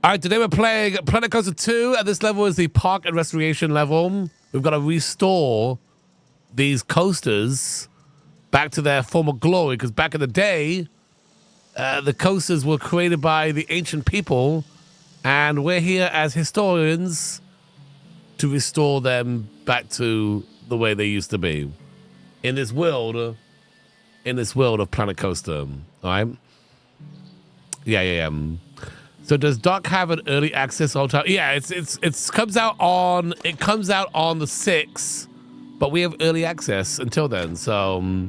All right, today we're playing Planet Coaster 2, and this level is the park and restoration level. We've got to restore these coasters back to their former glory, because back in the day, the coasters were created by the ancient people, and we're here as historians to restore them back to the way they used to be in this world of Planet Coaster. All right? Yeah. So does Doc have an early access all time? Yeah, it comes out on the 6th, but we have early access until then. So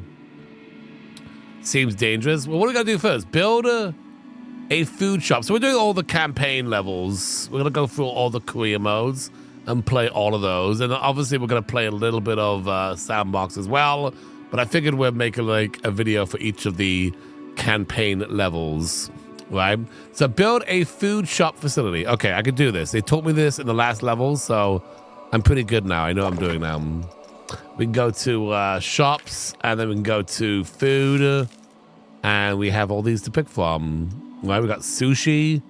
seems dangerous. Well, what are we gonna do first? Build a food shop. So we're doing all the campaign levels. We're gonna go through all the career modes and play all of those, and obviously we're gonna play a little bit of Sandbox as well. But I figured we'd make like a video for each of the campaign levels. Right, so build a food shop facility. Okay, I can do this. They taught me this in the last level, so I'm pretty good now. I know what I'm doing now. We can go to shops, and then we can go to food, and we have all these to pick from. Right, we got sushi,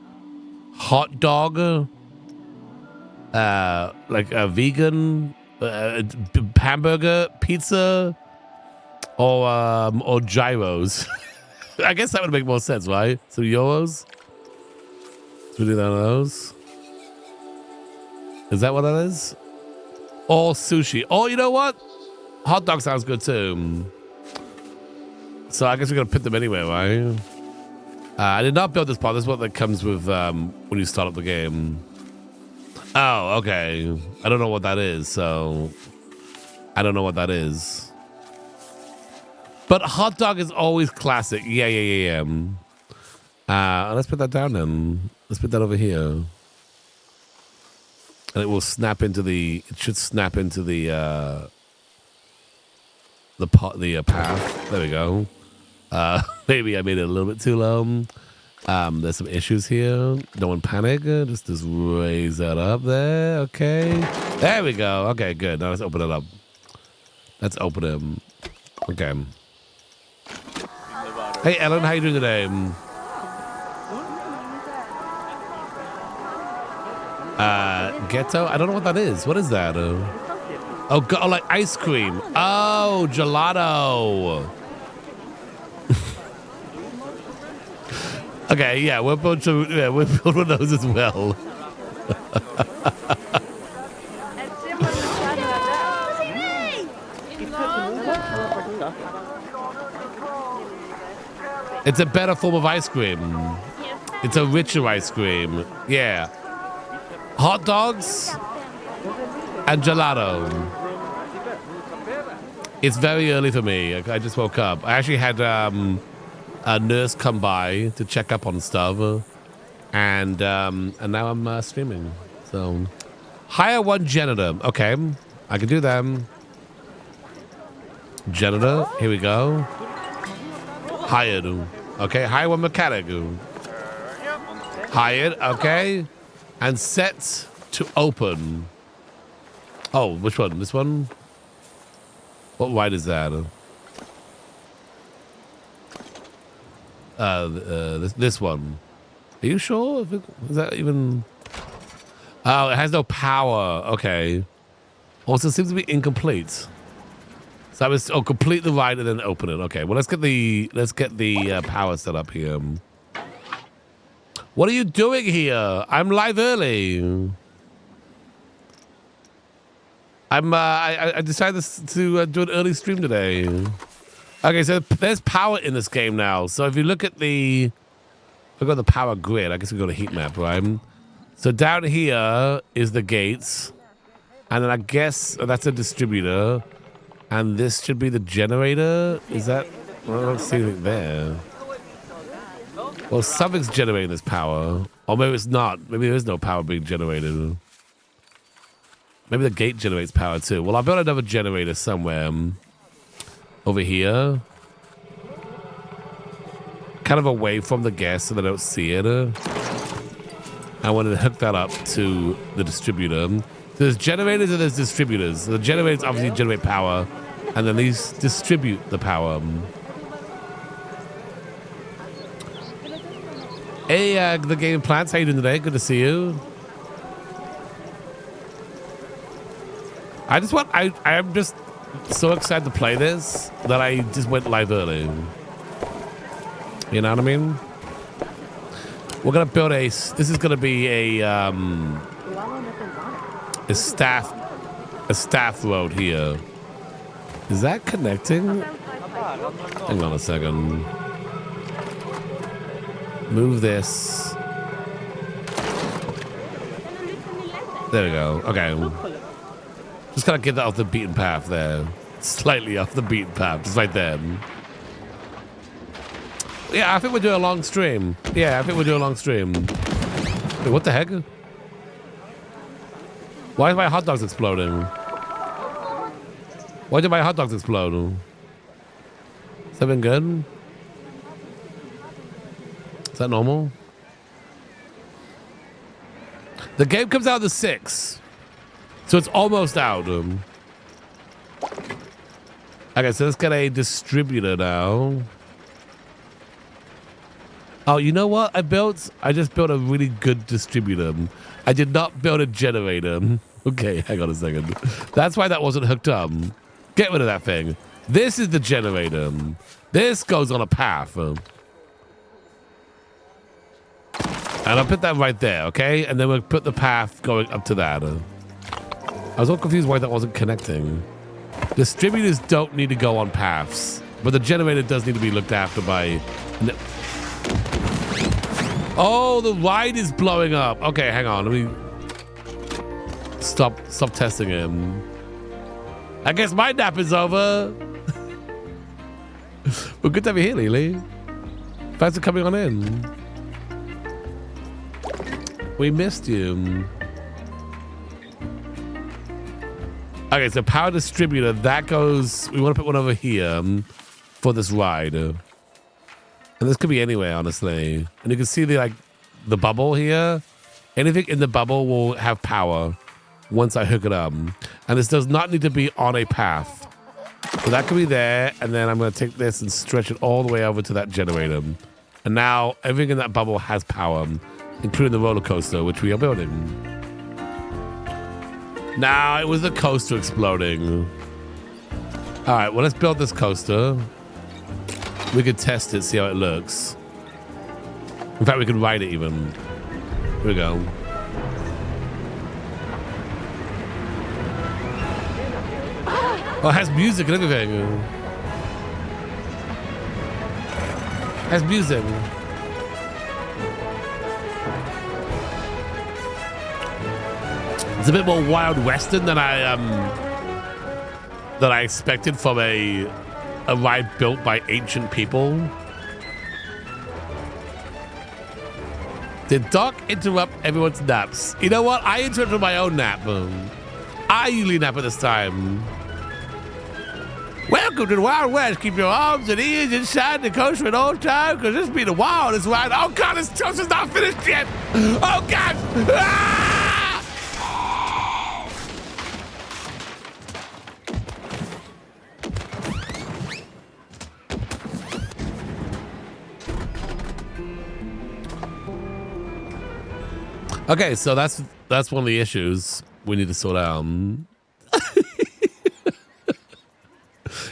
hot dog, like a vegan hamburger, pizza, or gyros. I guess that would make more sense, right? So euros. So we do that on those. Is that what that is? Or sushi. Oh, you know what? Hot dog sounds good too. So I guess we're gonna put them anyway, right? I did not build this part. This is what that comes with when you start up the game. Oh, okay. I don't know what that is, so I don't know what that is. But hot dog is always classic. Yeah. Let's put that down then. Let's put that over here. And it will snap into the, it should snap into the path. There we go. Maybe I made it a little bit too low. There's some issues here. No one panic. Just raise that up there. Okay. There we go. Okay, good. Now let's open it up. Let's open it. Okay. Hey Ellen, how you doing today? Ghetto? I don't know what that is. What is that? Oh, like ice cream. Oh, gelato. Okay, yeah, we're built one of those as well. It's a better form of ice cream. It's a richer ice cream. Yeah. Hot dogs and gelato. It's very early for me. I just woke up. I actually had a nurse come by to check up on stuff. And now I'm streaming. So hire one janitor. Okay. I can do that. Janitor. Here we go. Hired. Okay, hire one mechanic. Hired, okay. And set to open. Oh, which one? This one? What ride is that? This one. Are you sure? Is that even... Oh, it has no power. Okay. Also, it seems to be incomplete. So I was complete the ride and then open it. Okay, well let's get the power set up here. What are you doing here? I'm live early. I decided to do an early stream today. Okay, so there's power in this game now. So if you look at the power grid, I guess we go to heat map, right? So down here is the gates, and then I guess that's a distributor. And this should be the generator. Is that? Well, I don't see anything there. Well, something's generating this power. Or maybe it's not. Maybe there is no power being generated. Maybe the gate generates power too. Well, I'll build another generator somewhere. Over here. Kind of away from the gas so they don't see it. I want to hook that up to the distributor. There's generators and there's distributors. So the generators obviously generate power, and then these distribute the power. Hey, the game plants, how you doing today? Good to see you. I'm just so excited to play this that I just went live early. You know what I mean? We're gonna build this is gonna be a staff road here. Is that connecting? Hang on a second. Move this. There we go. Okay. Just gotta get that off the beaten path there. Slightly off the beaten path, just like that. Yeah, I think we're doing a long stream. Yeah, I think we're doing a long stream. Wait, what the heck? Why is my hot dogs exploding? Why did my hot dogs explode? Is that been good? Is that normal? The game comes out the 6th. So it's almost out. Okay, so let's get a distributor now. Oh, you know what I just built a really good distributor. I did not build a generator. Okay, hang on a second. That's why that wasn't hooked up. Get rid of that thing. This is the generator. This goes on a path. And I'll put that right there, okay? And then we'll put the path going up to that. I was all confused why that wasn't connecting. Distributors don't need to go on paths, but the generator does need to be looked after by... Oh, the ride is blowing up. Okay, hang on. Let me stop testing him. I guess my nap is over. Well, good to have you here, Lily. Thanks for coming on in. We missed you. Okay, so power distributor, that goes... We want to put one over here for this ride. And this could be anywhere, honestly. And you can see the bubble here. Anything in the bubble will have power once I hook it up. And this does not need to be on a path. So that could be there. And then I'm going to take this and stretch it all the way over to that generator. And now everything in that bubble has power, including the roller coaster, which we are building. Now it was the coaster exploding. All right, well, let's build this coaster. We could test it, see how it looks. In fact, we could ride it even. Here we go. Oh, it has music and everything. It has music. It's a bit more Wild Western than I expected from a ride built by ancient people. Did Doc interrupt everyone's naps? You know what? I interrupted my own nap. I usually nap at this time. Welcome to the Wild West. Keep your arms and ears inside the coaster at all times, because this be the wildest ride. Oh God, this toast is not finished yet. Oh God! Ah! Okay, so that's one of the issues we need to sort out.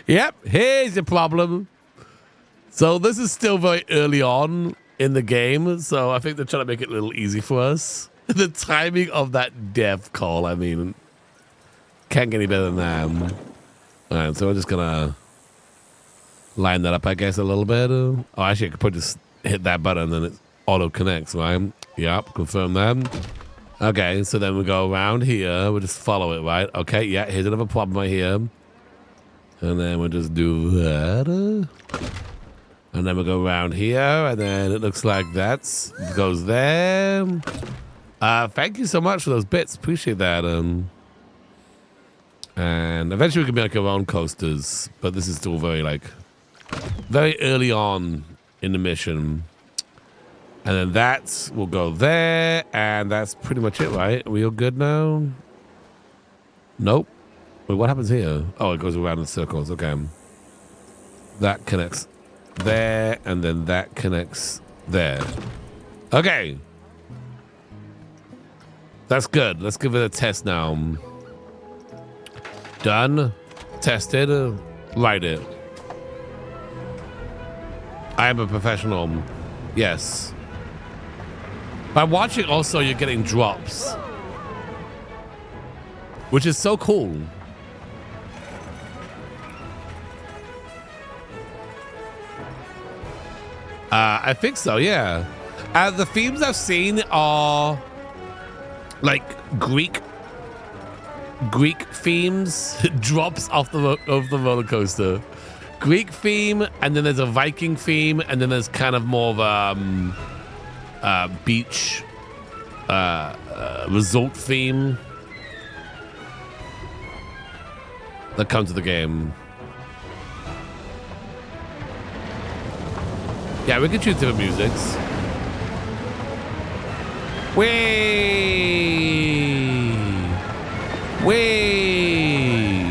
Yep, here's the problem. So this is still very early on in the game, so I think they're trying to make it a little easy for us. The timing of that death call, I mean, can't get any better than that. All right, so we're just gonna line that up, I guess, a little bit. Oh, actually, I could probably just hit that button and then it auto connects, right? Yep, confirm that. Okay, so then we go around here. We'll just follow it, right? Okay, yeah, here's another problem right here. And then we'll just do that. And then we'll go around here. And then it looks like that goes there. Thank you so much for those bits. Appreciate that. And eventually we can make our own coasters. But this is still very early on in the mission. And then that will go there. And that's pretty much it, right? Are we all good now? Nope. Wait, what happens here? Oh, it goes around in circles. Okay. That connects there, and then that connects there. Okay. That's good. Let's give it a test now. Done. Tested. Write it. I am a professional. Yes. By watching also, you're getting drops. Which is so cool. I think so, yeah. The themes I've seen are like Greek themes. Drops off the roller coaster. Greek theme, and then there's a Viking theme, and then there's kind of more of beach resort theme that comes to the game. Yeah, we can choose different musics. Whee! Whee!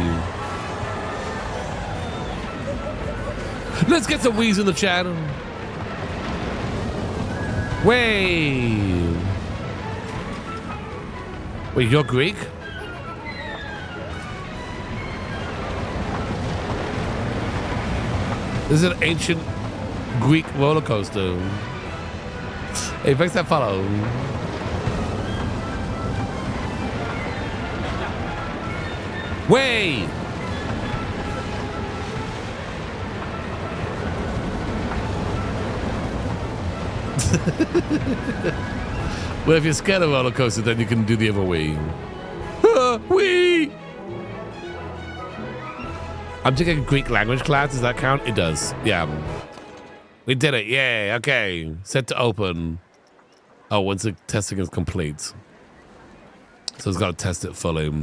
Let's get some wheeze in the chat. Whee! Wait, you're Greek? This is an ancient Greek roller coaster. Hey, thanks that follow. Way! Well, if you're scared of roller coasters, then you can do the other way. Wee! I'm taking a Greek language class. Does that count? It does. Yeah. We did it. Yay. Okay. Set to open. Oh, once the testing is complete. So it's got to test it fully.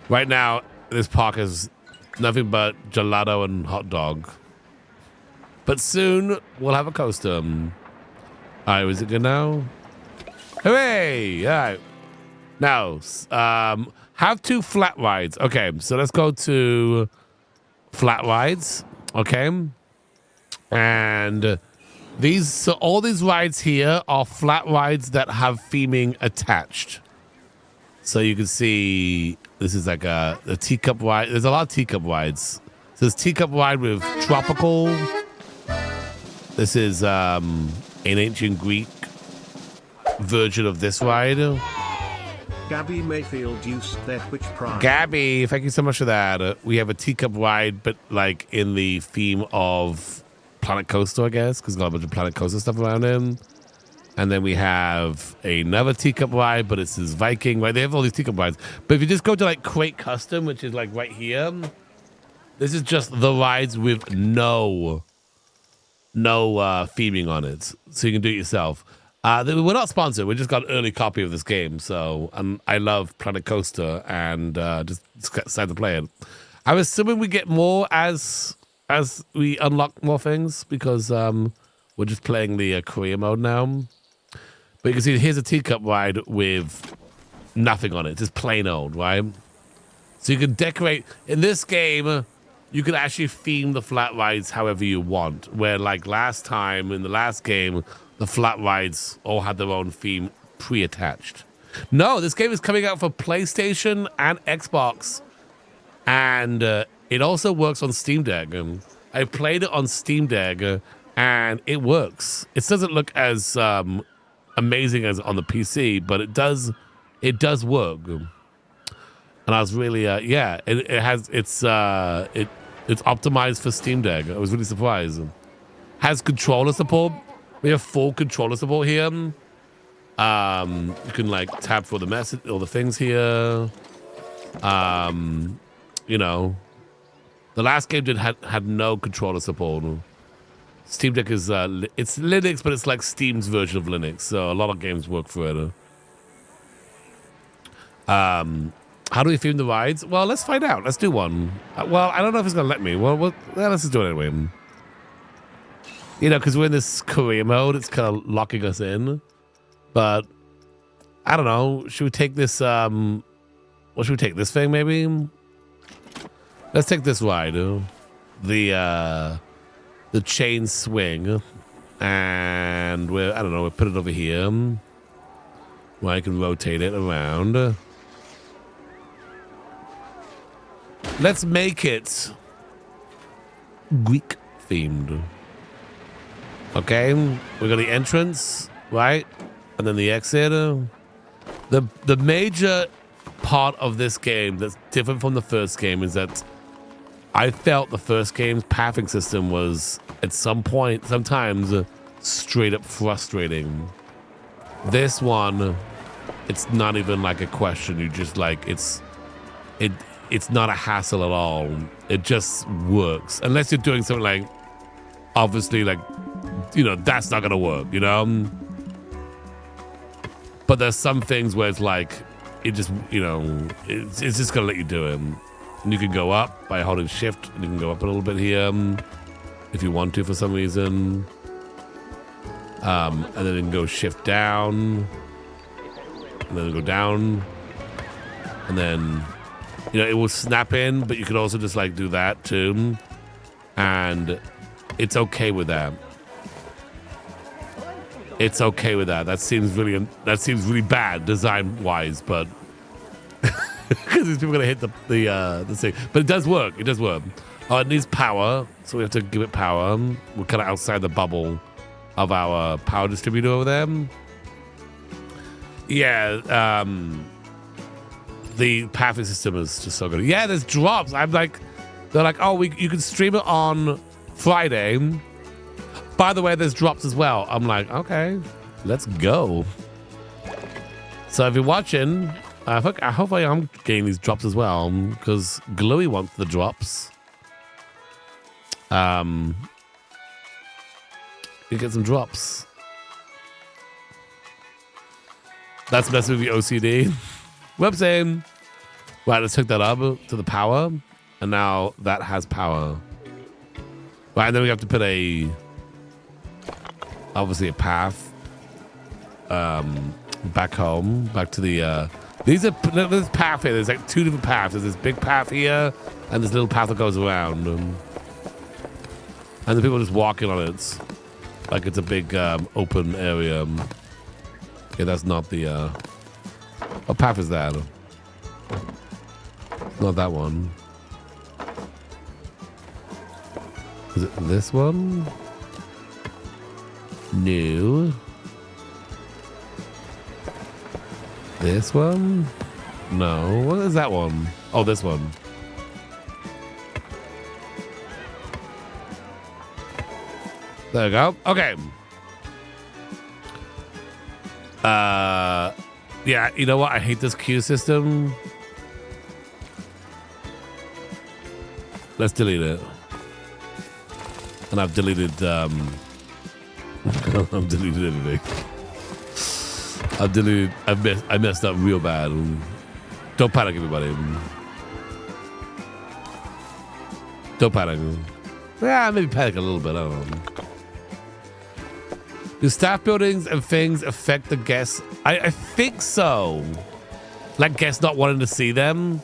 Right now, this park is nothing but gelato and hot dog. But soon, we'll have a coaster. All right, is it good now? Hooray! All right. Now, have 2 flat rides. Okay, so let's go to flat rides. Okay. And all these rides here are flat rides that have theming attached. So you can see this is like a teacup ride. There's a lot of teacup rides. So there's teacup ride with tropical. This is an ancient Greek version of this ride. Gabby Mayfield used their Twitch Prime. Gabby, thank you so much for that. We have a teacup ride, but like in the theme of Planet Coaster, I guess, because got a bunch of Planet Coaster stuff around him. And then we have another teacup ride, but it's this Viking, right? They have all these teacup rides. But if you just go to like Crate Custom, which is like right here, this is just the rides with no theming on it. So you can do it yourself. We're not sponsored. We just got an early copy of this game. So I love Planet Coaster and just decided to play it. I'm assuming we get more as we unlock more things because we're just playing the career mode now. But you can see here's a teacup ride with nothing on it, just plain old, right? So you can decorate. In this game, you can actually theme the flat rides however you want. Where like last time in the last game, the flat rides all had their own theme pre-attached. No, this game is coming out for PlayStation and Xbox. And it also works on Steam Deck. I played it on Steam Deck and it works. It doesn't look as amazing as on the PC, but it does work. And I was really it's optimized for Steam Deck. I was really surprised. Has controller support. We have full controller support here. You can like tap for the message, all the things here. You know, the last game had no controller support. Steam Deck is it's Linux, but it's like Steam's version of Linux, so a lot of games work for it. How do we theme the rides? Well, let's find out. Let's do one. Well, I don't know if it's gonna let me. Well, let's just do it anyway. You know, because we're in this career mode, it's kind of locking us in. But I don't know. Should we take this? What should we take? This thing, maybe. Let's take this ride. The chain swing. And I don't know, we'll put it over here where I can rotate it around. Let's make it Greek themed. Okay, we got the entrance, right? And then the exit. The major part of this game that's different from the first game is that I felt the first game's pathing system was at sometimes straight up frustrating. This one, it's not even like a question. You just like it's not a hassle at all. It just works unless you're doing something like obviously like that's not gonna work, But there's some things where it's like it just it's just gonna let you do it. And you can go up by holding shift, and you can go up a little bit here if you want to for some reason. And then you can go shift down, and then go down, and then it will snap in, but you could also just like do that too, and it's okay with that. It's okay with that. That seems really bad design wise, but because these people are gonna hit the thing. But it does work. It does work. Oh, it needs power, so we have to give it power. We're kind of outside the bubble of our power distributor over there. Yeah. The pathing system is just so good. Yeah, there's drops. They're like, oh, you can stream it on Friday. By the way, there's drops as well. I'm like, okay, let's go. So if you're watching, hopefully I'm getting these drops as well because Gluey wants the drops. You get some drops. That's messing with the OCD. Whoopsie. Right, let's hook that up to the power, and now that has power. Right, and then we have to put obviously a path back home, back to the there's path here. There's like two different paths. There's this big path here and this little path that goes around, and the people just walking on it like it's a big open area. Okay, that's not the what path is that? Not that one. Is it this one? No. This one? No. What is that one? Oh, this one. There we go. Okay. Yeah, you know what? I hate this queue system. Let's delete it. And I've deleted I've deleted everything. I messed up real bad. Don't panic, everybody. Don't panic. Yeah, maybe panic a little bit. I don't know. Do staff buildings and things affect the guests? I think so. Like guests not wanting to see them.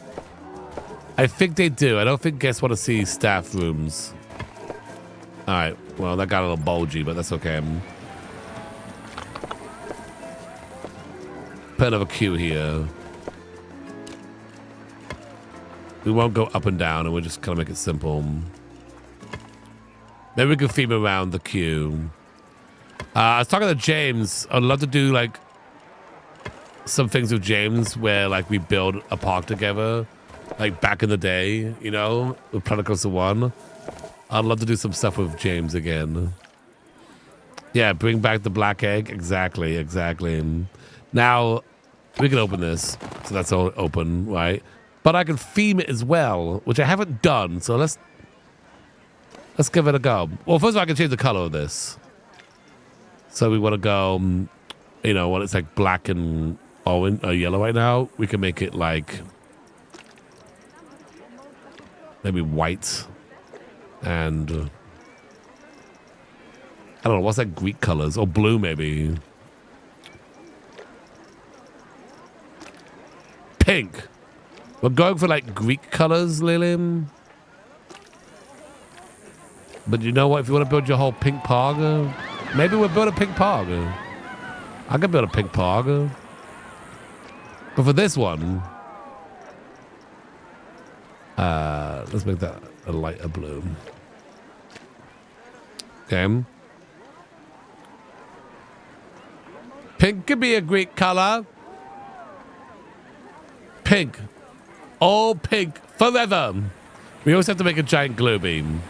I think they do. I don't think guests want to see staff rooms. All right. Well, that got a little bulgy, but that's okay. Put another queue here. We won't go up and down, and we'll just kind of make it simple. Maybe we can theme around the queue. I was talking to James. I'd love to do like some things with James where like we build a park together, like back in the day, with Planet Coaster 1. I'd love to do some stuff with James again. Yeah, bring back the black egg. Exactly. Now, we can open this. So that's all open, right? But I can theme it as well, which I haven't done. So let's give it a go. Well, first of all, I can change the color of this. So we want to go, when it's like black and orange or yellow right now, we can make it like maybe white and I don't know, what's that Greek colors? Or blue maybe. Pink. We're going for like Greek colors, Lilium. But you know what? If you want to build your whole pink park, Maybe we'll build a pink pog. I can build a pink pog. But for this one, let's make that a lighter blue. Okay. Pink could be a great color. Pink. All pink forever. We always have to make a giant glue beam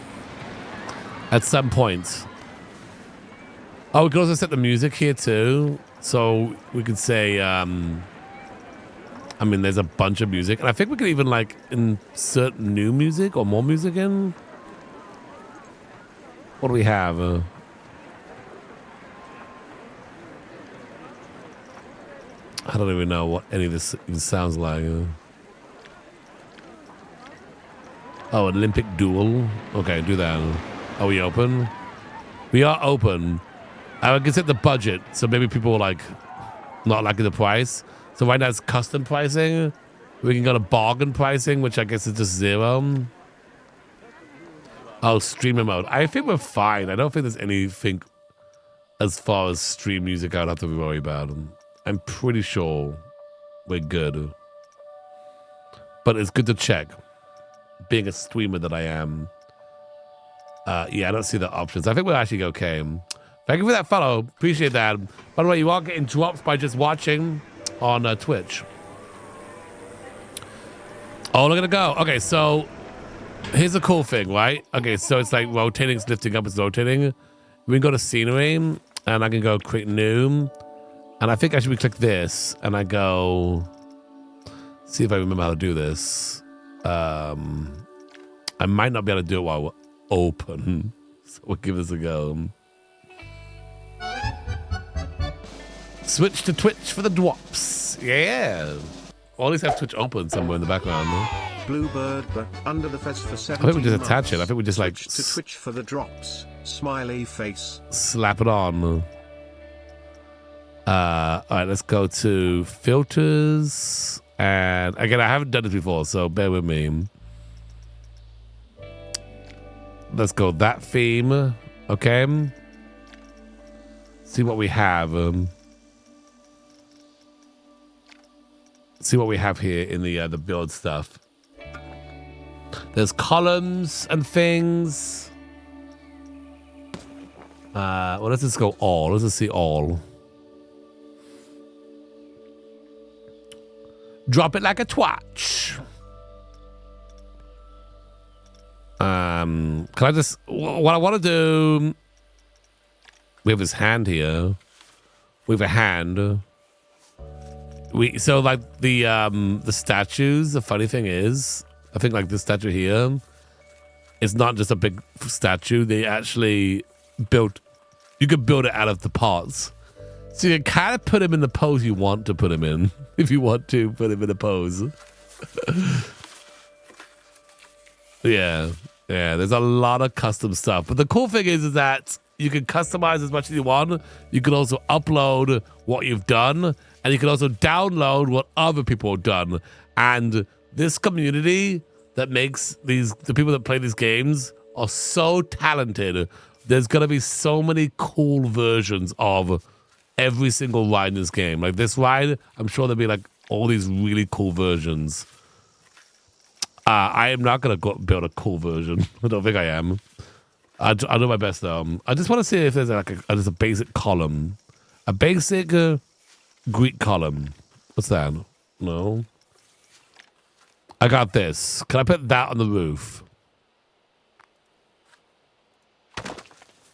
at some point. Oh, we can also set the music here too. So we could say, I mean, there's a bunch of music. And I think we could even like insert new music or more music in. What do we have? I don't even know what any of this even sounds like. Oh, Olympic Duel. Okay, do that. Are we open? We are open. I can set the budget, so maybe people are like not liking the price. So right now it's custom pricing. We can go to bargain pricing, which I guess is just 0. Oh, streamer mode. I think we're fine. I don't think there's anything as far as stream music I'd have to worry about. I'm pretty sure we're good. But it's good to check. Being a streamer that I am. Yeah, I don't see the options. I think we're actually okay. Thank you for that follow. Appreciate that. By the way, you are getting drops by just watching on Twitch. Oh, look at it go. Okay, so here's a cool thing, right? Okay, so it's like rotating, it's lifting up, it's rotating. We can go to scenery, and I can go create new. And I think I should click this, and I go... See if I remember how to do this. I might not be able to do it while we're open. So we'll give this a go. Switch to Twitch for the drops. Yeah. Or at least have Twitch open somewhere in the background. Bluebird, but under the fez for 17 I think we just attach it. I think we just like... Switch to Twitch for the drops. Smiley face. Slap it on. All right, let's go to filters. And again, I haven't done this before, so bear with me. Let's go that theme. Okay. See what we have. See what we have here in the build stuff. There's columns and things. Well, let's just go all. Let's just see all. Drop it like a twatch. Can I just... What I want to do... We have his hand here. We have a hand. So like the statues, the funny thing is, I think like this statue here, it's not just a big statue. They actually built... You could build it out of the parts. So you can kind of put him in the pose you want to put him in. If you want to put him in a pose. Yeah, there's a lot of custom stuff. But the cool thing is that you can customize as much as you want. You can also upload what you've done. And you can also download what other people have done. And this community that makes the people that play these games are so talented. There's going to be so many cool versions of every single ride in this game. Like this ride, I'm sure there'll be like all these really cool versions. I am not going to build a cool version. I don't think I am. I'll do my best though. I just want to see if there's like just a basic column. A basic Greek column. What's that? No. I got this. Can I put that on the roof?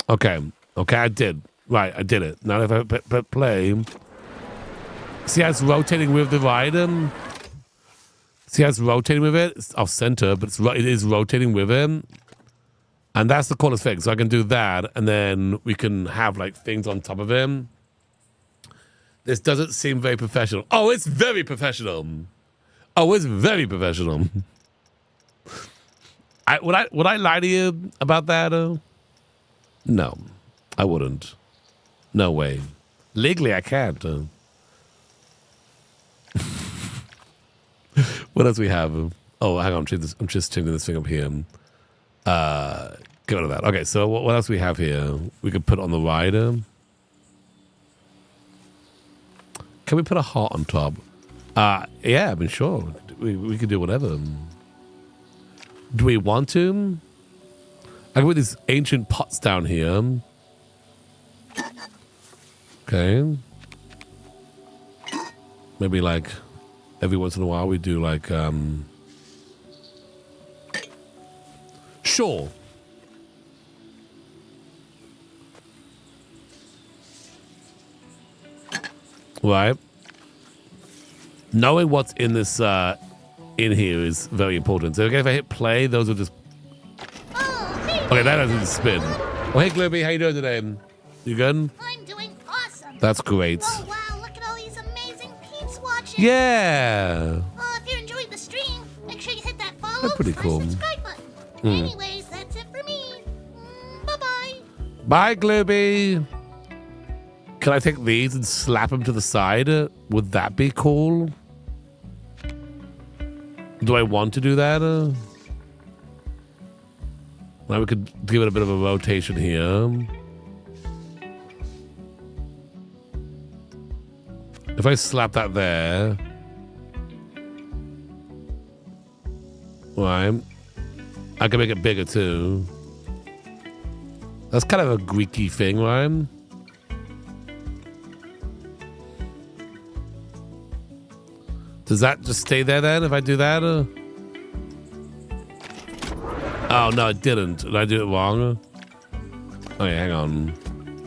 Okay. Okay, I did. Right, I did it. Now if I play... See how it's rotating with the ride? See how it's rotating with it? It's off center, but it is rotating with it. And that's the coolest thing. So I can do that, and then we can have like things on top of him. This doesn't seem very professional. Oh, it's very professional. Oh, it's very professional. Would I lie to you about that? No, I wouldn't. No way. Legally, I can't. What else we have? Oh, hang on. I'm just changing this thing up here. get rid of that. Okay, so what else we have here? We could put on the rider. Can we put a heart on top? Yeah, I mean, sure. We could do whatever. Do we want to? I can put these ancient pots down here. Okay. Maybe like every once in a while we do like sure. Right. Knowing what's in this in here is very important. So okay, if I hit play, those will just okay, that doesn't spin. Oh hey Glooby, how you doing today? You good? I'm doing awesome. That's great. Oh wow, look at all these amazing peeps watching. Yeah. If you're enjoying the stream, make sure you hit that follow That's pretty cool. subscribe button. Anyways, that's it for me. Bye-bye. Bye, Glooby. Can I take these and slap them to the side? Would that be cool? Do I want to do that? Now we could give it a bit of a rotation here. If I slap that there. Right. I can make it bigger too. That's kind of a Greeky thing, right? Does that just stay there then if I do that? Oh, no, it didn't. Did I do it wrong? Okay, hang on.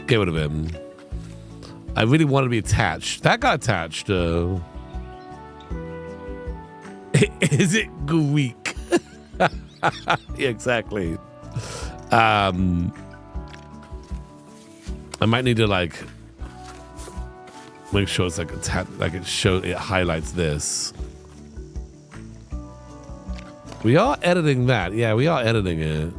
Get rid of him. I really want to be attached. That got attached. Is it Greek? Yeah, exactly. I might need to like make sure it's like it highlights this. We are editing that. Yeah, we are editing it.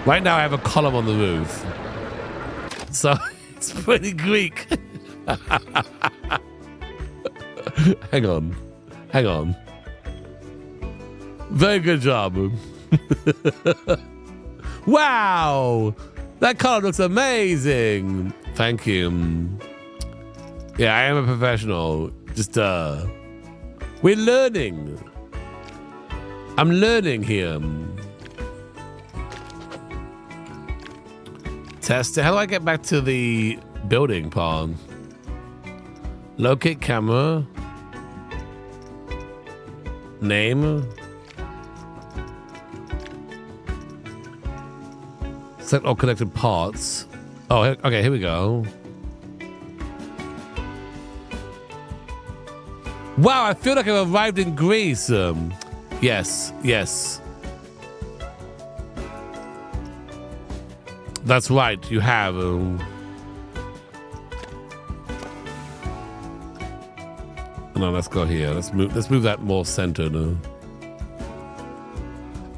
Right now I have a column on the roof. So it's pretty Greek. Hang on. Hang on. Very good job. Wow. That color looks amazing. Thank you. Yeah, I am a professional. Just, we're learning. I'm learning here. Tester, how do I get back to the building part? Locate camera. Name. Select all connected parts. Oh, okay, here we go. Wow, I feel like I've arrived in Greece. Yes, yes. That's right, you have. No, let's go here. Let's move that more centered.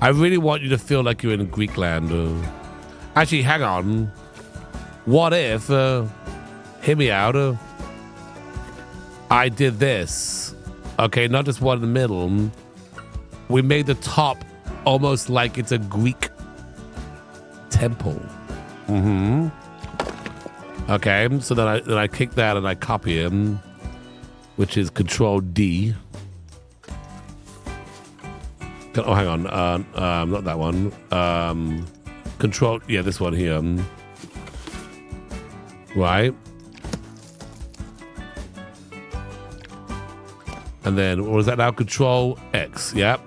I really want you to feel like you're in Greek land. Actually, hang on. What if, hear me out, I did this. Okay, not just one in the middle. We made the top almost like it's a Greek temple. Mm-hmm. Okay, so then I kick that and I copy him, which is Control D. Oh, hang on. Not that one. Control, yeah, this one here. Right. And then, what is that now? Control X, yep.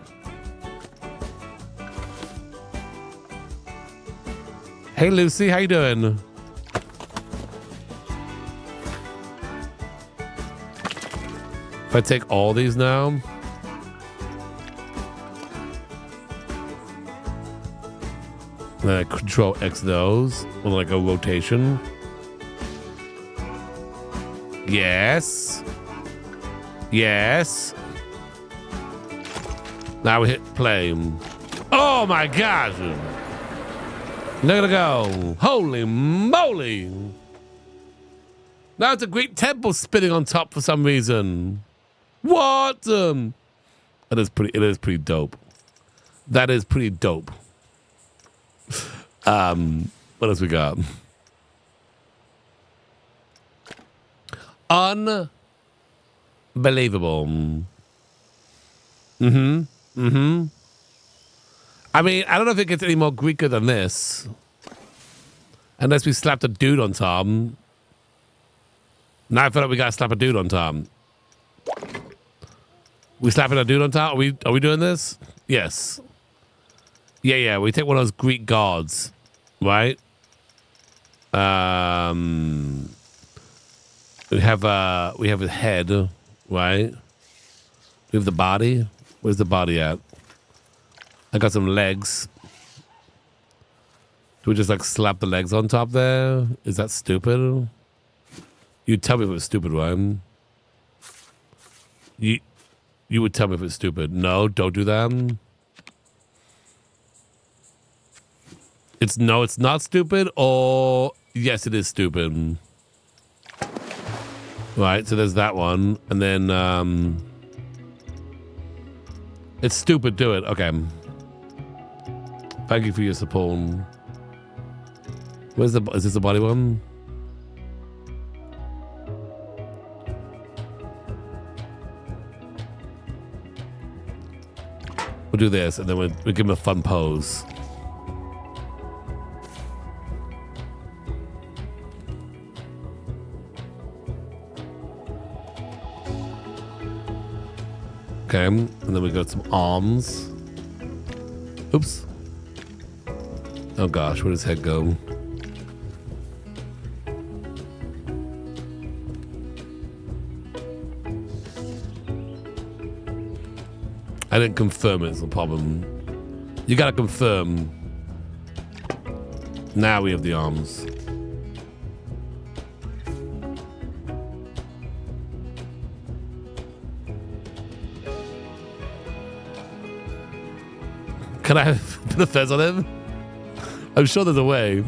Hey, Lucy, how you doing? If I take all these now. Then I Control X those with like a rotation. Yes. Yes. Now we hit play. Oh my gosh. Look at it go. Holy moly. Now it's a Greek temple spinning on top for some reason. What? It is pretty dope. That is pretty dope. What else we got? Unbelievable. I mean, I don't know if it gets any more Greeker than this. Unless we slapped a dude on top. Now I feel like we gotta slap a dude on top. We slapping a dude on top? Are we doing this? Yes. Yeah. We take one of those Greek gods, right? We have a head, right? We have the body. Where's the body at? I got some legs. Do we just like slap the legs on top there? Is that stupid? You'd tell me if it was stupid, right? You would tell me if it's stupid. No, don't do that. It's not stupid, or yes, it is stupid. Right, so there's that one. And then it's stupid, do it. Okay. Thank you for your support. Is this the body one? We'll do this, and then we'll give him a fun pose. Okay, and then we got some arms. Oops. Oh gosh, where does his head go? I didn't confirm it's a problem. You gotta confirm. Now we have the arms. Can I put the fez on him? I'm sure there's a way.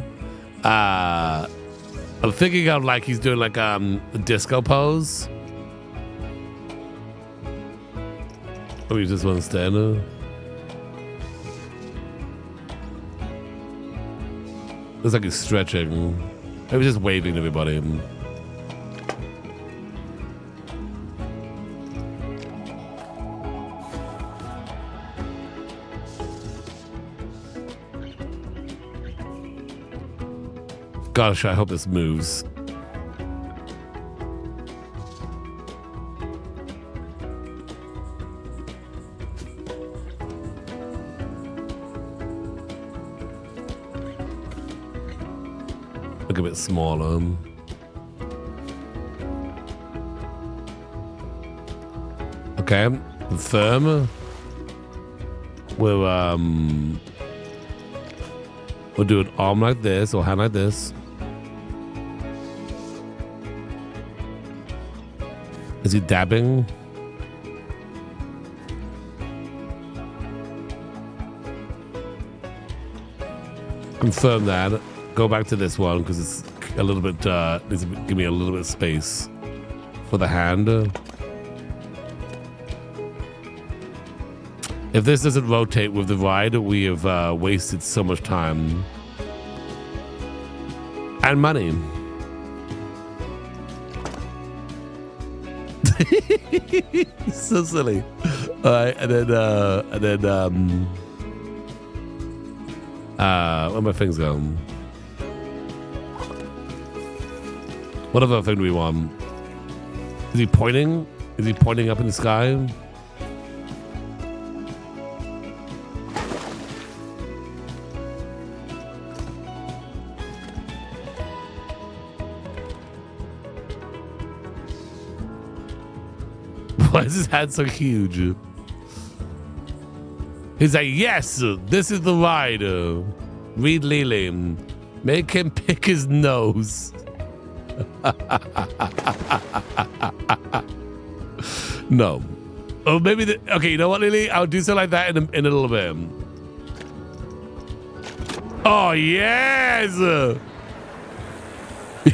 I'm thinking of like he's doing like a disco pose. Oh, you just want to stand there? Looks like he's stretching. Maybe just waving to everybody. Gosh, I hope this moves. Look a bit smaller. Okay, confirm. We'll do an arm like this or hand like this. Is he dabbing? Confirm that. Go back to this one because it's a little bit, needs to give me a little bit of space for the hand. If this doesn't rotate with the ride, we have wasted so much time and money. So silly. All right, and then where my things go? What other thing do we want? Is he pointing? Is he pointing up in the sky? Why is his hand so huge? He's like, yes, this is the ride. Read Lily. Make him pick his nose. No. Oh, maybe okay, you know what, Lily? I'll do something like that in a little bit. Oh, yes!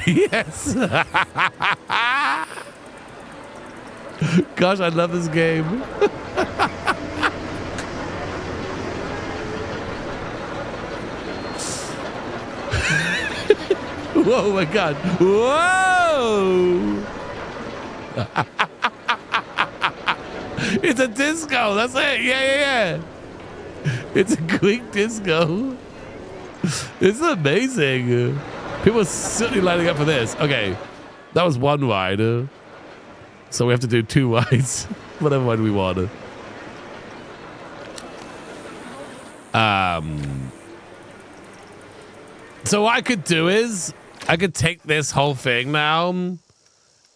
Yes! Gosh, I love this game. Oh my god. Whoa! It's a disco. That's it. Yeah. It's a quick disco. This is amazing. People are certainly lining up for this. Okay. That was one ride. So we have to do 2 rides. Whatever one we want. So what I could do is I could take this whole thing now and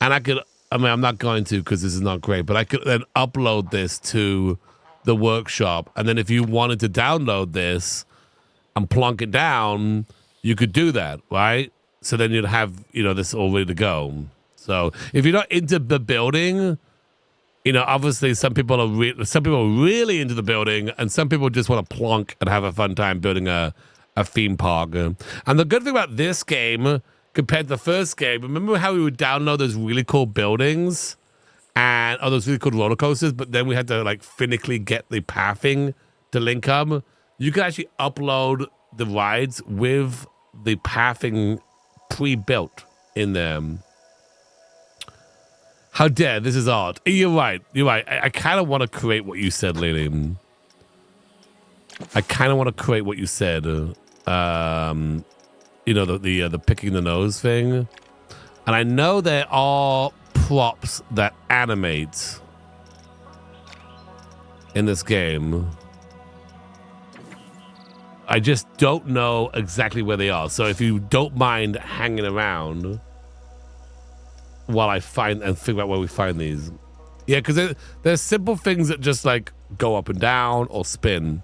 I mean, I'm not going to because this is not great, but I could then upload this to the workshop. And then if you wanted to download this and plunk it down, you could do that, right? So then you'd have, this all ready to go. So if you're not into the building, obviously some people are really into the building and some people just want to plonk and have a fun time building a theme park. And the good thing about this game compared to the first game, remember how we would download those really cool buildings and those really cool roller coasters, but then we had to like finically get the pathing to link them? You can actually upload the rides with the pathing pre-built in them. How dare, this is art. You're right. I kind of want to create what you said, Lily. I kind of want to create what you said. The picking the nose thing. And I know there are props that animate in this game. I just don't know exactly where they are. So if you don't mind hanging around while I find and figure out where we find these. Yeah, because there's simple things that just like go up and down or spin.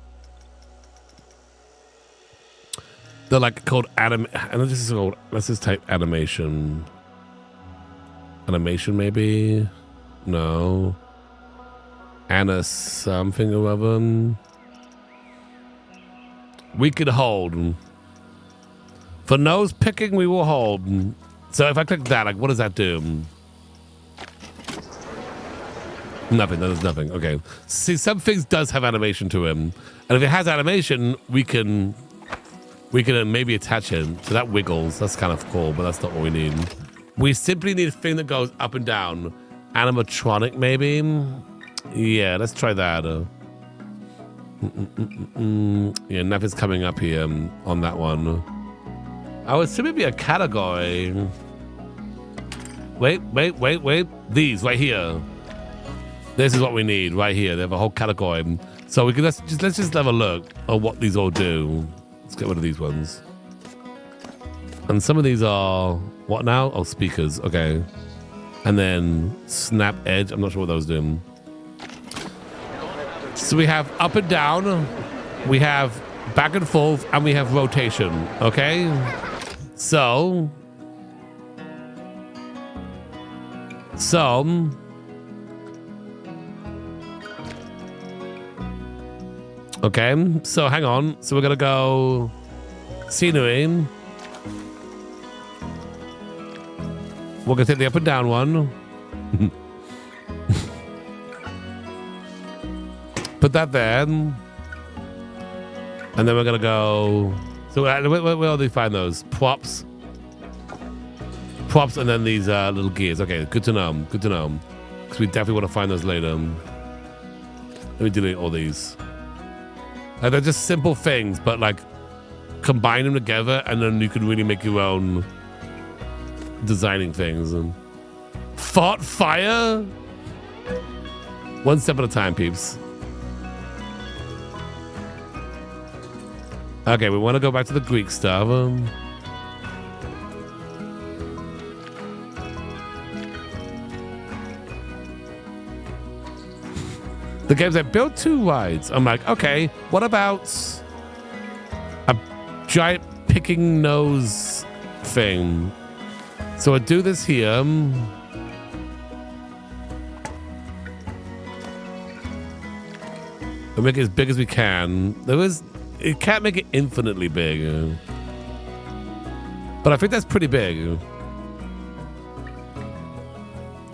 They're like called let's just type animation. Animation maybe? No. Anna something or other. We could hold. For nose picking, we will hold. So if I click that, like, what does that do? Nothing. That does nothing. Okay. See, some things does have animation to him, and if it has animation, we can maybe attach him. So that wiggles. That's kind of cool, but that's not what we need. We simply need a thing that goes up and down. Animatronic, maybe. Yeah, let's try that. Yeah, nothing's coming up here on that one. I would assume it'd be a category. Wait. These right here. This is what we need right here. They have a whole category. So we can let's just have a look at what these all do. Let's get rid of these ones. And some of these are what now? Oh, speakers. Okay. And then snap edge. I'm not sure what those do. So we have up and down. We have back and forth, and we have rotation. Okay. So, okay, so hang on. So we're going to go scenery. We're going to take the up and down one. Put that there. And then we're going to go... So where do we find those? Props, and then these little gears. Okay, good to know. Good to know. Because we definitely want to find those later. Let me delete all these. They're just simple things, but like combine them together, and then you can really make your own designing things. And fought fire. One step at a time, peeps. Okay, we want to go back to the Greek stuff. The game's like, build 2 rides. I'm like, okay, what about a giant picking nose thing? So I do this here. We make it as big as we can. It can't make it infinitely big. But I think that's pretty big.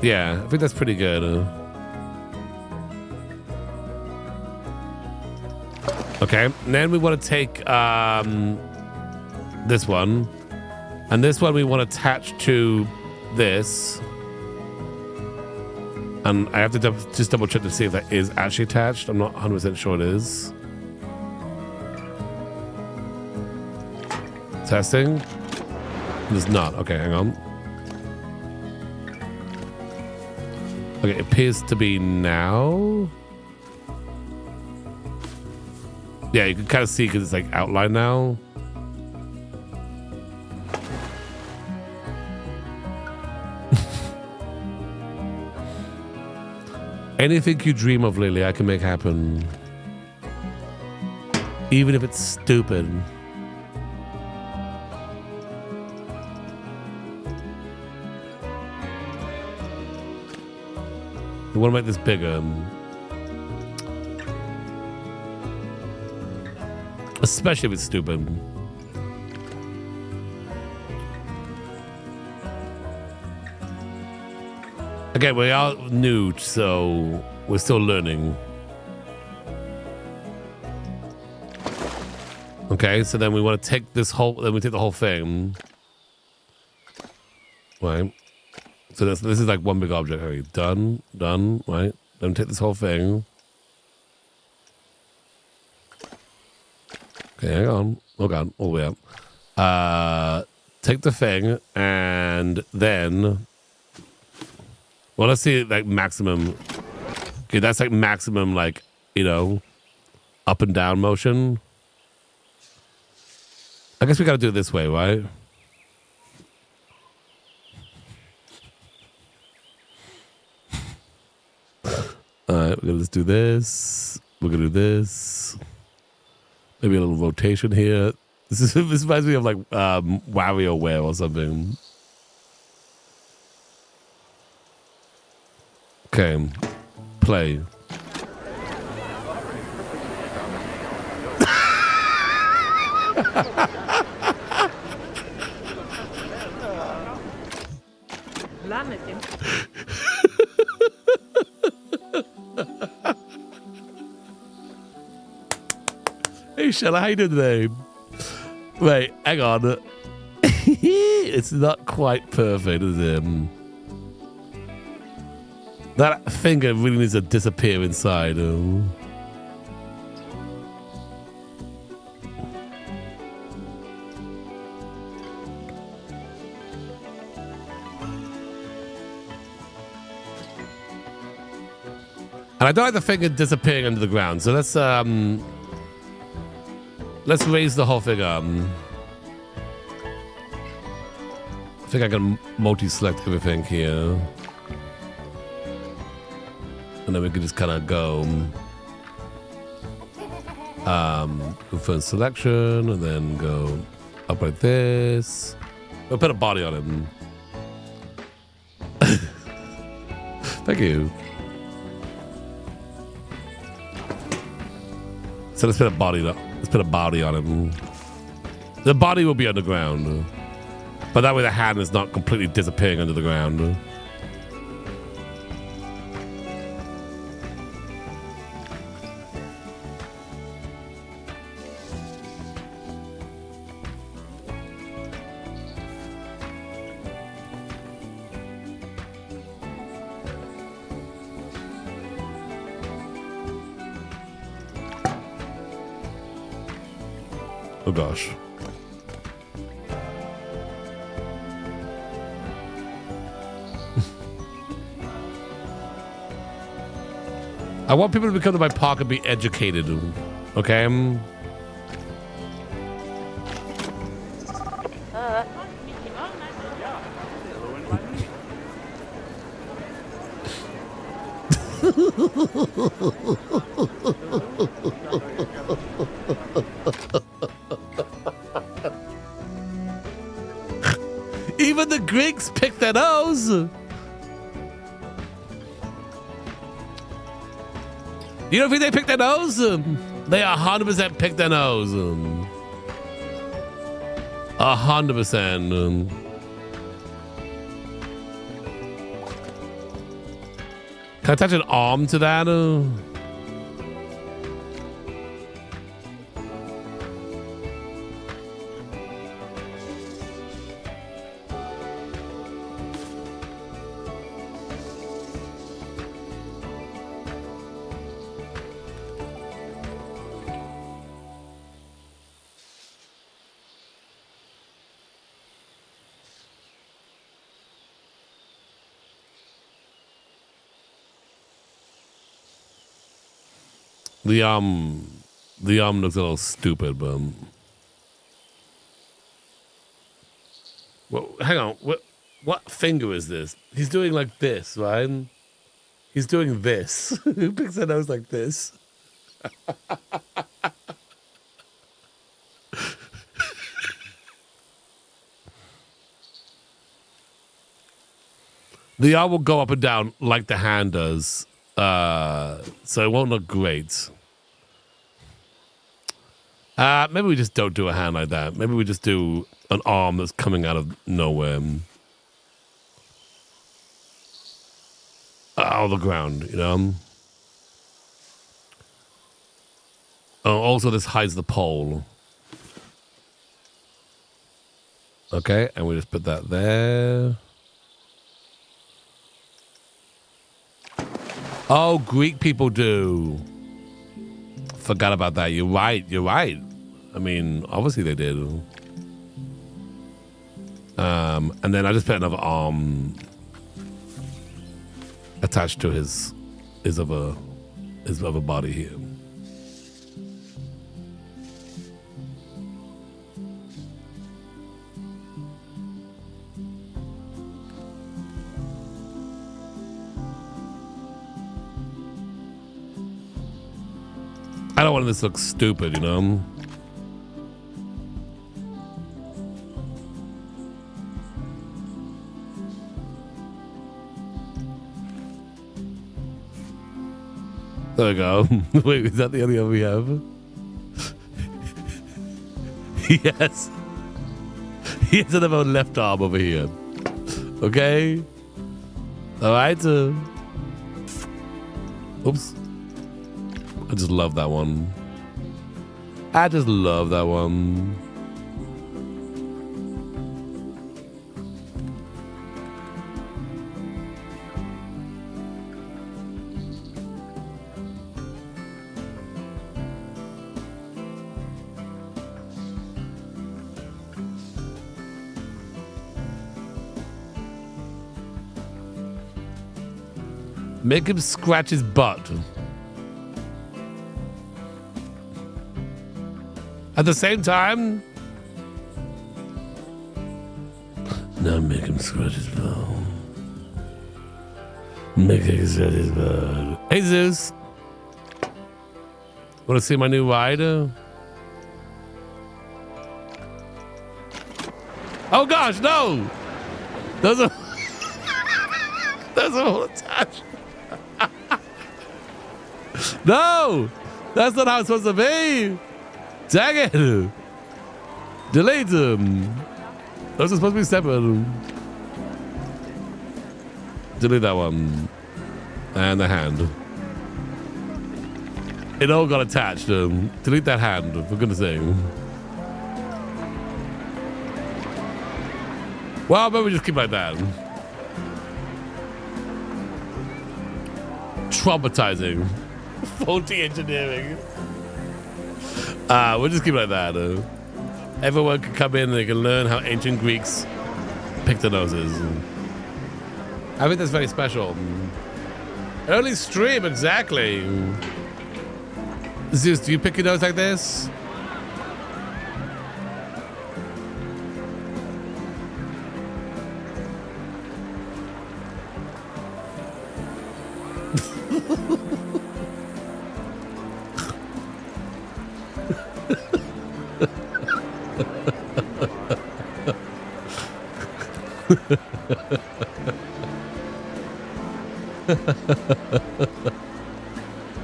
Yeah, I think that's pretty good. Okay, and then we want to take this one. And this one we want to attach to this. And I have to just double check to see if that is actually attached. I'm not 100% sure it is. Testing. It's not. Okay, hang on. Okay, it appears to be now. Yeah, you can kind of see because it's like outlined now. Anything you dream of, Lily, I can make happen. Even if it's stupid. We want to make this bigger. Especially if it's stupid. Again, we are new, so we're still learning. Okay, so then we want to take this whole, then we take the whole thing. Right. So this is like one big object. Okay, done, right? Then take this whole thing. Okay, hang on. Oh God, all the way up. Take the thing and then, well, let's see like maximum. Okay, that's like maximum, like, you know, up and down motion. I guess we got to do it this way, right? All right, we're gonna just do this. We're gonna do this. Maybe a little rotation here. This reminds me of like WarioWare or something. Okay, play. Hey Shella, how you doing today? Wait, hang on. It's not quite perfect, is it? That finger really needs to disappear inside. And I don't like the finger disappearing under the ground, so let's raise the whole thing up. I think I can multi-select everything here. And then we can just kind of go first selection and then go up like this. We'll put a body on him. Thank you. So let's put a body on. Let's put a body on him. The body will be underground, but that way the hand is not completely disappearing under the ground. Oh gosh. I want people to come to my park and be educated, okay? Even the Greeks picked their nose. You don't think they picked their nose? They 100% picked their nose. 100%. Can I attach an arm to that? The arm looks a little stupid, but well, hang on. What finger is this? He's doing like this, right? He's doing this. Who picks a nose like this? The arm will go up and down like the hand does, so it won't look great. Maybe we just don't do a hand like that. Maybe we just do an arm that's coming out of nowhere. Out of the ground, you know? Oh, also this hides the pole. Okay, and we just put that there. Oh, Greek people do. Forgot about that. You're right. I mean, obviously they did. And then I just put another arm attached to his other body here. I don't want this to look stupid, you know? There we go. Wait, is that the only one we have? Yes. He has another left arm over here. Okay. All right. Oops. I just love that one. I just love that one. Make him scratch his butt. At the same time, now make him scratch his butt. Make him scratch his butt. Hey Zeus, want to see my new rider? Oh gosh, no! Those are all attached. No, that's not how it's supposed to be. Dang it! Delete them. Those are supposed to be separate. Delete that one. And the hand. It all got attached. Delete that hand, for goodness sake. Well, maybe we just keep like that. Traumatizing. Faulty engineering. We'll just keep it like that. Everyone can come in and they can learn how ancient Greeks picked their noses. I think that's very special. Early stream, exactly. Zeus, do you pick your nose like this?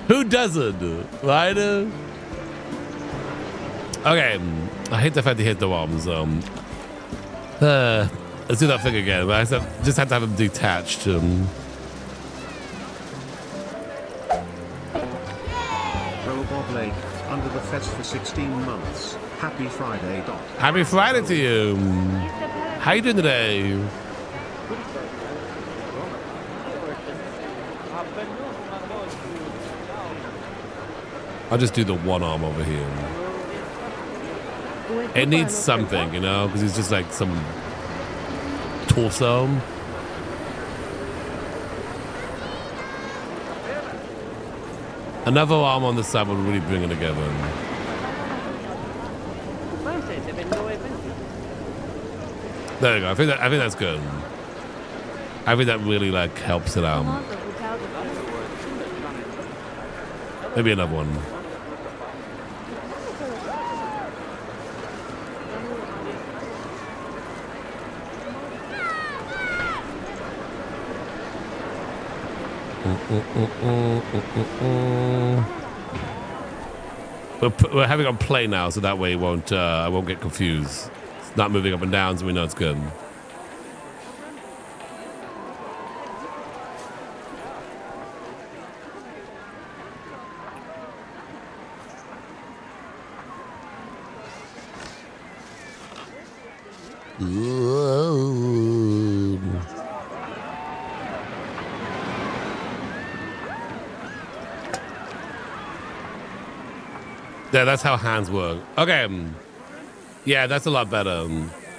Who doesn't, right? Okay, I hate the fact he hit the bombs. Let's do that thing again. I just had to have him detached. Bob Lake, under the fence for 16 months. Happy Friday, Doc. Happy Friday to you. How you doing today? I'll just do the one arm over here. It needs something, you know, because it's just like some torso. Another arm on the side would really bring it together. There you go. I think that's good. I think that really like helps it out. Maybe another one. We're having it on play now, so that way it won't I won't get confused. It's not moving up and down, so we know it's good. Yeah, that's how hands work. Okay. Yeah, that's a lot better.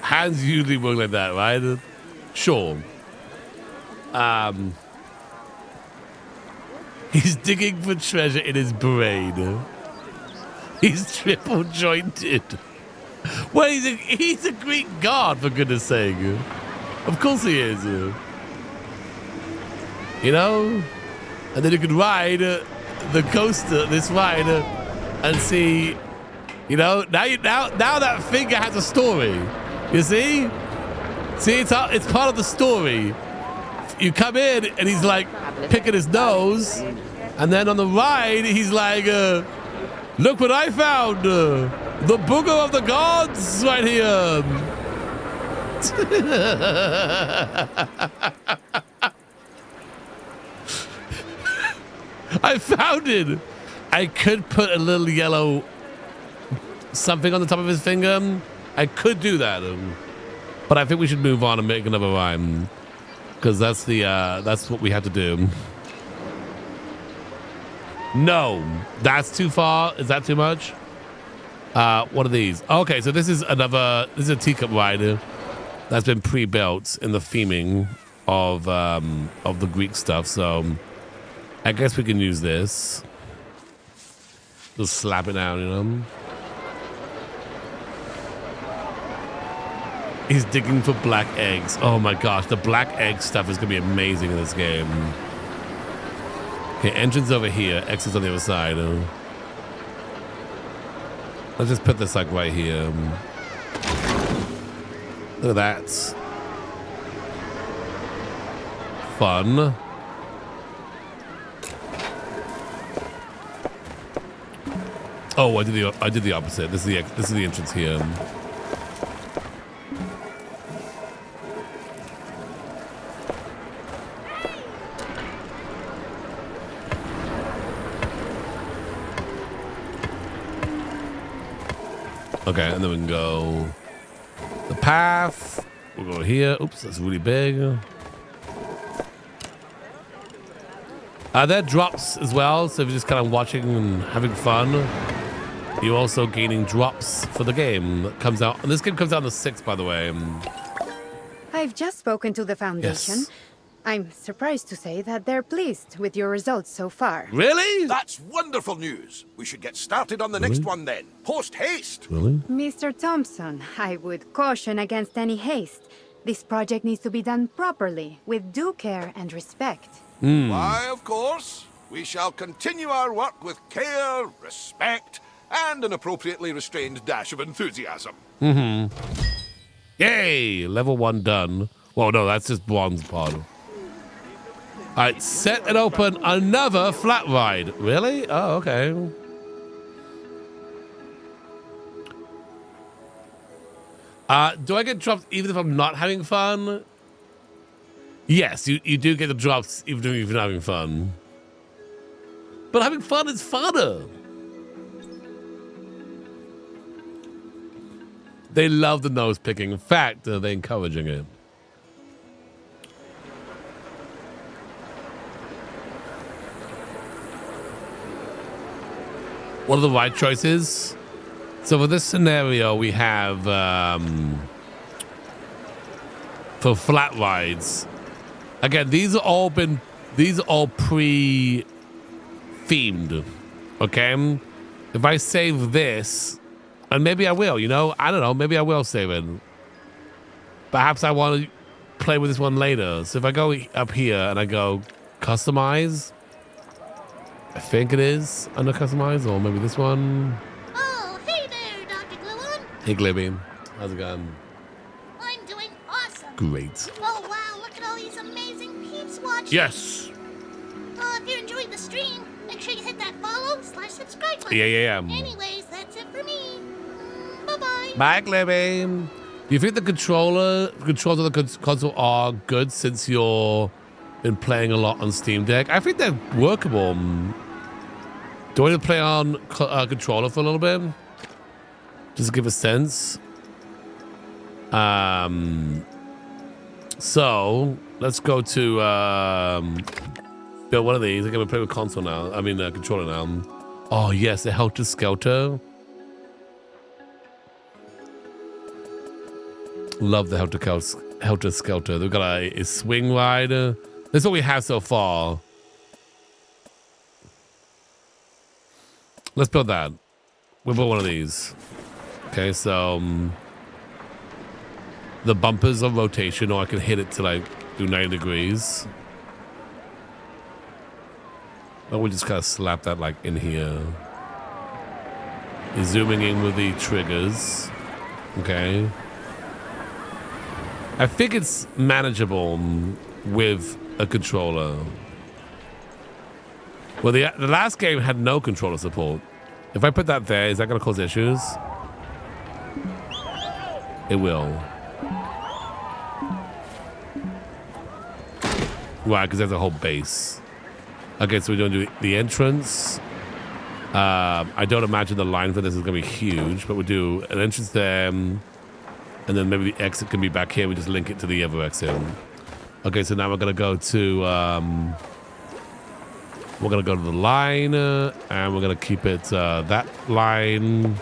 Hands usually work like that, right? Sure. He's digging for treasure in his brain. He's triple jointed. Well, he's a Greek god, for goodness sake. Of course he is. You know? And then you can ride the coaster, this ride, and see, you know, now that finger has a story. You see? See, it's part of the story. You come in and he's like picking his nose, and then on the ride he's like, look what I found. The booger of the gods right here. I found it. I could put a little yellow something on the top of his finger. I could do that. But I think we should move on and make another rhyme. Because that's what we have to do. No, that's too far. Is that too much? What are these? Okay, so this is a teacup rider that's been pre-built in the theming of the Greek stuff. So I guess we can use this. Just slap it down, you know. He's digging for black eggs. Oh my gosh, the black egg stuff is gonna be amazing in this game. Okay, entrance over here, exits on the other side. Let's just put this like right here. Look at that. Fun. Oh, I did the opposite. This is the entrance here. Okay, and then we can go the path. We'll go here. Oops, that's really big. There are drops as well, so if you're just kind of watching and having fun, you're also gaining drops for the game that comes out. And this game comes out on the 6th, by the way. I've just spoken to the Foundation. Yes. I'm surprised to say that they're pleased with your results so far. Really? That's wonderful news. We should get started on the next one then. Post haste. Really? Mr. Thompson, I would caution against any haste. This project needs to be done properly, with due care and respect. Why, of course. We shall continue our work with care, respect, and an appropriately restrained dash of enthusiasm. Yay! Level 1 done. Well, no, that's just bronze pod. All right, set and open another flat ride. Really? Oh, okay. Do I get drops even if I'm not having fun? Yes, you do get the drops even if you're not having fun. But having fun is funner. They love the nose picking. In fact, they're encouraging it. What are the right choices? So for this scenario, we have for flat rides. Again, these are all pre-themed themed. Okay? If I save this, and maybe I will, you know? I don't know. Maybe I will save it. Perhaps I want to play with this one later. So if I go up here and I go customize, I think it is under customize, or maybe this one. Oh, hey there, DrGluon. Hey, Glibby. How's it going? I'm doing awesome. Great. Oh, wow, look at all these amazing peeps watching. Yes. If you're enjoying the stream, make sure you hit that follow/subscribe button. Yeah. Anyways, that's it for me. Bye-bye. Bye, Glibby. Do you think the controls of the console are good since you're been playing a lot on Steam Deck? I think they're workable. Do I need to play on controller for a little bit? Just to give a sense. So let's go to build one of these. I'm gonna play with console now. I mean controller now. Oh yes, the Helter Skelter. Love the Helter Skelter. They've got a swing rider. That's what we have so far. Let's build that. We'll build one of these. Okay, so the bumpers of rotation, or I can hit it to like do 90 degrees. Or we just kind of slap that like in here. Zooming in with the triggers. Okay. I think it's manageable with a controller. Well, the last game had no controller support. If I put that there, is that going to cause issues? It will. Right, because there's a whole base. Okay, so we're going to do the entrance. I don't imagine the line for this is going to be huge, but we'll do an entrance there. And then maybe the exit can be back here. We just link it to the other exit. Okay, so now we're going to go to... we're going to go to the line. And we're going to keep it that line.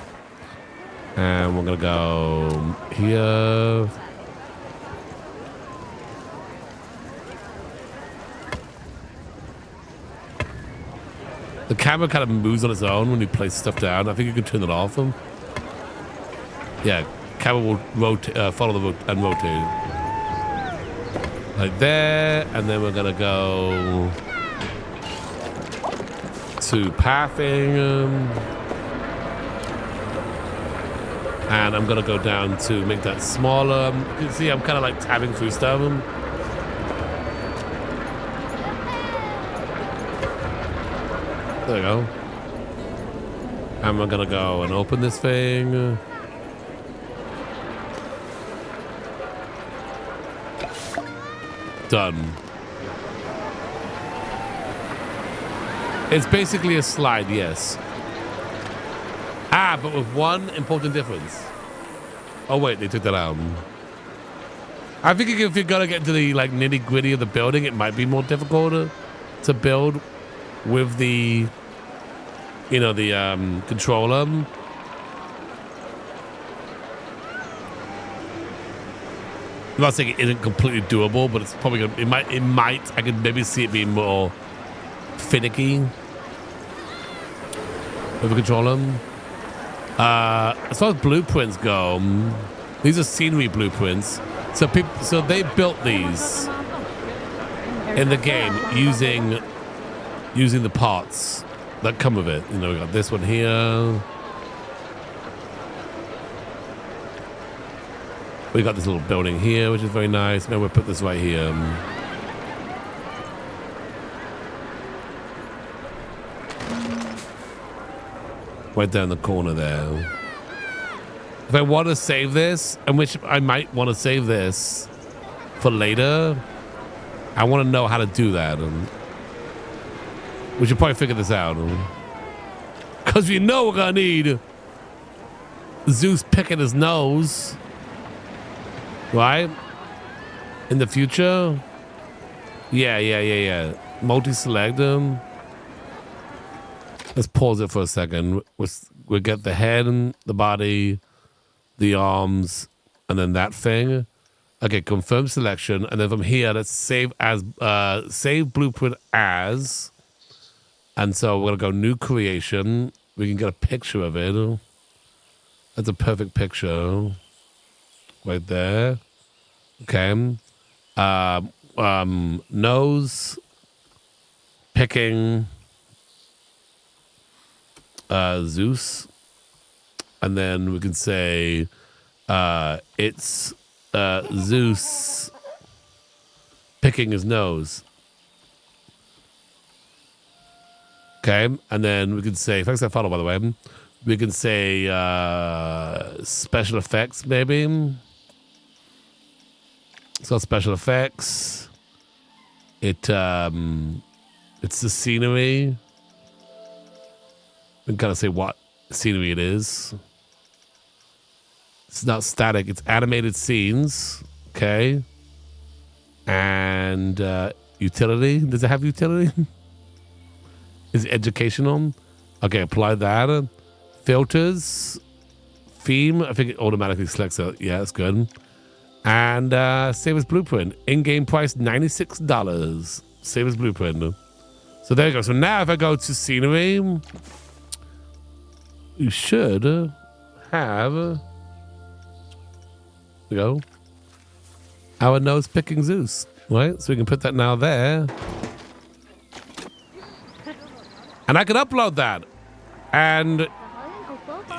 And we're going to go here. The camera kind of moves on its own when you place stuff down. I think you can turn it off. Yeah. Camera will rotate, follow the and rotate like there, and then we're gonna go to pathing, and I'm gonna go down to make that smaller. You can see I'm kind of like tabbing through stuff. There we go. And we're gonna go and open this thing. Done. It's basically a slide, yes. But with one important difference. Oh wait, they took that out. I think if you're gonna get into the like nitty gritty of the building, it might be more difficult to build with the, you know, the controller. I'm not saying it isn't completely doable, but it's probably gonna, it might I could maybe see it being more finicky with a controller. As far as blueprints go, these are scenery blueprints. So they built these in the game using the parts that come with it. You know, we got this one here. We got this little building here, which is very nice. Now we'll put this right here. Right down the corner there. If I want to save this, and which I might want to save this for later, I want to know how to do that. We should probably figure this out. Because we know we're going to need Zeus picking his nose. Right? In the future? Yeah. Multi-select them. Let's pause it for a second. We'll get the head and the body, the arms, and then that thing. Okay, confirm selection. And then from here, let's save blueprint as. And so we're going to go new creation. We can get a picture of it. That's a perfect picture. Right there. Okay. Nose. Picking. Zeus. And then we can say it's Zeus picking his nose. Okay, and then we can say, thanks for that follow, by the way. We can say special effects, maybe. So special effects. It's the scenery. We can kind of say what scenery it is. It's not static, it's animated scenes. Okay. And utility. Does it have utility? Is it educational? Okay, apply that. Filters. Theme. I think it automatically selects it. Yeah, that's good. And save as blueprint. In-game price $96. Save as blueprint. So there you go. So now if I go to scenery, you should have, there we go, our nose picking Zeus, right? So we can put that now there. And I can upload that. And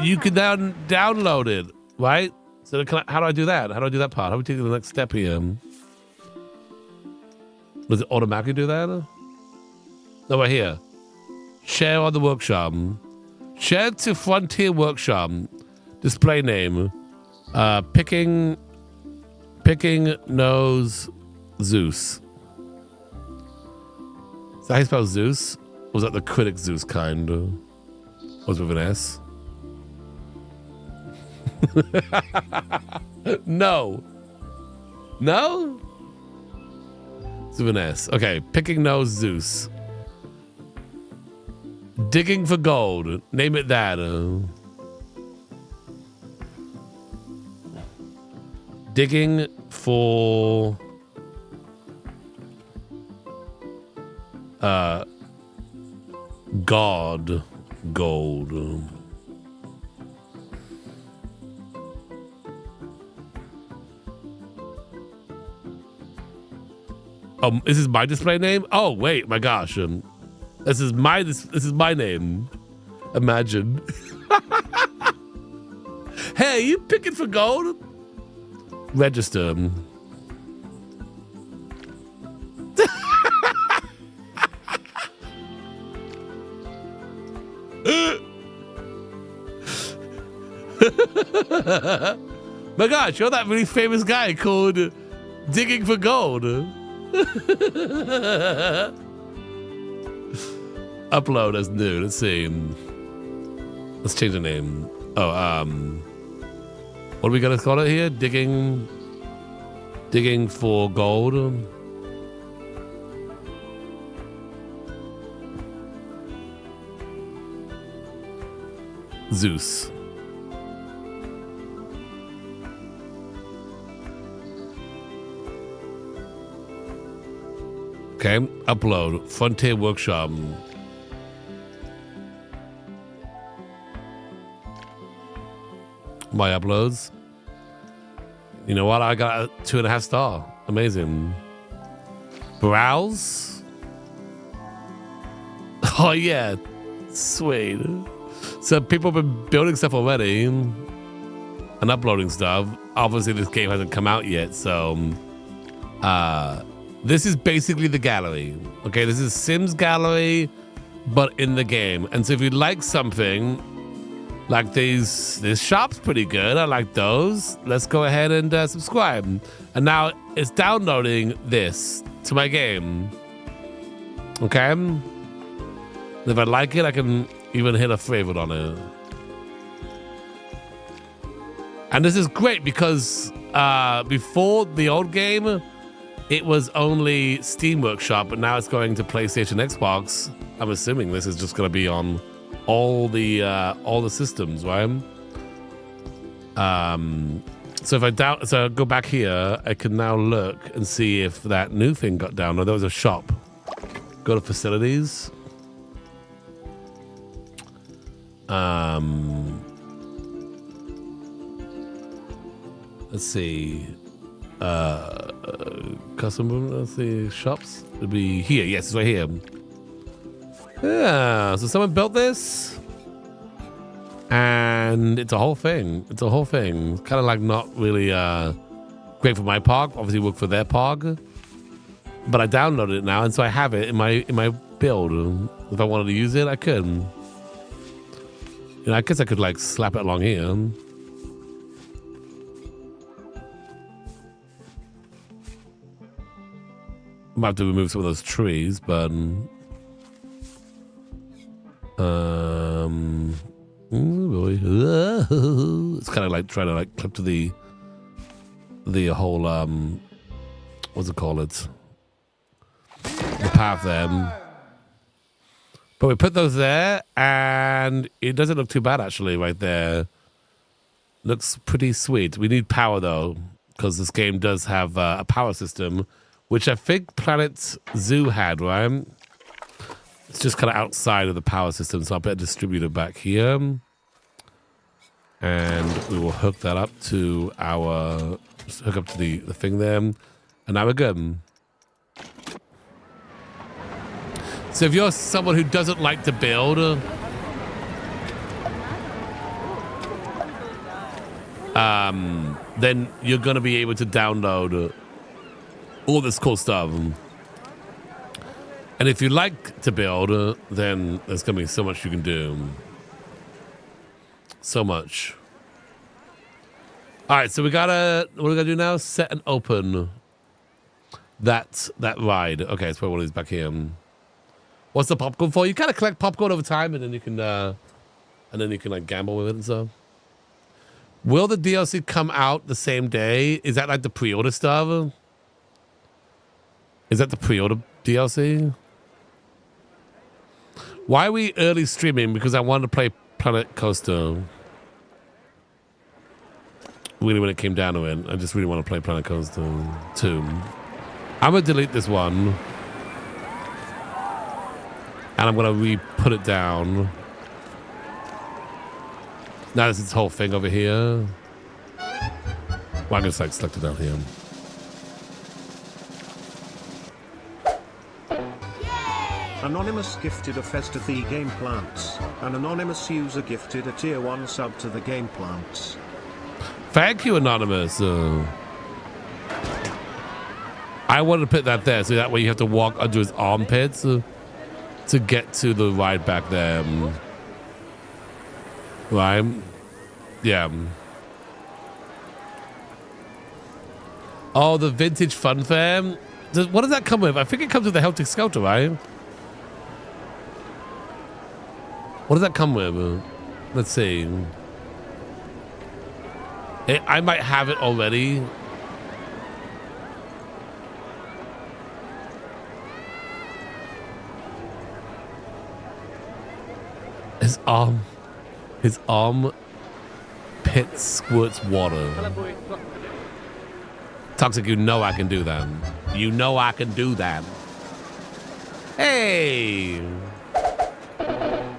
you can then download it, right? So how do I do that? How do I do that part? How do we take the next step here? Does it automatically do that? No, right here. Share on the workshop. Share to Frontier Workshop. Display name. Picking nose Zeus. Is that how you spell Zeus? Or was that the critic Zeus kind? Was with an S? No. No? It's with an S. Okay, picking nose Zeus. Digging for gold. Name it that. Digging for God gold. This is my display name? Oh wait, my gosh. This is my name. Imagine. Hey, you picking for gold? Register. My gosh, you're that really famous guy called Digging for Gold. Upload as new. Let's see. Let's change the name. Oh, what are we gonna call it here? Digging for gold. Zeus. Okay, upload. Frontier Workshop. My uploads. You know what? I got a 2.5 star. Amazing. Browse. Oh yeah, sweet. So people have been building stuff already and uploading stuff. Obviously, this game hasn't come out yet, so this is basically the gallery. Okay, this is Sims Gallery, but in the game. And so if you like something, like this shop's pretty good. I like those. Let's go ahead and subscribe. And now it's downloading this to my game. Okay? And if I like it, I can even hit a favorite on it. And this is great because before the old game, it was only Steam Workshop, but now it's going to PlayStation, Xbox. I'm assuming this is just going to be on all the systems, right? So if I go back here, I can now look and see if that new thing got down. Or there was a shop. Go to facilities. Let's see. Custom, let's see, shops. It'll be here. Yes, it's right here. Yeah, so someone built this. And it's a whole thing. It's a whole thing. Kind of like not really great for my pog. Obviously work for their pog. But I downloaded it now, and so I have it in my build. If I wanted to use it, I could. You know, I guess I could like slap it along here. Might have to remove some of those trees, but ooh, boy. It's kind of like trying to like clip to the whole what's it called? It's the path there. But we put those there, and it doesn't look too bad actually. Right there, looks pretty sweet. We need power though, because this game does have a power system, which I think Planet Zoo had, right? It's just kind of outside of the power system, so I'll better distribute it back here. And we will hook that up to our, hook up to the thing there. And now we're good. So if you're someone who doesn't like to build, then you're going to be able to download all this cool stuff. And if you like to build, then there's going to be so much you can do. So much. All right, so we gotta, what are we gonna do now? Set and open that ride. Okay, let's put one of these back here. What's the popcorn for? You kind of collect popcorn over time, and then you can like gamble with it and stuff. Will the DLC come out the same day? Is that like the pre-order stuff? Is that the pre-order DLC? Why are we early streaming? Because I wanted to play Planet Coaster. Really, when it came down to it, I just really want to play Planet Coaster 2. I'm going to delete this one. And I'm going to re-put it down. Now there's this whole thing over here. Well, I'm going to like select it down here. Anonymous gifted a Fez to the Game Plants. An anonymous user gifted a tier 1 sub to the Game Plants. Thank you, Anonymous. I wanted to put that there, so that way you have to walk under his armpits to get to the ride back there. Right? Yeah. Oh, the vintage fun fair. What does that come with? I think it comes with the Celtic Skelter, right? What does that come with? Let's see. I might have it already. His arm pit squirts water. Toxic, you know I can do that. You know I can do that. Hey!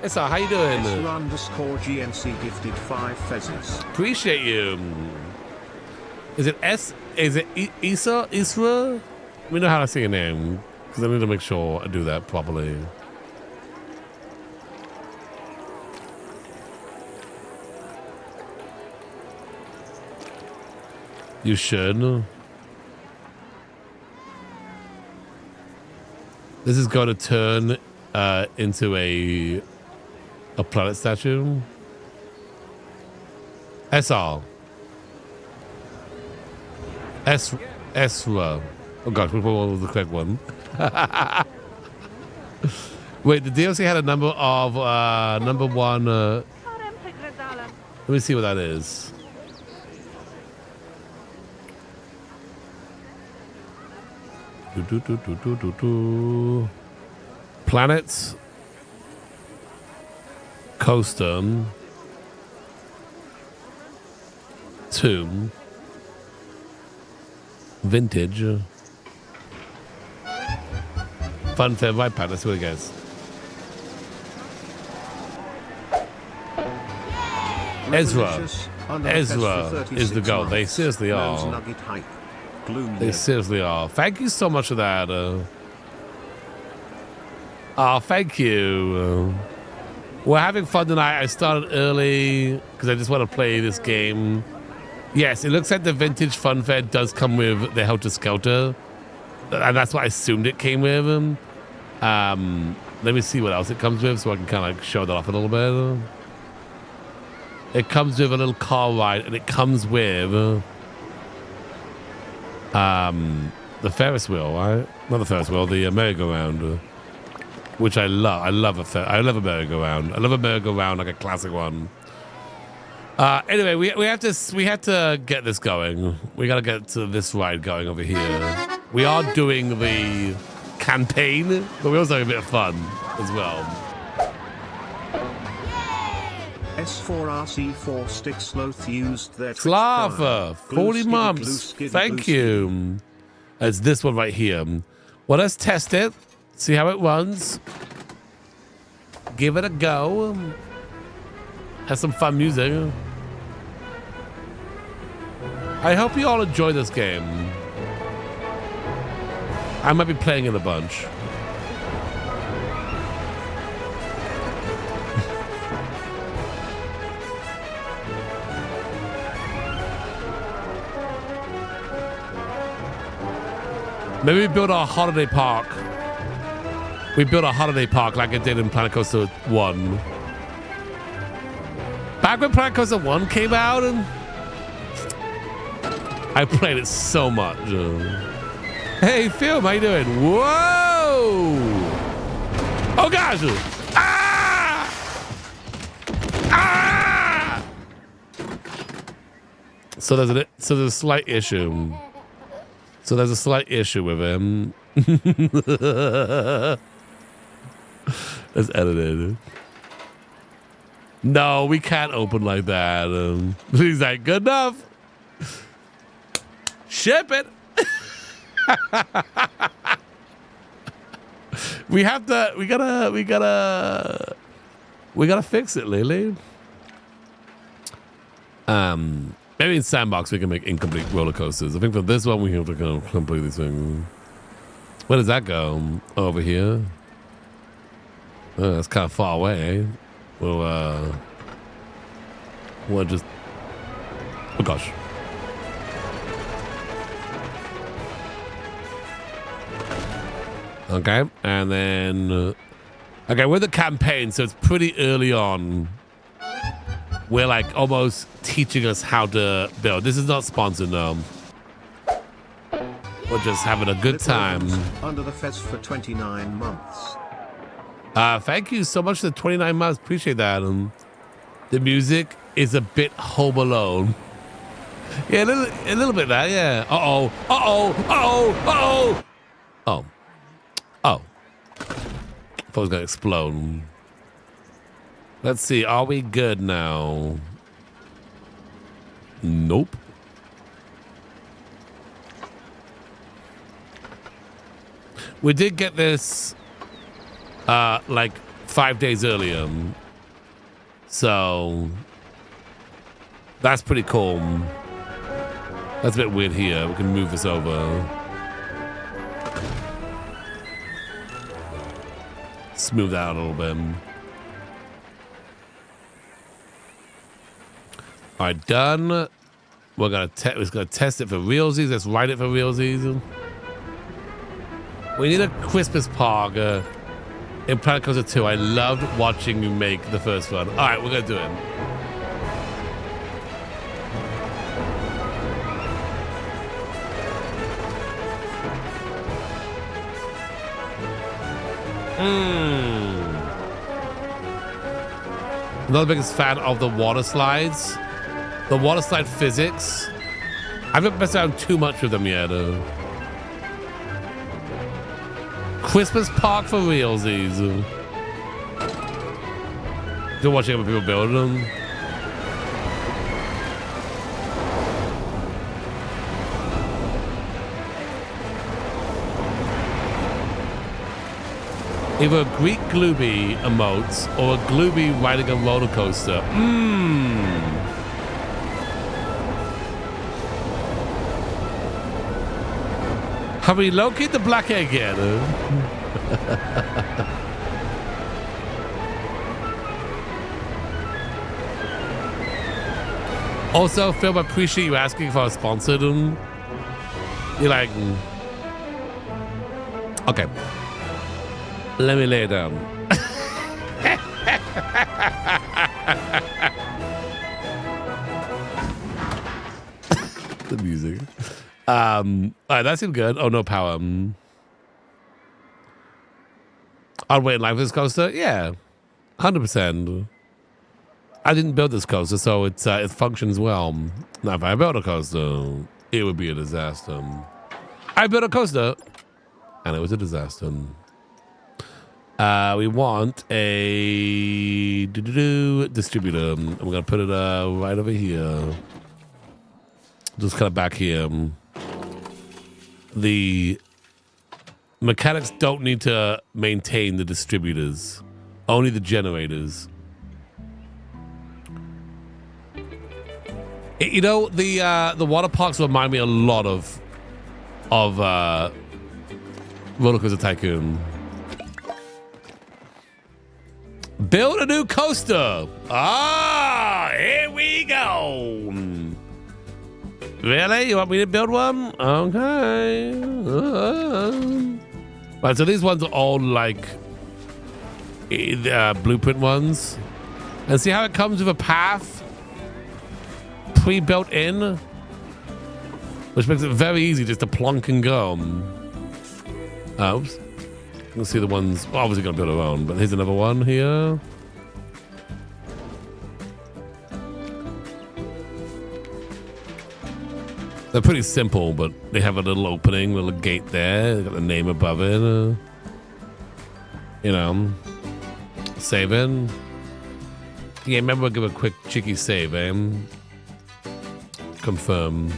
Hey, so how you doing? _GNC gifted 5 Fezzes. Appreciate you. Is it S? Is it Isa? Isra? Let me know how to say your name, because I need to make sure I do that properly. You should. This is going to turn into a planet statue. SR. Esra. Oh gosh, what was the correct one? Wait, the DLC had a number of number 1. Let me see what that is. Planets. Coaster. 2. Vintage. Fun fair ride pack. Let's see what it goes. Ezra. Revelicious, under Ezra Fest for is the 36 goal. They months. seriously Rose are. Nugget hype. Gloom They Year. seriously are. Thank you so much for that. Thank you. We're having fun tonight. I started early because I just want to play this game. Yes, it looks like the Vintage Fun Fair does come with the Helter Skelter. And that's what I assumed it came with. Let me see what else it comes with so I can kind of like show that off a little bit. It comes with a little car ride, and it comes with the Ferris wheel, right? Not the Ferris wheel, the merry-go-round, which I love. I love a merry-go-round. I love a merry-go-round, like a classic one. Anyway, we have to get this going. We gotta get to this ride going over here. We are doing the campaign, but we also have a bit of fun as well. S4RC4 Stick Sloth used their Twitch Slava, Prime. 40 months. Thank you. It's this one right here. Well, let's test it. See how it runs. Give it a go. Has some fun music. I hope you all enjoy this game. I might be playing it a bunch. Maybe we build our holiday park. We built a holiday park like I did in Planet Coaster 1. Back when Planet Coaster 1 came out, and I played it so much. Hey, Phil, how you doing? Whoa! Oh, gosh! Ah! Ah! So there's a slight issue. There's a slight issue with him. That's edited. No, we can't open like that. He's like, good enough. Ship it. We gotta fix it, Lily. Maybe in Sandbox we can make incomplete roller coasters. I think for this one we have to go complete this thing. Where does that go? Over here. Oh, that's kind of far away. We'll just. Oh gosh. Okay, and then okay, we're the campaign, so it's pretty early on. We're like almost teaching us how to build. This is not sponsored, no. We're just having a good time. Under the fence for 29 months. Thank you so much for the 29 months. Appreciate that. The music is a bit Home Alone. Yeah, a little bit that, yeah. Uh-oh. Uh-oh. Uh-oh. Uh-oh. Oh. Oh. I thought it was going to explode. Let's see. Are we good now? Nope. We did get this like 5 days earlier. So that's pretty cool. That's a bit weird here. We can move this over. Smooth that out a little bit. All right, done. We're gonna test it for realsies. Let's write it for realsies. We need a Christmas park in Planet Coaster 2. I loved watching you make the first one. All right, we're gonna do it. I'm not the biggest fan of the water slides. The water slide physics. I haven't messed around too much with them yet. Christmas park for realsies. Still watching other people build them. Either a Greek Glooby emotes or a Glooby riding a roller coaster. Have we located the black egg yet? Also, Phil, I appreciate you asking if I was sponsored. You're like, okay. Let me lay it down. The music. All right, that seemed good. Oh, no power. I'd wait in line for this coaster. Yeah, 100%. I didn't build this coaster, so it functions well. Now, if I built a coaster, it would be a disaster. I built a coaster, and it was a disaster. We want a distributor. I'm gonna put it right over here. Just kind of back here. The mechanics don't need to maintain the distributors, only the generators. You know, the water parks remind me a lot of Roller Coaster Tycoon. Build a new coaster. Ah, here we go. Really? You want me to build one? Okay. Right, so these ones are all like blueprint ones. And see how it comes with a path pre-built in? Which makes it very easy just to plonk and go. Oops. Let's see the ones. Well, obviously going to build our own, but here's another one here. They're pretty simple, but they have a little opening, little gate there. They got the name above it. You know, saving. Yeah, remember we'll give a quick cheeky save, eh? Confirm.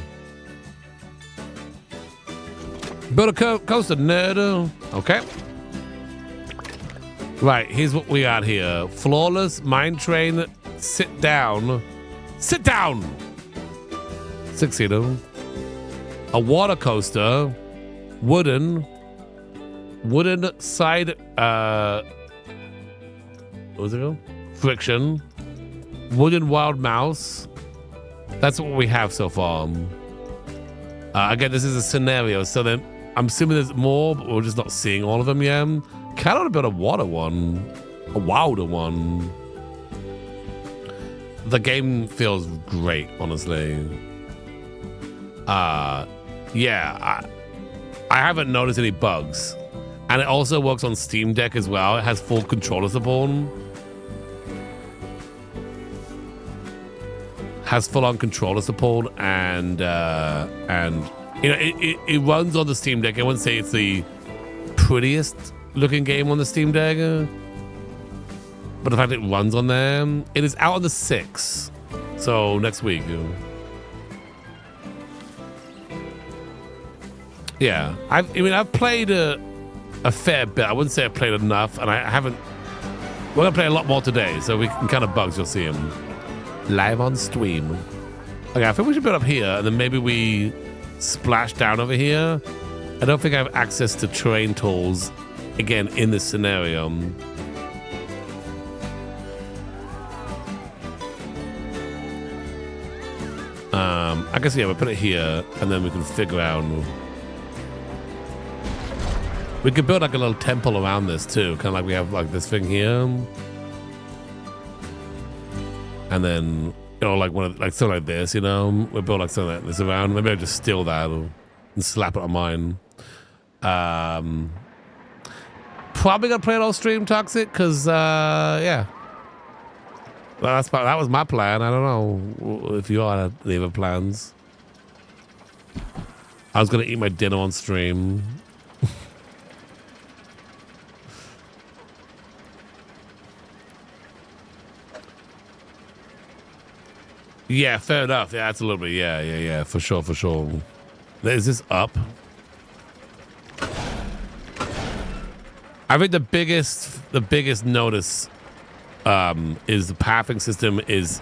Build a coaster, nerd. Okay. Right, here's what we got here. Flawless mine train. Sit down. Sit down. 6-seater. A water coaster. Wooden side. What was it called? Friction. Wooden wild mouse. That's what we have so far. Again, this is a scenario, so then I'm assuming there's more, but we're just not seeing all of them yet. Kind of want to build a water one, a wilder one. The feels great, honestly. Yeah, I haven't noticed any bugs, and it also works on Steam Deck as well. It has full controller support. Has full-on controller support, and you know it runs on the Steam Deck. I wouldn't say it's the prettiest looking game on the Steam Deck, but the fact it runs on there, it is out on the 6th, so next week. Yeah, I've played a fair bit. I wouldn't say I've played enough, and I haven't. We're gonna play a lot more today, so we can kind of bugs. You'll see them live on stream. Okay, I think we should build up here, and then maybe we splash down over here. I don't think I have access to terrain tools again in this scenario. I guess, yeah, we'll put it here, and then we can figure out. We could build like a little temple around this too, kind of like we have like this thing here, and then you know like something like this. You know, we'll build like something like this around. Maybe I'll just steal that and slap it on mine. Probably gonna play it all stream Toxic, because yeah. Well, that was my plan. I don't know if you all had any other plans. I was gonna eat my dinner on stream. Yeah, fair enough. Yeah, absolutely. Yeah. For sure. Is this up? I I think the biggest notice is the pathing system is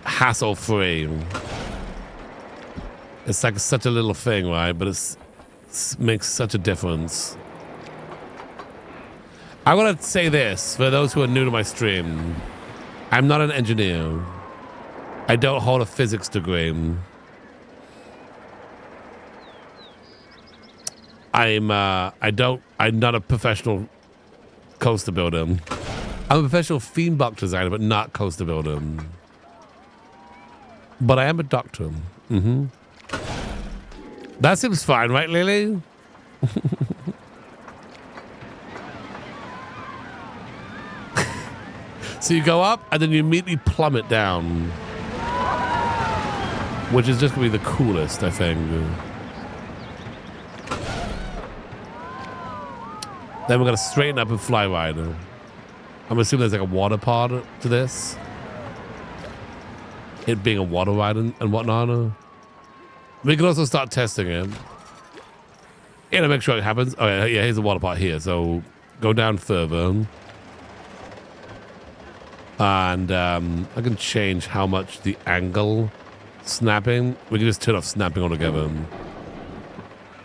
hassle-free. It's like such a little thing, right? But it makes such a difference. I want to say this for those who are new to my stream. I'm not an engineer. I don't hold a physics degree. I'm not a professional coaster builder. I'm a professional theme park designer, but not coaster builder. But I am a doctor. Mm-hmm. That seems fine, right, Lily? So you go up, and then you immediately plummet down. Which is just going to be the coolest, I think. Then we're going to straighten up and fly ride. I'm assuming there's like a water part to this. It being a water ride and whatnot. We can also start testing it. Yeah, to make sure it happens. Oh, yeah, here's the water part here. So go down further. And I can change how much the angle snapping. We can just turn off snapping altogether.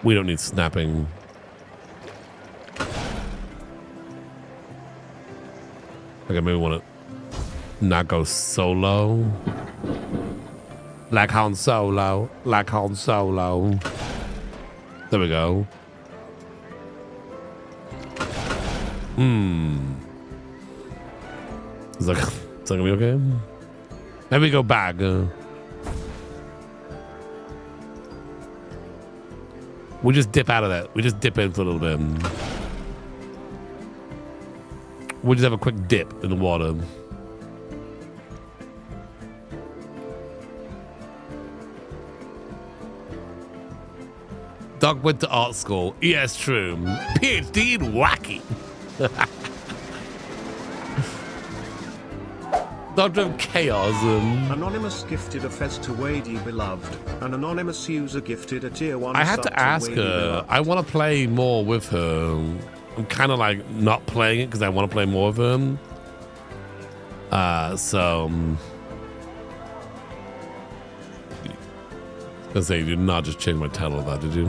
We don't need snapping. Okay, maybe we want to not go so low. Like Han Solo. Like Han Solo. There we go. Is that gonna be okay? Maybe go back. We just dip out of that. We just dip in for a little bit. We just have a quick dip in the water. Doc went to art school. Yes, true. PhD in wacky. Doctor of Chaos. Anonymous gifted a fez to Wadey Beloved. An anonymous user gifted a tier 1 I have sub to ask Wadey her. Beloved. I want to play more with her. I'm kind of like not playing it because I want to play more with her. I was gonna say, you did not just change my title of that, did you?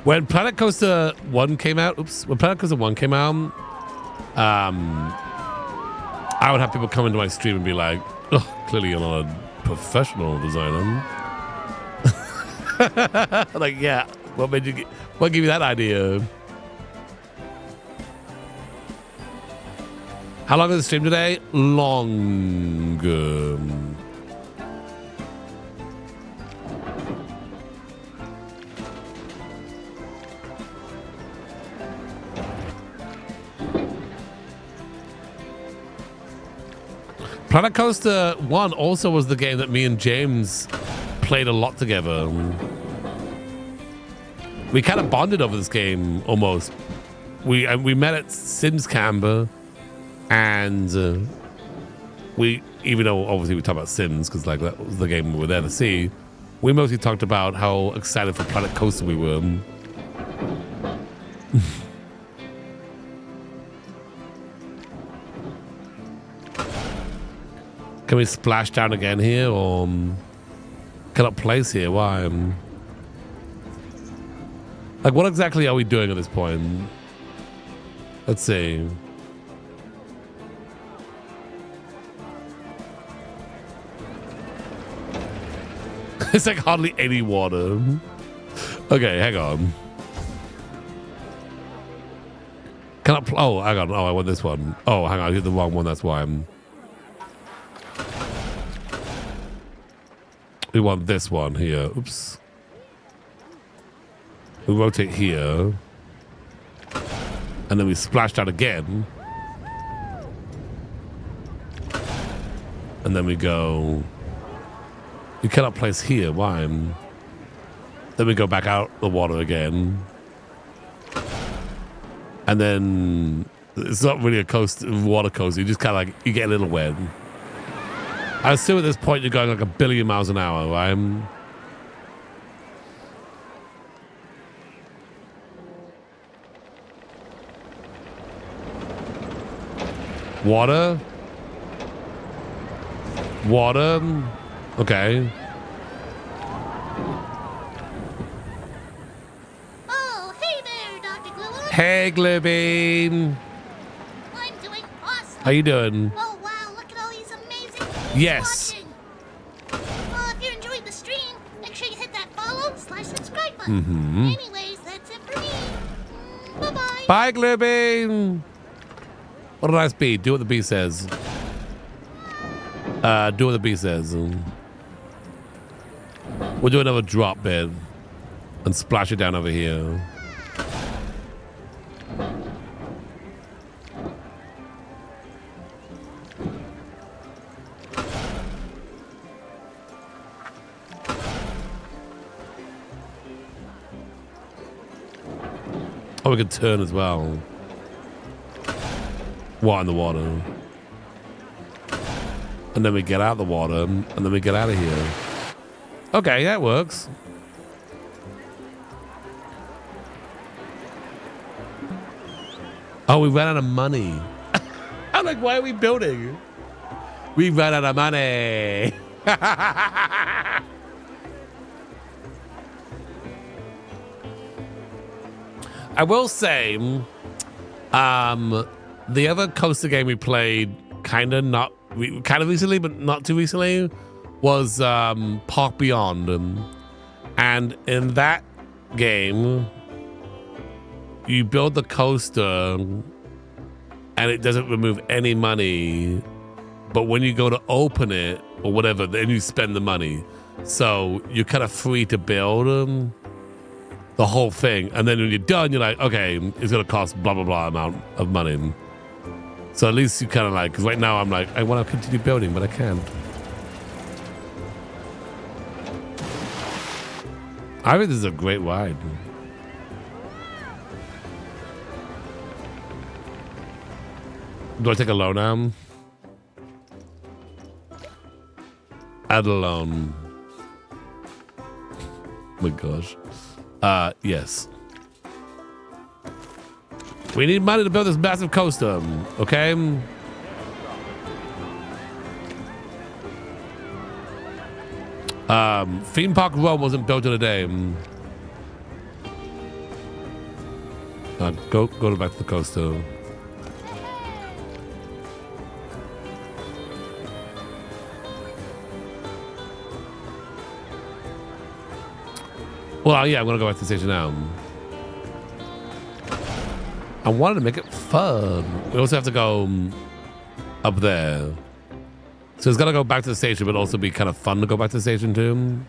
When Planet Coaster 1 came out, when Planet Coaster 1 came out, I would have people come into my stream and be like, oh, clearly you're not a professional designer. Like, yeah, what gave you that idea? How long is the stream today? Longer. Planet Coaster 1 also was the game that me and James played a lot together. We kind of bonded over this game almost. We met at Sims Camber, and we, even though obviously we talked about Sims because like that was the game we were there to see, we mostly talked about how excited for Planet Coaster we were. Can we splash down again here, or cannot place here? Why? Like, what exactly are we doing at this point? Let's see. It's like hardly any water. Okay, hang on. Can I? Oh, hang on. Oh, I want this one. Oh, hang on. I did the wrong one. That's why I'm. We want this one here. Oops. We rotate here. And then we splash down again. And then we go. You cannot place here. Why? Then we go back out the water again. And then it's not really a water coaster. You just kind of like, you get a little wet. I assume at this point you're going like 1 billion miles an hour, right? Water? Water? Okay. Oh, hey there, DrGluon. Hey, Glibby. I'm doing awesome. How you doing? Oh, wow, look at all these amazing things Yes. watching. Well, if you enjoyed the stream, make sure you hit that follow/subscribe button. Anyways, that's it for me. Bye-bye. Bye, Glibby. What a nice bee. Do what the bee says. Do what the bee says. We'll do another drop bed and splash it down over here. Oh, we can turn as well. What in the water? And then we get out of the water, and then we get out of here. Okay, that works. Oh, we ran out of money. I'm like, why are we building? We ran out of money. I will say, the other coaster game we played, kind of recently, but not too recently, was Park Beyond, and in that game, you build the coaster, and it doesn't remove any money. But when you go to open it or whatever, then you spend the money. So you're kind of free to build the whole thing, and then when you're done, you're like, okay, it's gonna cost blah blah blah amount of money. So at least you kind of like, because right now I'm like, I want to continue building, but I can't. I think this is a great ride. Do I take a loan now? Add a loan. Oh my gosh. Yes. We need money to build this massive coaster, okay? Theme Park Rome wasn't built in a day. Go back to the coaster. Well, yeah, I'm gonna go back to the station now. I wanted to make it fun. We also have to go up there. So it's got to go back to the station, but also be kind of fun to go back to the station too.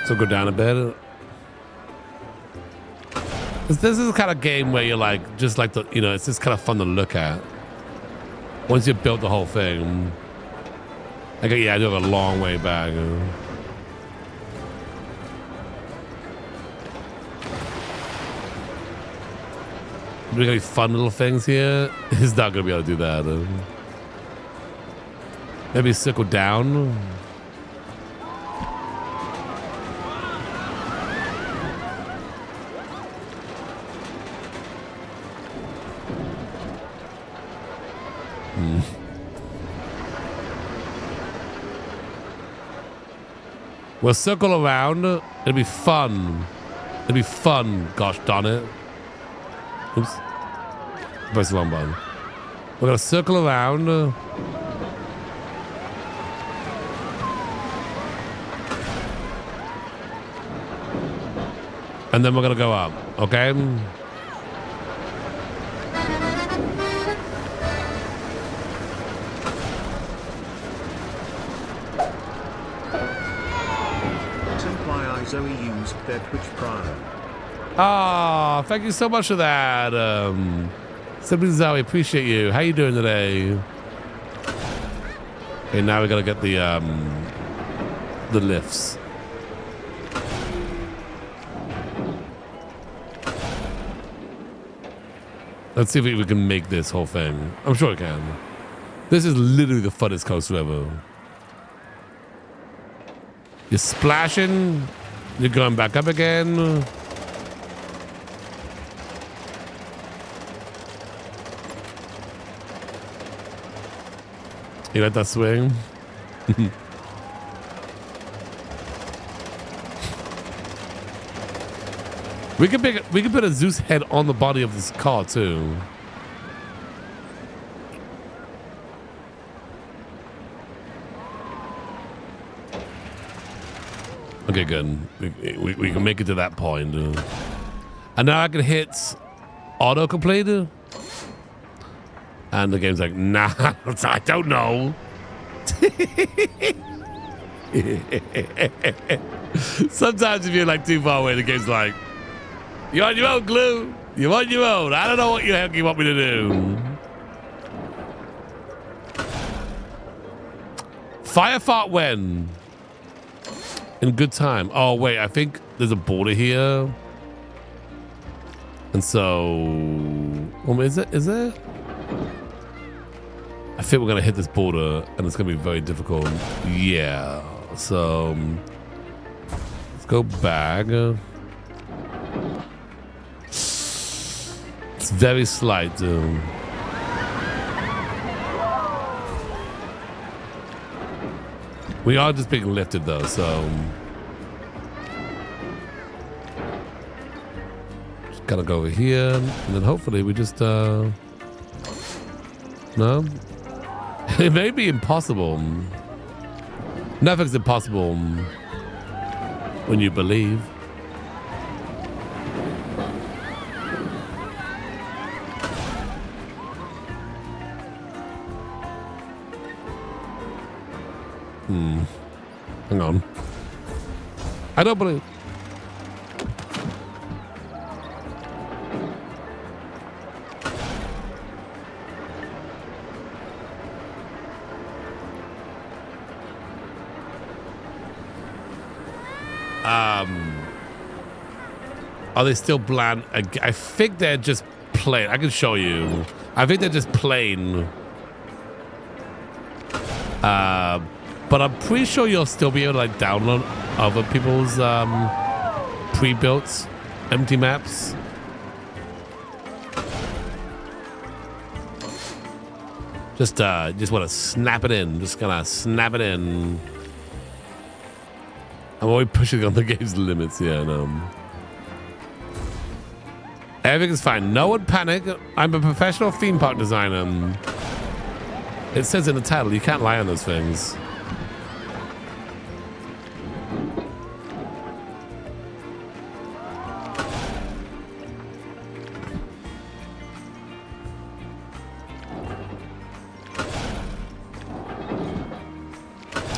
So go down a bit. This is the kind of game where you're like, just like the, you know, it's just kind of fun to look at. Once you've built the whole thing. Like, yeah, I do have a long way back. Do we got any fun little things here? He's not gonna be able to do that. Maybe circle down. We'll circle around. It'll be fun. It'll be fun. Gosh darn it. Oops. Press the wrong button. We're gonna circle around. And then we're gonna go up. Okay? Zoe used their Twitch Prime. Ah, thank you so much for that. Simply Zoe, appreciate you. How you doing today? Okay, now we gotta get the lifts. Let's see if we can make this whole thing. I'm sure we can. This is literally the funnest coaster ever. You're splashing. You're going back up again. You let that swing? We could put a Zeus head on the body of this car too. Okay, good. We can make it to that point. And now I can hit autocomplete. And the game's like, nah, I don't know. Sometimes if you're like too far away, the game's like, you're on your own, Glue. You're on your own. I don't know what the heck you want me to do. Fire fart when? In good time. Oh, wait, I think there's a border here. And so... is there? I think we're going to hit this border, and it's going to be very difficult. Yeah. So... let's go back. It's very slight, dude. We are just being lifted, though, so... just gotta go over here, and then hopefully we just, no? It may be impossible. Nothing's impossible when you believe. Hang on. I don't believe. Are they still bland? I think they're just plain. I can show you. I think they're just plain. But I'm pretty sure you'll still be able to like download other people's pre-built empty maps. Just want to snap it in. Just gonna snap it in. I'm always pushing on the game's limits. Yeah, no. Everything is fine. No one panic. I'm a professional theme park designer. It says in the title, you can't lie on those things.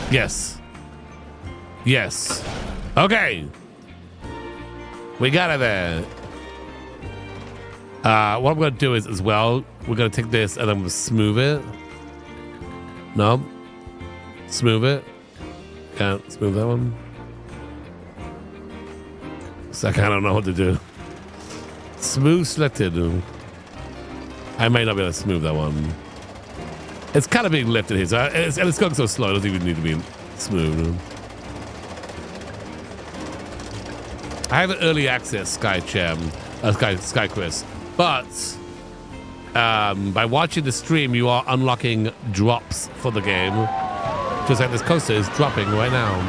Yes. Yes. Okay. We got it there. What I'm going to do is, as well, we're going to take this and then we'll smooth it. No. Smooth it. Can't smooth that one. Second, I don't know what to do. Smooth selected. I may not be able to smooth that one. It's kind of being lifted here, so it's going so slow, it doesn't even need to be smooth. I have an early access Sky Quiz, but by watching the stream, you are unlocking drops for the game, just like this coaster is dropping right now.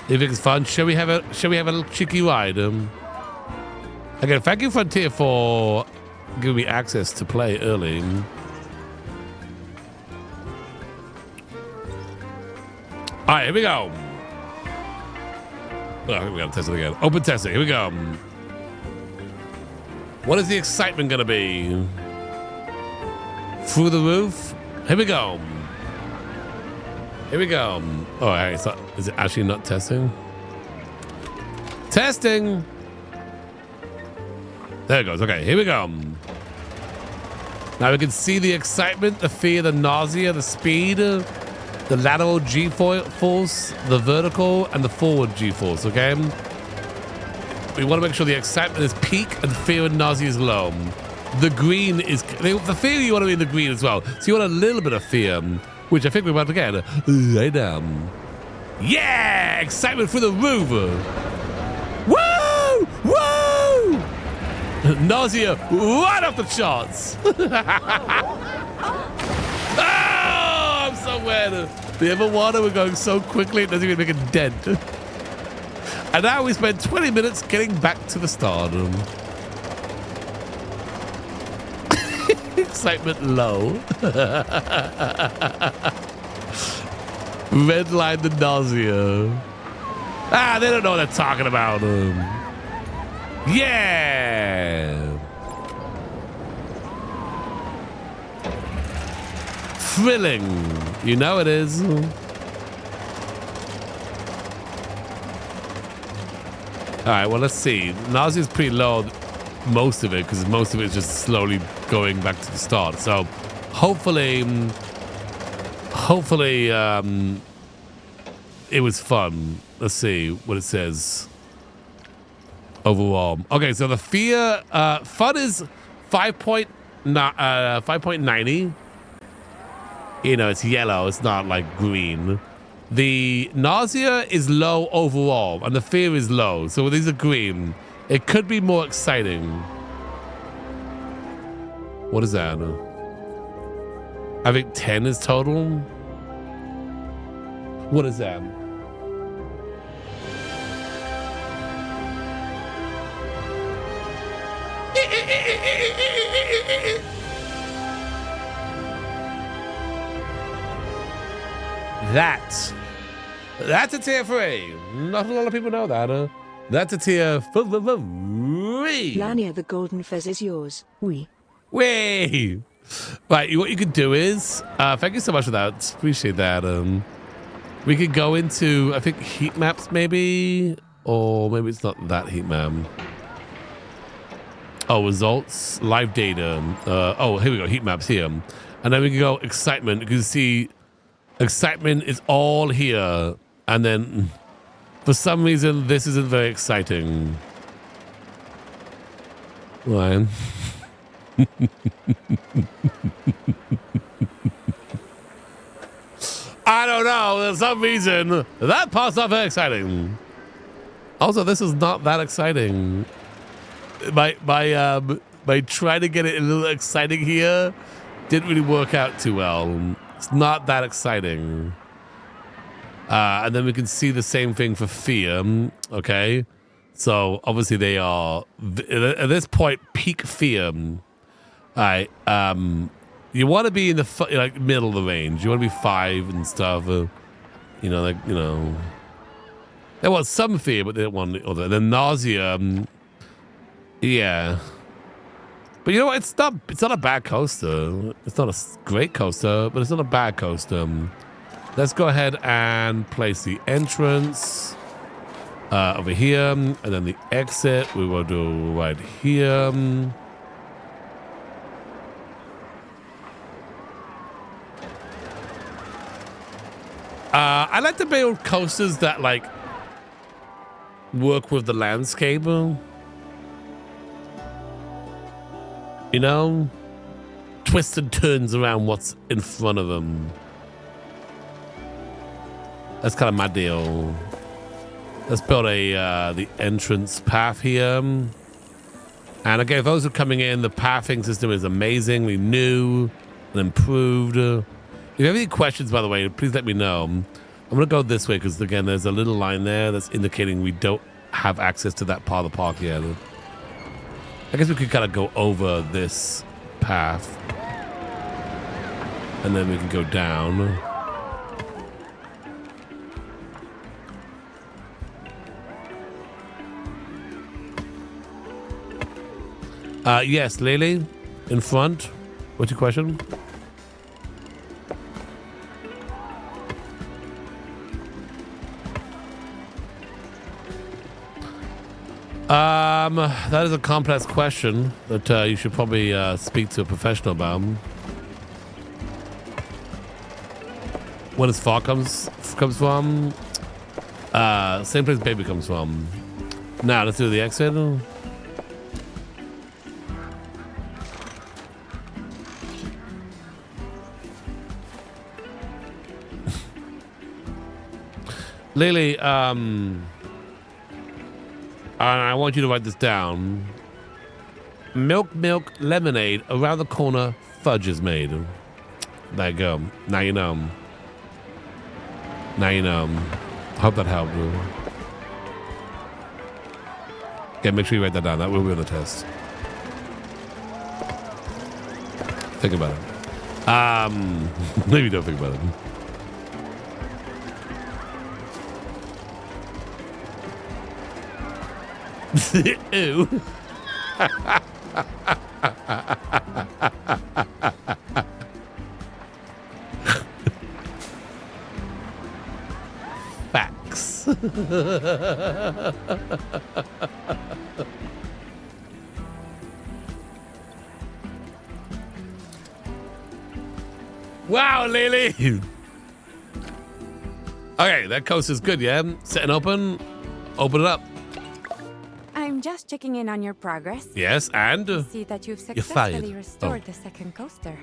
If it's fun, shall we have a little cheeky ride? Again, thank you Frontier for giving me access to play early. All right, here we go. Oh, we gotta test it again. Open testing. Here we go. What is the excitement gonna be? Through the roof? Here we go. Here we go. Oh, right, so is it actually not testing? Testing. There it goes. Okay, here we go. Now we can see the excitement, the fear, the nausea, the speed, the lateral G-force, the vertical, and the forward G-force, okay? We want to make sure the excitement is peak and fear and nausea is low. The green is... The fear, you want to be in the green as well. So you want a little bit of fear, which I think we're about to get right now. Yeah! Excitement for the roof! Woo! Woo! Nausea right off the charts. Oh, I'm so weird. The ever water, we're going so quickly it doesn't even make a dent. And now we spend 20 minutes getting back to the stardom. Excitement low. Red line the nausea. Ah, they don't know what they're talking about. Yeah. Thrilling. You know it is. All right, well, let's see. Nausea is pretty low, most of it, because most of it is just slowly going back to the start. So hopefully, it was fun. Let's see what it says overall. Okay, so the fear, fun is 5.90. You know, it's yellow. It's not like green. The nausea is low overall, and the fear is low. So these are green. It could be more exciting. What is that? I think 10 is total. What is that? That's a tier 3. Not a lot of people know that. That's a tier 3. Lania, the golden fez is yours. Wee. Right, what you could do is, thank you so much for that. Appreciate that. We could go into, I think, heat maps maybe, or maybe it's not that heat map. Oh, results, live data. Oh, here we go, heat maps here. And then we can go excitement. You can see excitement is all here. And then for some reason, this isn't very exciting. Ryan. I don't know. For some reason, that part's not very exciting. Also, this is not that exciting. My trying to get it a little exciting here didn't really work out too well. It's not that exciting. And then we can see the same thing for fear. Okay. So obviously they are at this point peak fear. All right. You want to be in the like middle of the range. You want to be 5 and stuff. They want some fear, but they don't want the other. The nausea. Yeah. But you know what? It's not a bad coaster. It's not a great coaster, but it's not a bad coaster. Let's go ahead and place the entrance over here, and then the exit we will do right here. I like to build coasters that like work with the landscape. You know, twists and turns around what's in front of them. That's kind of my deal. Let's build the entrance path here. And again, those who are coming in, the pathing system is amazingly new and improved. If you have any questions, by the way, please let me know. I'm going to go this way because, again, there's a little line there that's indicating we don't have access to that part of the park yet. I guess we could kind of go over this path. And then we can go down. Yes, Lily, in front. What's your question? That is a complex question that you should probably speak to a professional about. Where does far comes from? Same place baby comes from. Now let's do the exit. Lily, I want you to write this down. Milk, lemonade. Around the corner, fudge is made. There you go. Now you know. Now you know. Hope that helped. Okay, make sure you write that down. That will be on the test. Think about it. Maybe don't think about it. Ew. Facts. Wow, Lily. Okay, that coast is good, yeah? Set and open. Open it up. I'm just checking in on your progress. Yes, and? See that you've fired. successfully restored the second coaster.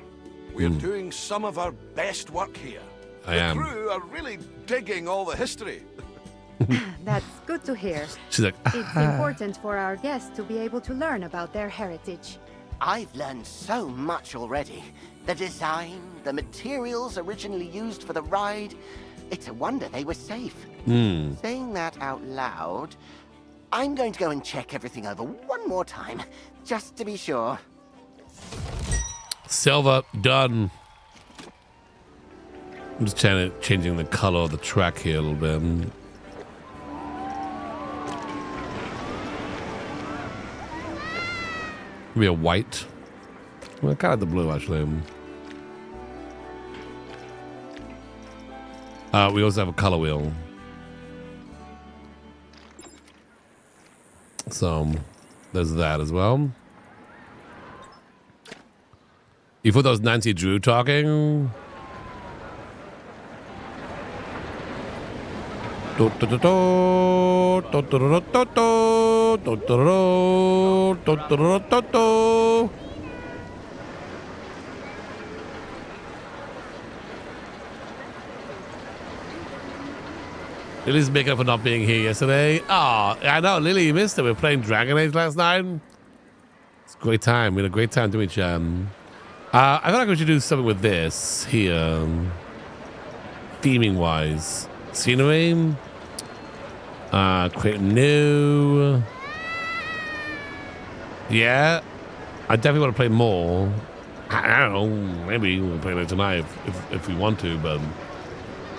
We're doing some of our best work here. I the am. crew are really digging all the history. That's good to hear. She's like, It's important for our guests to be able to learn about their heritage. I've learned so much already. The design, the materials originally used for the ride. It's a wonder they were safe. Saying that out loud, I'm going to go and check everything over one more time, just to be sure. Silver, done. I'm just changing the color of the track here a little bit. Maybe a white. Well, kind of the blue, actually. We also have a color wheel. So, there's that as well. You thought that was Nancy Drew talking? Lily's making up for not being here yesterday. Oh, I know, Lily, you missed it. We were playing Dragon Age last night. It's a great time. We had a great time doing jam. I feel like we should do something with this here. Theming wise. Scenery. Create new. Yeah. I definitely want to play more. I don't know. Maybe we'll play it tonight if we want to, but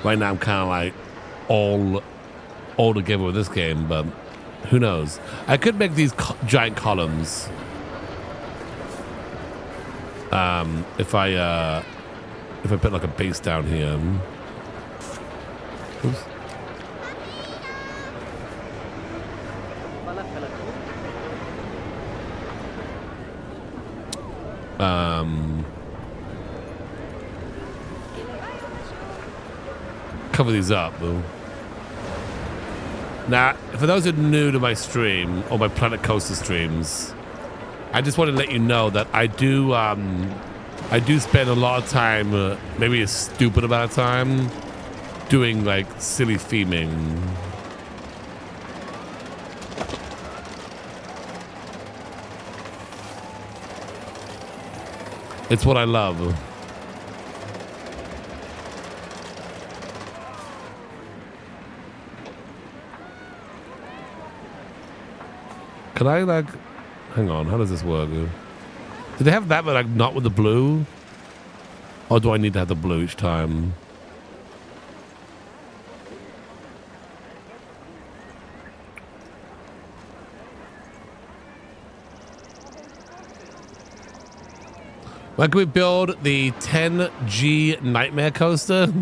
right now I'm kind of like all together with this game, but who knows? I could make these giant columns. If I put like a base down here. Oops. Cover these up, though. Now, for those who are new to my stream or my Planet Coaster streams, I just want to let you know that I do spend a lot of time, maybe a stupid amount of time, doing like silly theming. It's what I love. Can I like, hang on, how does this work? Do they have that but like not with the blue? Or do I need to have the blue each time? When can we build the 10G Nightmare Coaster?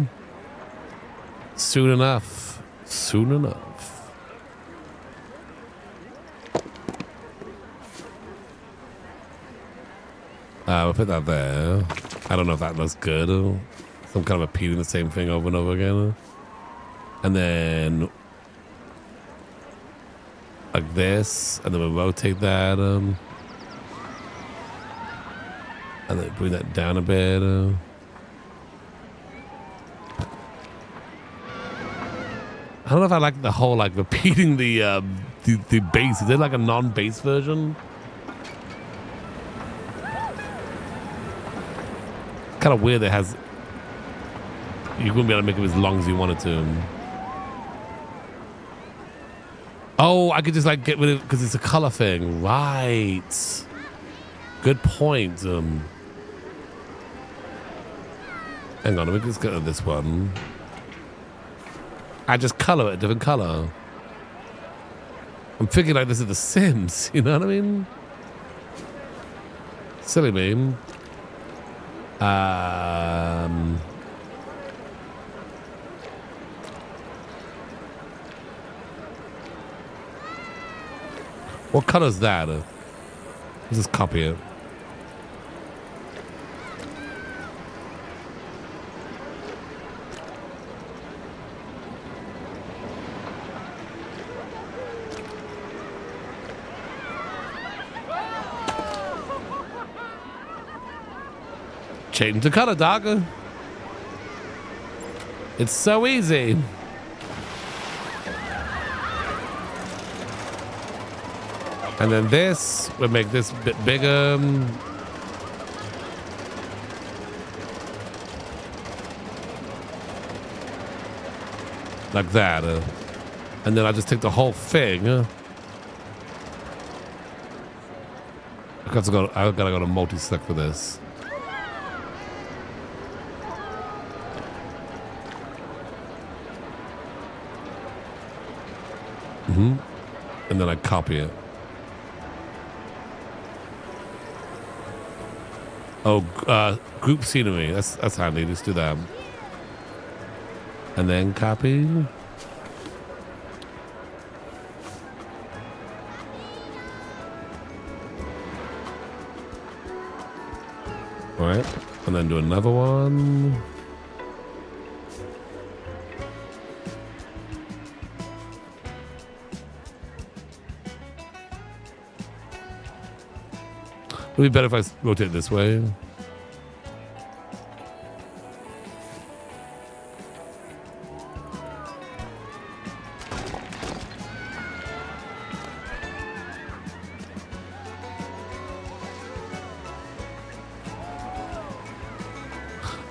Soon enough. Soon enough. We'll put that there. I don't know if that looks good. Some kind of repeating the same thing over and over again. And then like this, and then we'll rotate that. And then bring that down a bit. I don't know if I like the whole like repeating the bass. Is there like a non-bass version? Kind of weird that has. You wouldn't be able to make it as long as you wanted to. Oh, I could just like get rid of because it's a color thing, right? Good point. Hang on, let me just get rid of this one. I just color it a different color. I'm thinking like this is The Sims, you know what I mean? Silly me. What color is that? Let's just copy it. Change the color, dog. It's so easy. And then this, we'll make this a bit bigger. Like that. And then I just take the whole thing. I gotta go to multi-select for this. And then I copy it. Oh, group scenery. That's handy. Just do that. And then copy. All right. And then do another one. It would be better if I rotate it this way.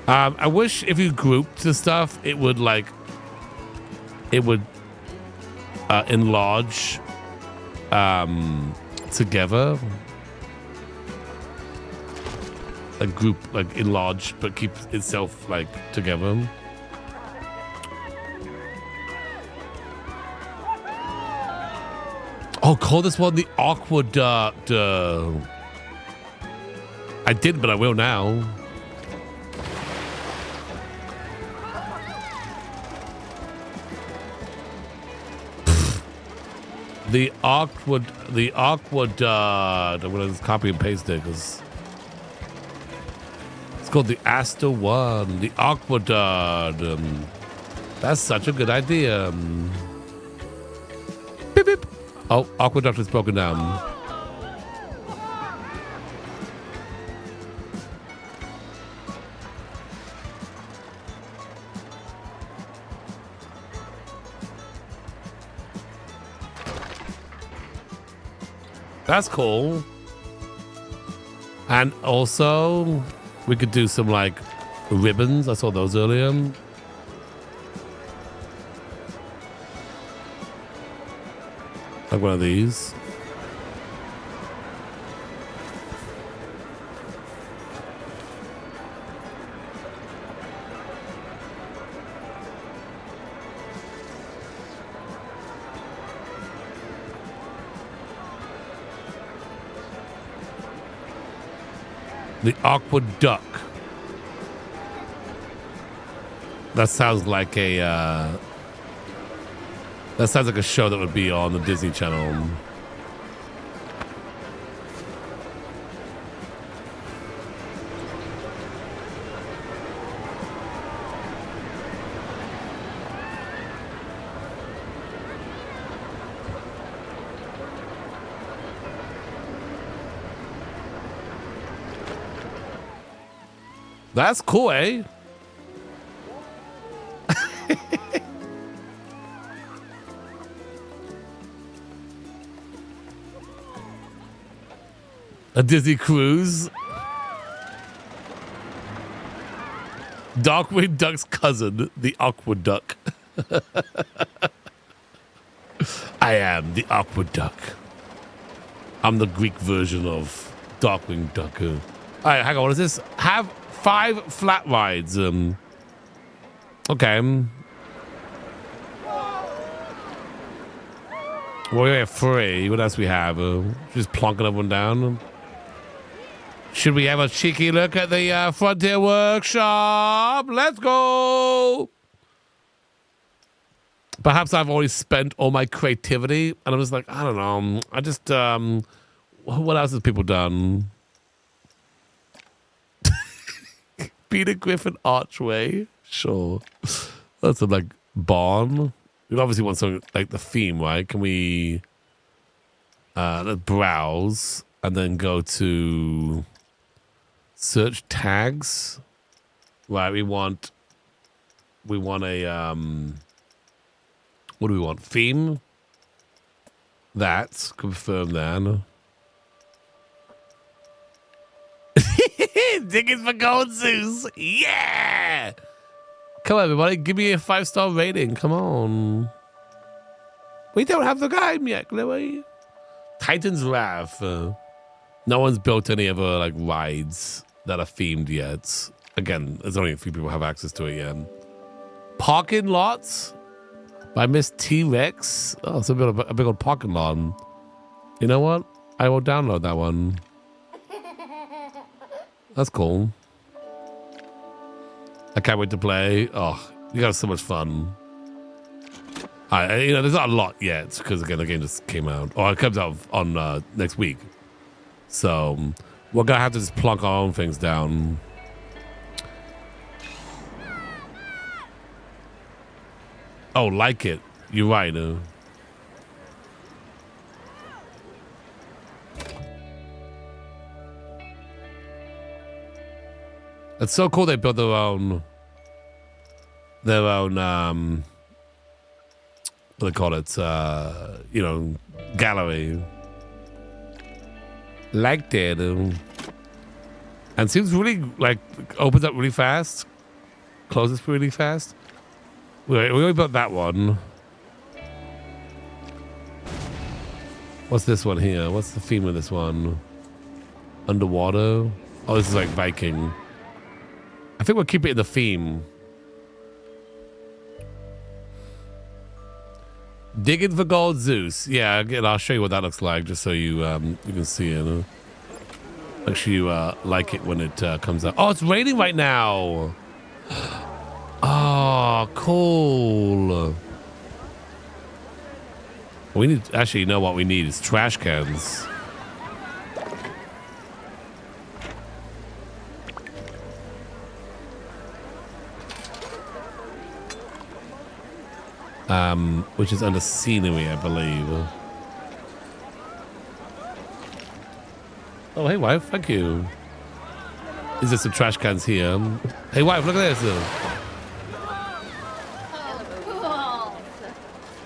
I wish if you grouped the stuff, it would enlarge together. A group like enlarge but keep itself like together. Oh, call this one the aqueduct. I did, but I will now. The aqueduct. I'm gonna just copy and paste it because it's called the Asta One, the aqueduct. That's such a good idea. Beep, beep. Oh, aqueduct is broken down. That's cool. And also, we could do some like ribbons. I saw those earlier. Like one of these. The aqueduct. That sounds like a show that would be on the Disney Channel. That's cool, eh? A Disney cruise. Darkwing Duck's cousin, the Awkward Duck. I am the Awkward Duck. I'm the Greek version of Darkwing Duck. All right, hang on. What is this? Have 5 flat rides. Okay. Well, we have 3. What else we have? Just plonking everyone down. Should we have a cheeky look at the Frontier Workshop? Let's go. Perhaps I've already spent all my creativity, and I'm just like, I don't know. I just, what else has people done? Peter Griffin Archway? Sure. That's a, like, barn. We obviously want something like the theme, right? Can we, let's browse, and then go to search tags. Right, we want a, what do we want? Theme. That's confirm then. Digging for gold, Zeus. Yeah. Come on, everybody. Give me a 5-star rating. Come on. We don't have the game yet, Chloe. Titan's Wrath. No one's built any other like rides that are themed yet. Again, there's only a few people have access to it yet. Parking Lots by Miss T-Rex. Oh, it's a big old parking lot. You know what? I will download that one. That's cool. I can't wait to play. Oh, you guys have so much fun. There's not a lot yet because again, the game just came out. Or it comes out on next week. So we're gonna have to just plunk our own things down. Oh, like it. You're right. It's so cool they built their own what do they call it? Gallery. Liked it. And seems really like opens up really fast. Closes really fast. We already built that one. What's this one here? What's the theme of this one? Underwater? Oh, this is like Viking. I think we'll keep it in the theme. Digging for gold, Zeus. Yeah, again, I'll show you what that looks like, just so you you can see it. Make sure you like it when it comes out. Oh, it's raining right now. Oh, cool. We need actually, you know what we need is trash cans. Which is under scenery, I believe. Oh, hey, wife, thank you. Is there some trash cans here? Hey, wife, look at this. Oh, cool.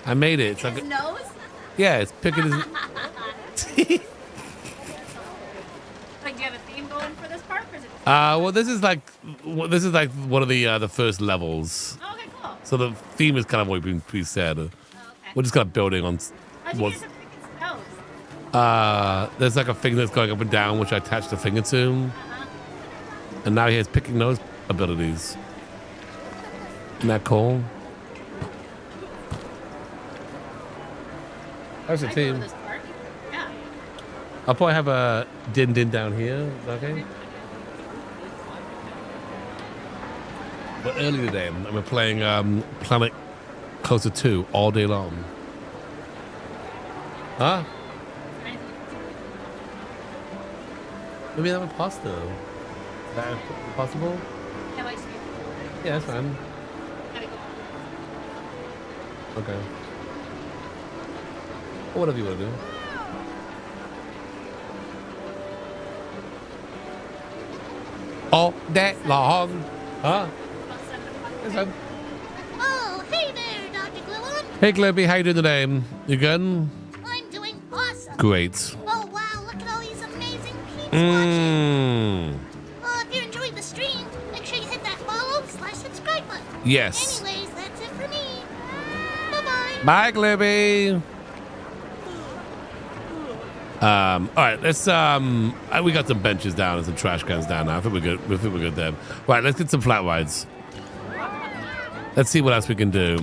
I made it. It's like His nose? yeah, it's picking his. Like, do you have a theme going for this park, or is it? Well, this is like one of the first levels. Oh, okay, cool. So the theme is kind of what we've been pre-said. Oh, okay. We're just kind of building on. How'd you get to pick his nose? There's like a thing that's going up and down, which I attached the finger to, and now he has picking nose abilities. Isn't that cool? How's the I'd go to team? this park. Yeah. I'll probably have a din din down here. Okay. But early today, and we're playing Planet Coaster 2 all day long. Huh? Maybe have a pasta. Is that possible? Have ice cream. Yeah, that's fine. Gotta go. Okay. Or whatever you want to do. all day long. Huh? Listen. Oh, hey there, DrGluon. Hey, Glibby, how you doing today? You good? I'm doing awesome. Great. Oh, wow, look at all these amazing peeps watching. If you enjoyed the stream, make sure you hit that follow/subscribe button. Yes. Anyways, that's it for me. Bye-bye. Bye, Glibby. All right, let's we got some benches down and some trash cans down now. I think we're good. I think we're good there. Right, let's get some flat rides. Let's see what else we can do.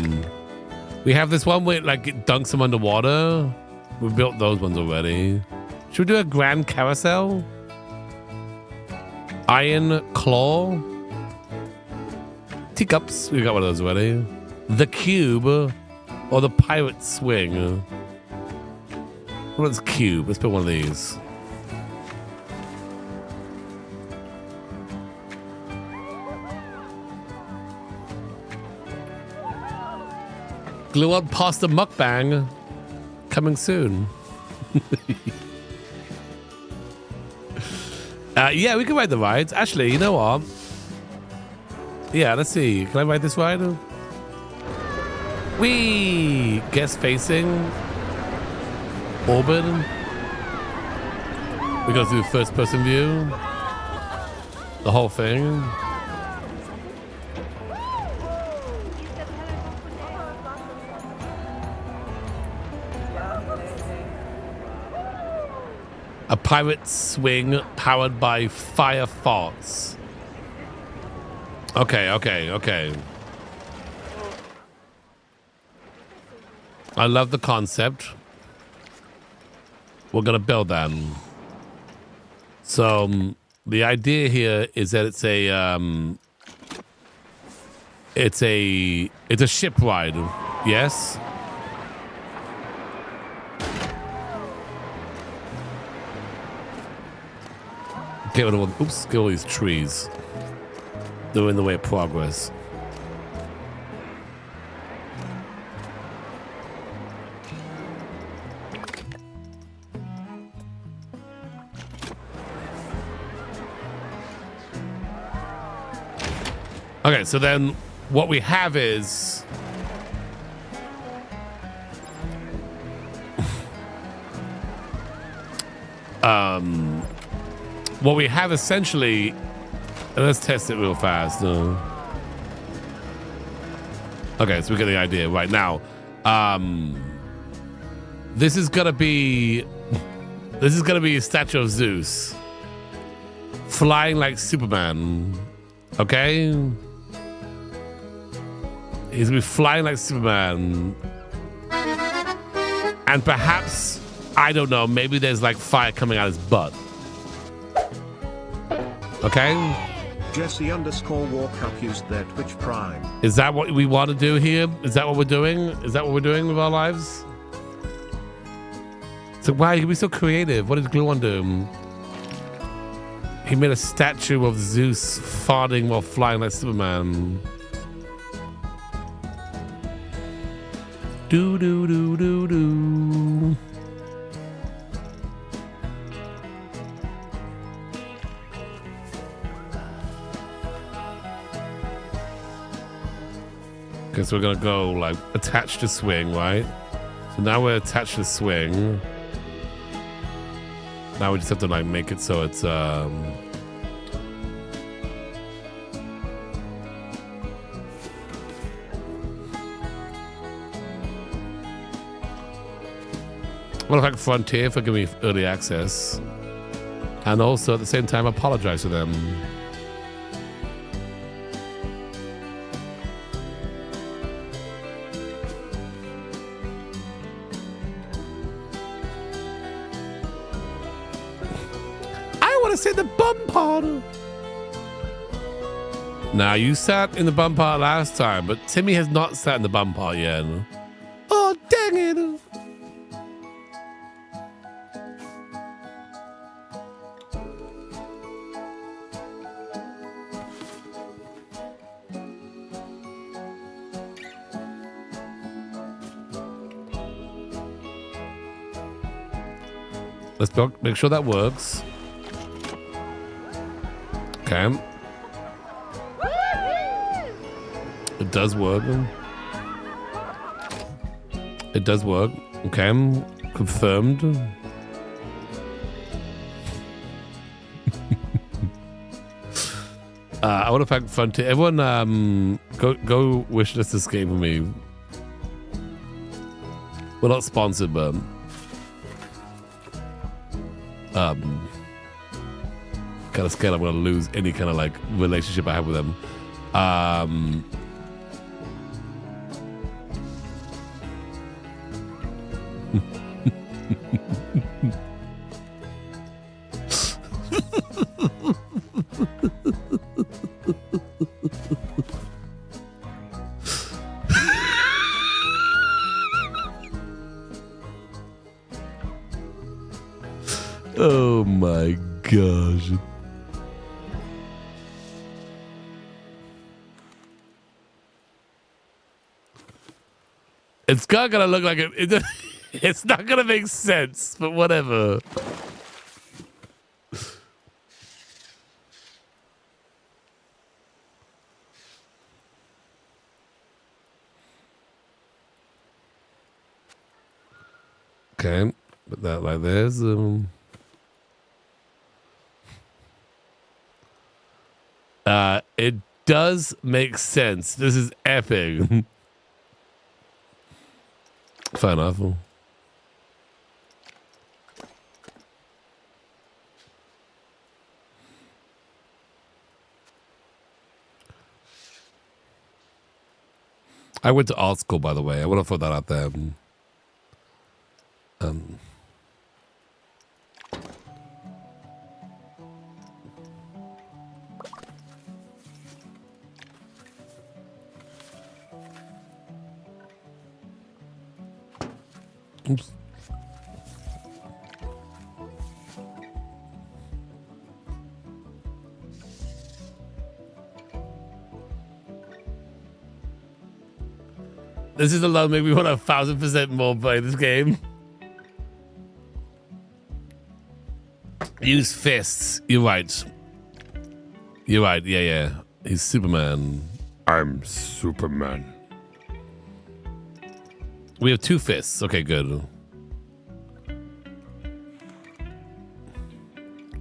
We have this one where like it dunks them underwater. We built those ones already. Should we do a grand carousel? Iron claw. Teacups. We got one of those already. The cube or the pirate swing. What's cube? Let's put one of these. Gluon pasta mukbang coming soon. Yeah, we can ride the rides. Actually, you know what? Yeah, let's see. Can I ride this ride? Whee! Guest facing. Orbit. We go through first person view. The whole thing. A pirate swing powered by fire thoughts. Okay. I love the concept. We're gonna build that. So the idea here is that it's a ship ride. Yes. Get rid of all, oops, get all these trees. They're in the way of progress. Okay, so then what we have is what we have essentially, let's test it real fast. Okay, so we get the idea right now. This is gonna be a statue of Zeus flying like Superman. Okay, he's gonna be flying like Superman, and perhaps, I don't know, maybe there's like fire coming out his butt. Okay. Jesse_walkup used their Twitch Prime. Is that what we want to do here? Is that what we're doing? Is that what we're doing with our lives? So wow, you can be so creative. What did DrGluon do? He made a statue of Zeus farting while flying like Superman. Do do do do do. Okay, so we're gonna go like attach to swing, right? So now we're attached to the swing. Now we just have to like make it so it's well, like Frontier for giving me early access, and also at the same time apologize to them. Say the bum part. Now you sat in the bum part last time, but Timmy has not sat in the bum part yet. Oh dang it! Let's make sure that works. Okay, does work. It does work. Okay, confirmed. I want to thank Frontier. Everyone, go wish list this game for me. We're not sponsored, but kind of scared I'm gonna lose any kind of like relationship I have with them. Oh my gosh. It's not gonna look like it. It's not gonna make sense, but whatever. Okay, put that like this. It does make sense. This is epic. Fair enough. I went to art school, by the way. I want to throw that out there. Oops. This is alone make me want 1,000% more play this game. Use fists. You're right. You're right. Yeah, yeah. He's Superman. I'm Superman. We have 2 fists. Okay, good.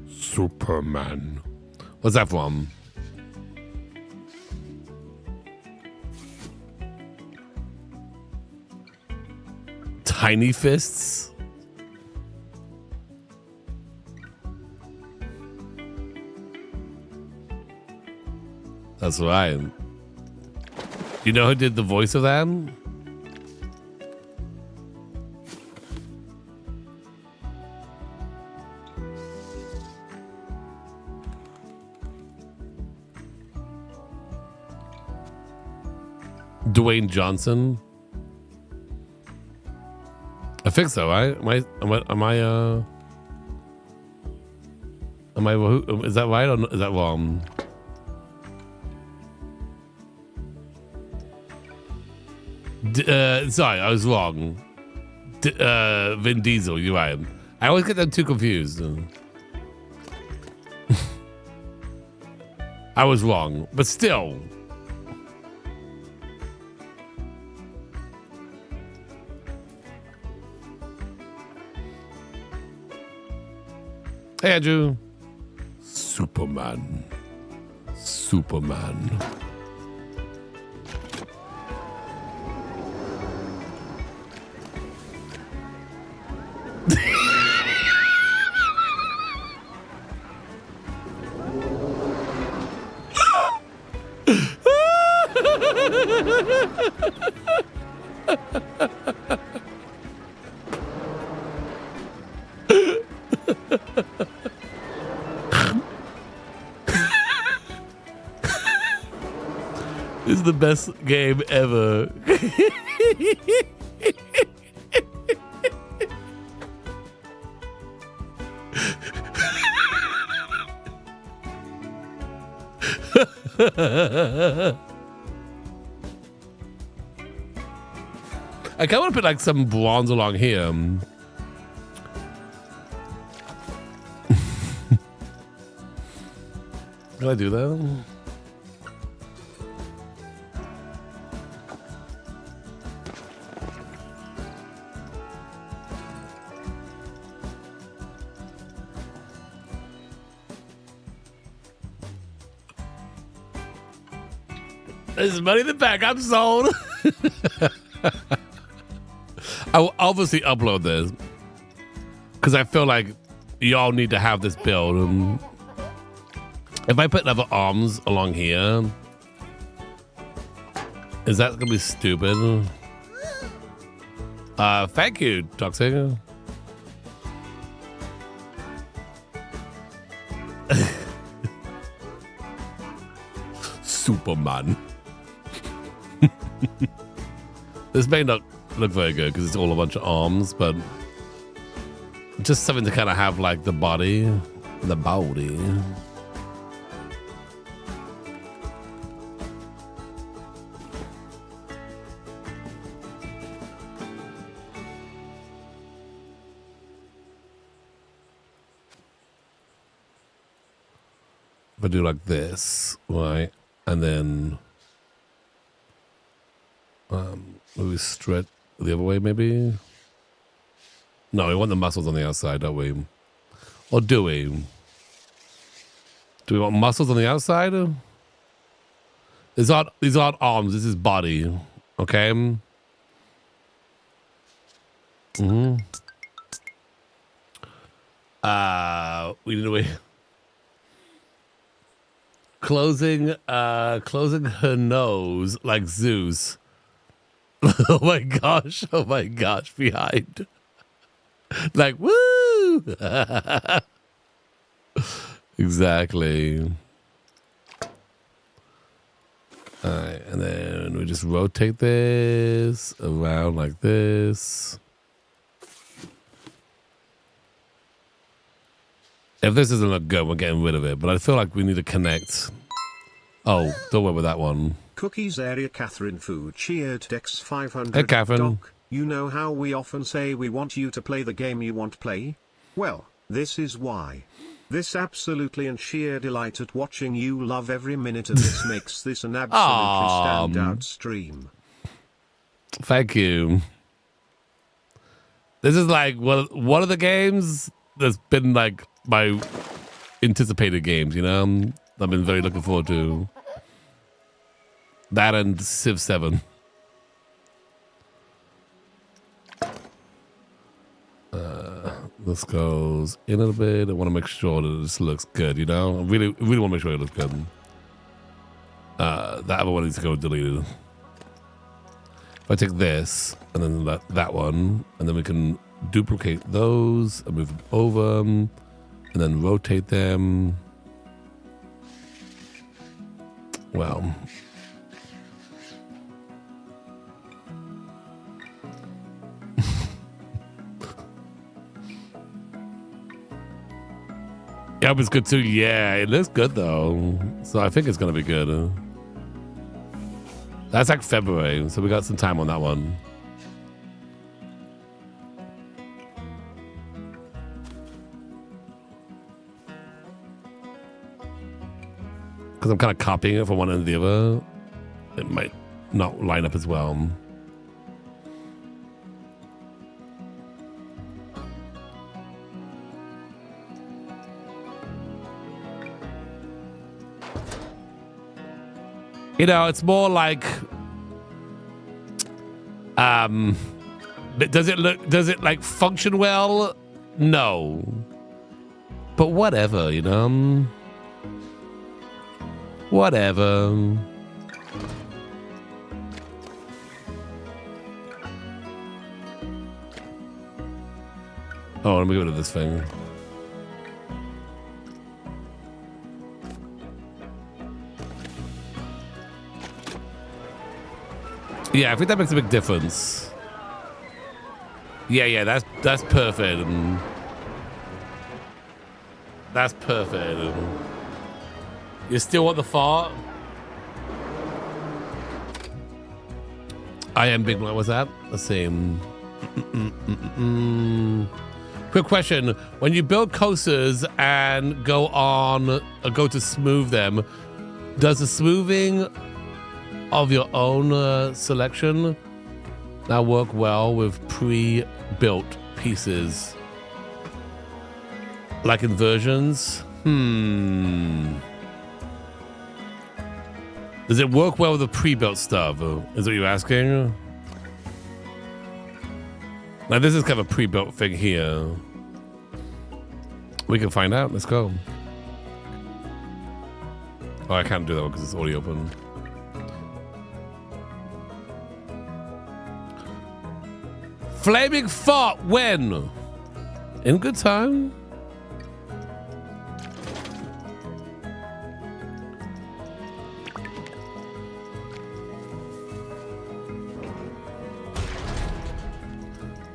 Superman. What's that from? Tiny fists? That's right. You know who did the voice of that? Dwayne Johnson. I think so, right? Is that right or is that wrong? Sorry, I was wrong. Vin Diesel, you're right. I always get them too confused. I was wrong, but still. Hey, Andrew. Superman. Superman. This is the best game ever. I kind of want to put like some bronze along here. Can I do that? There's money in the bank. I'm sold. I will obviously upload this because I feel like y'all need to have this build. If I put other arms along here, is that gonna be stupid? Thank you, Toxic. Superman. This may not look very good because it's all a bunch of arms, but just something to kind of have like the body. If I do like this, right, and then maybe stretch the other way, maybe. No, we want the muscles on the outside, don't we? Or do we? Do we want muscles on the outside? These aren't arms. This is body. Okay. We need to wait. Closing her nose like Zeus. Oh my gosh, behind. Like, woo! Exactly. All right, and then we just rotate this around like this. If this doesn't look good, we're getting rid of it. But I feel like we need to connect. Oh, don't worry with that one. Cookies area Catherine Food cheered Dex 500. Hey, Catherine. Doc, you know how we often say we want you to play the game you want to play? Well, this is why. This absolutely and sheer delight at watching you love every minute of this makes this an absolutely standout stream. Thank you. This is like one of the games that's been like my anticipated games, you know? I've been very looking forward to that and Civ 7. This goes in a little bit. I want to make sure that this looks good, you know? I really want to make sure it looks good. That other one needs to go deleted. If I take this and then that one, and then we can duplicate those and move them over, and then rotate them. Well. Yeah, it was good too. Yeah, it looks good though. So I think it's gonna be good. That's like February, so we got some time on that one. Because I'm kind of copying it from one end to the other. It might not line up as well. You know, it's more like, does it like function well? No. But whatever, you know? Whatever. Oh, let me get rid of this thing. Yeah, I think that makes a big difference. Yeah, that's perfect. That's perfect. You still want the fart? I am big. What's that? Let's see. Quick question: when you build coasters and go to smooth them, does the smoothing of your own selection now work well with pre-built pieces like Does it work well with the pre-built stuff? Is what you're asking? Now this is kind of a pre-built thing here. We can find out. Let's go. Oh, I can't do that one because it's already open. Flaming fart when? In good time.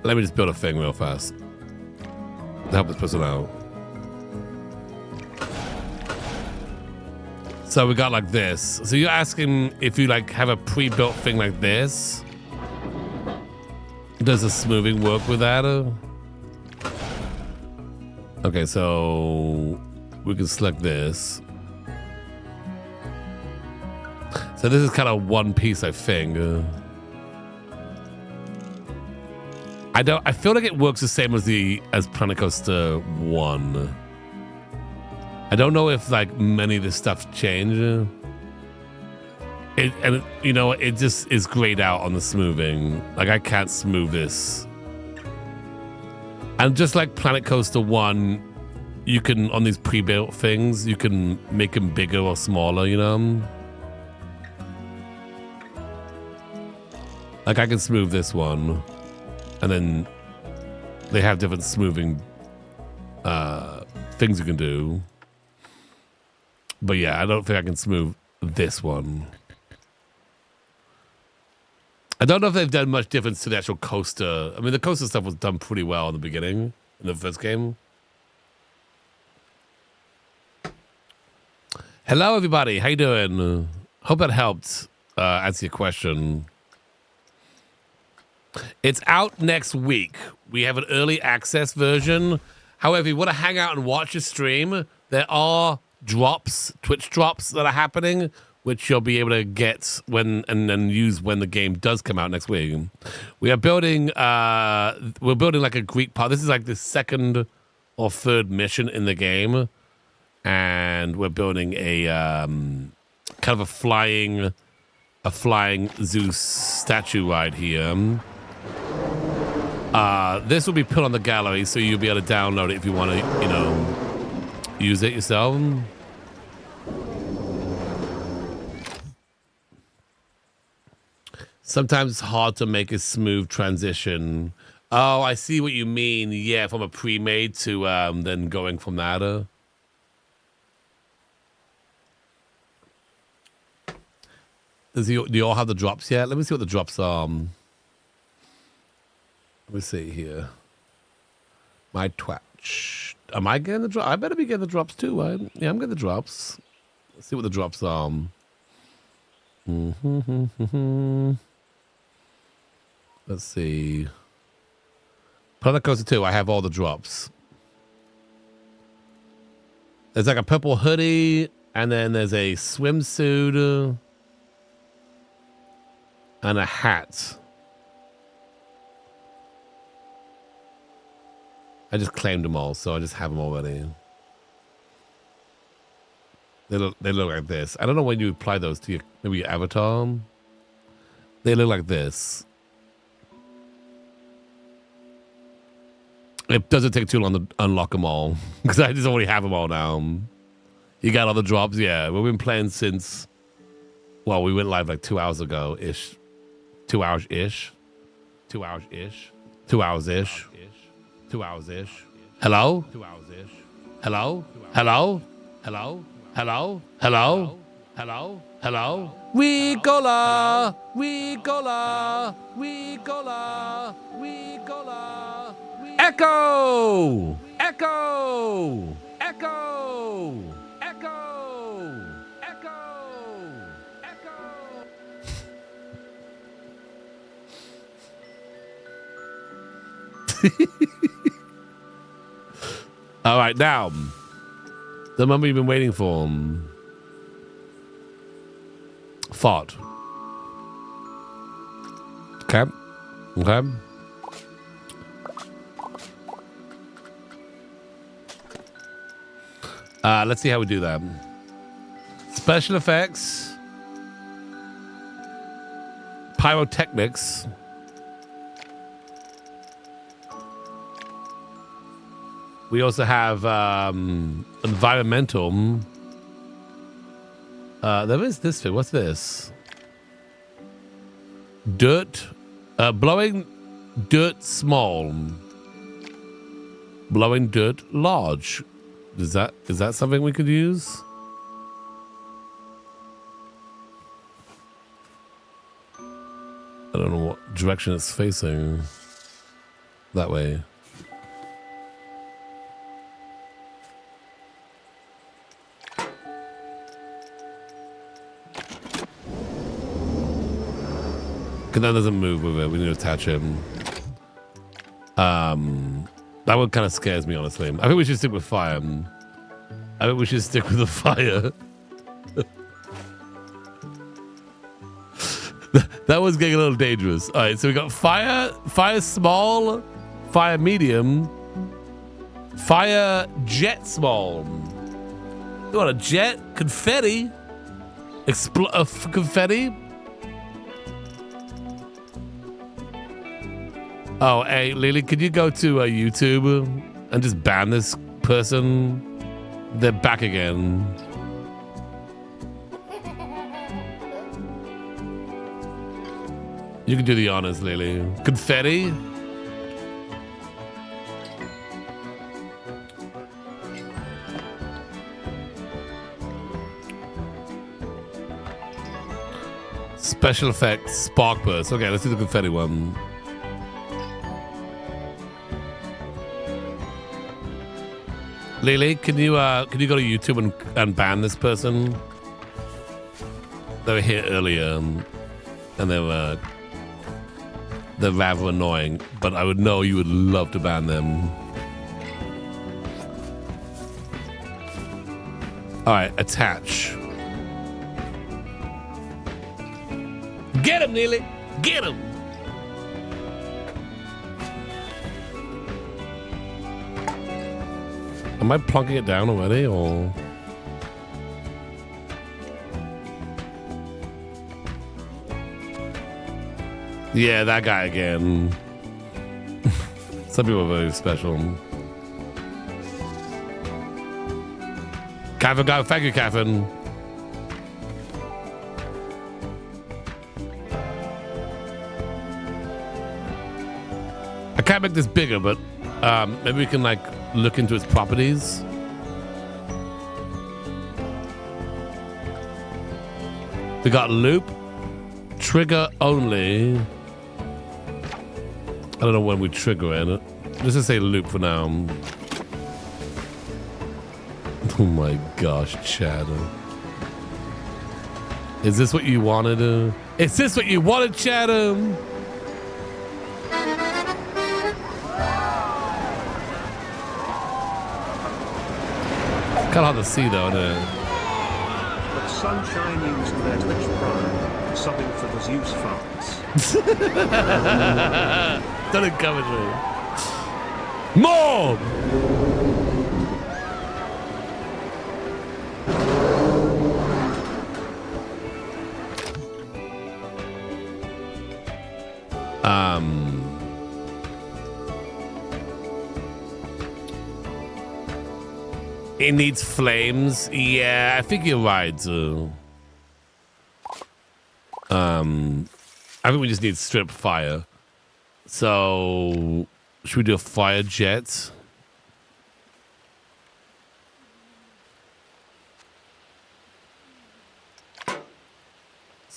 Let me just build a thing real fast to help this person out. So we got like this. So you're asking if you like have a pre-built thing like this. Does the smoothing work with that? Okay, so we can select this. So this is kind of one piece, I think. I feel like it works the same as Planet Coaster 1. I don't know if like many of this stuff change. You know, it just is grayed out on the smoothing. Like I can't smooth this. And just like Planet Coaster 1, you can, on these pre-built things, you can make them bigger or smaller, you know? Like I can smooth this one. And then they have different smoothing things you can do. But yeah, I don't think I can smooth this one. I don't know if they've done much difference to the actual coaster. I mean, the coaster stuff was done pretty well in the beginning, in the first game. Hello, everybody. How you doing? Hope that helped answer your question. It's out next week. We have an early access version. However, if you want to hang out and watch a stream, there are drops, Twitch drops that are happening, which you'll be able to get when and then use when the game does come out next week. We are building we're building like a Greek part. This is like the second or third mission in the game. And we're building a kind of a flying Zeus statue ride here. This will be put on the gallery, so you'll be able to download it if you want to, you know, use it yourself. Sometimes it's hard to make a smooth transition. Oh, I see what you mean. Yeah, from a pre-made to then going from that. Do you all have the drops yet? Let me see what the drops are. Let me see here. My Twitch. Am I getting the drop? I better be getting the drops too, right? Yeah, I'm getting the drops. Let's see what the drops are. Let's see. Planet Coaster 2, I have all the drops. There's like a purple hoodie, and then there's a swimsuit, and a hat. I just claimed them all, so I just have them already. They look like this. I don't know when you apply those to maybe your avatar. They look like this. It doesn't take too long to unlock them all because I just already have them all now. You got all the drops? Yeah, we've been playing since, well, we went live like 2 hours ago-ish. 2 hours-ish. 2 hours-ish. 2 hours-ish. 2 hours-ish. Hello? 2 hours-ish. Hello? Hello? Hello? Hello? Hello? Hello? Hello? Ricola! Ricola! Ricola! Ricola! Echo! Echo! Echo! Echo! Echo! Echo! All right, now the moment you've been waiting for. Fought. Okay. Okay. Let's see how we do that. Special effects. pyrotechnics. We also have environmental. There is this thing. What's this? Dirt. Blowing dirt small. Blowing dirt large. Is that something we could use? I don't know what direction it's facing. That way. Because that doesn't move with it. We need to attach him. That one kind of scares me, honestly. I think we should stick with fire. I think we should stick with the fire. That was getting a little dangerous. All right, so we got fire small, fire medium, fire jet small. You want a jet? Confetti? Confetti? Oh, hey, Lily, could you go to YouTube and just ban this person? They're back again. You can do the honors, Lily. Confetti? Special effects, spark burst. Okay, let's do the confetti one. Lily, can you go to YouTube and ban this person? They were here earlier, and they're rather annoying. But I would know you would love to ban them. All right, attach. Get him, Lily. Get him. Am I plunking it down already, or? Yeah, that guy again. Some people are very special. Catherine, go. Thank you, Catherine. I can't make this bigger, but maybe we can like look into its properties. We got loop, trigger only. I don't know when we trigger it. Let's just say loop for now. Oh my gosh, Chad. Is this what you wanted? Is this what you wanted, Chad? Kind of hard to see though, isn't it? But Sunshine used their Twitch Prime, subbing for the Zeus farts. Don't encourage me. More! It needs flames. Yeah, I think you're right. I think we just need strip fire. So, should we do a fire jet? See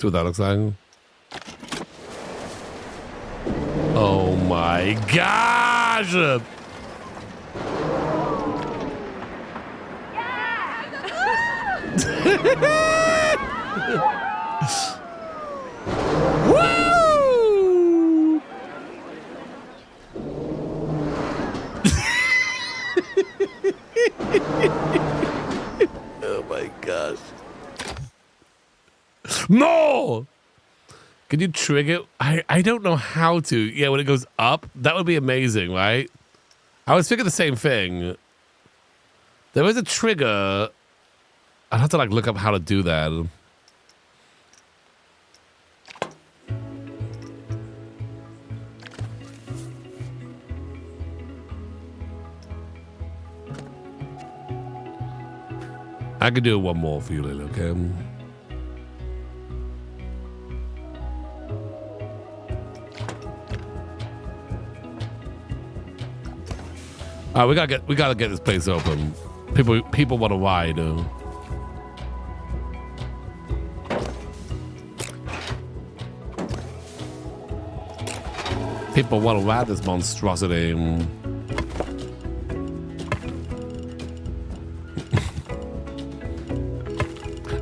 what that looks like. Oh my gosh! Woo! Oh my gosh. No! Can you trigger? I don't know how to. Yeah, when it goes up, that would be amazing, right? I was thinking the same thing. There is a trigger. I'd have to like look up how to do that. I could do one more for you, Lily, okay? We gotta get this place open. People want to ride. People want to ride this monstrosity.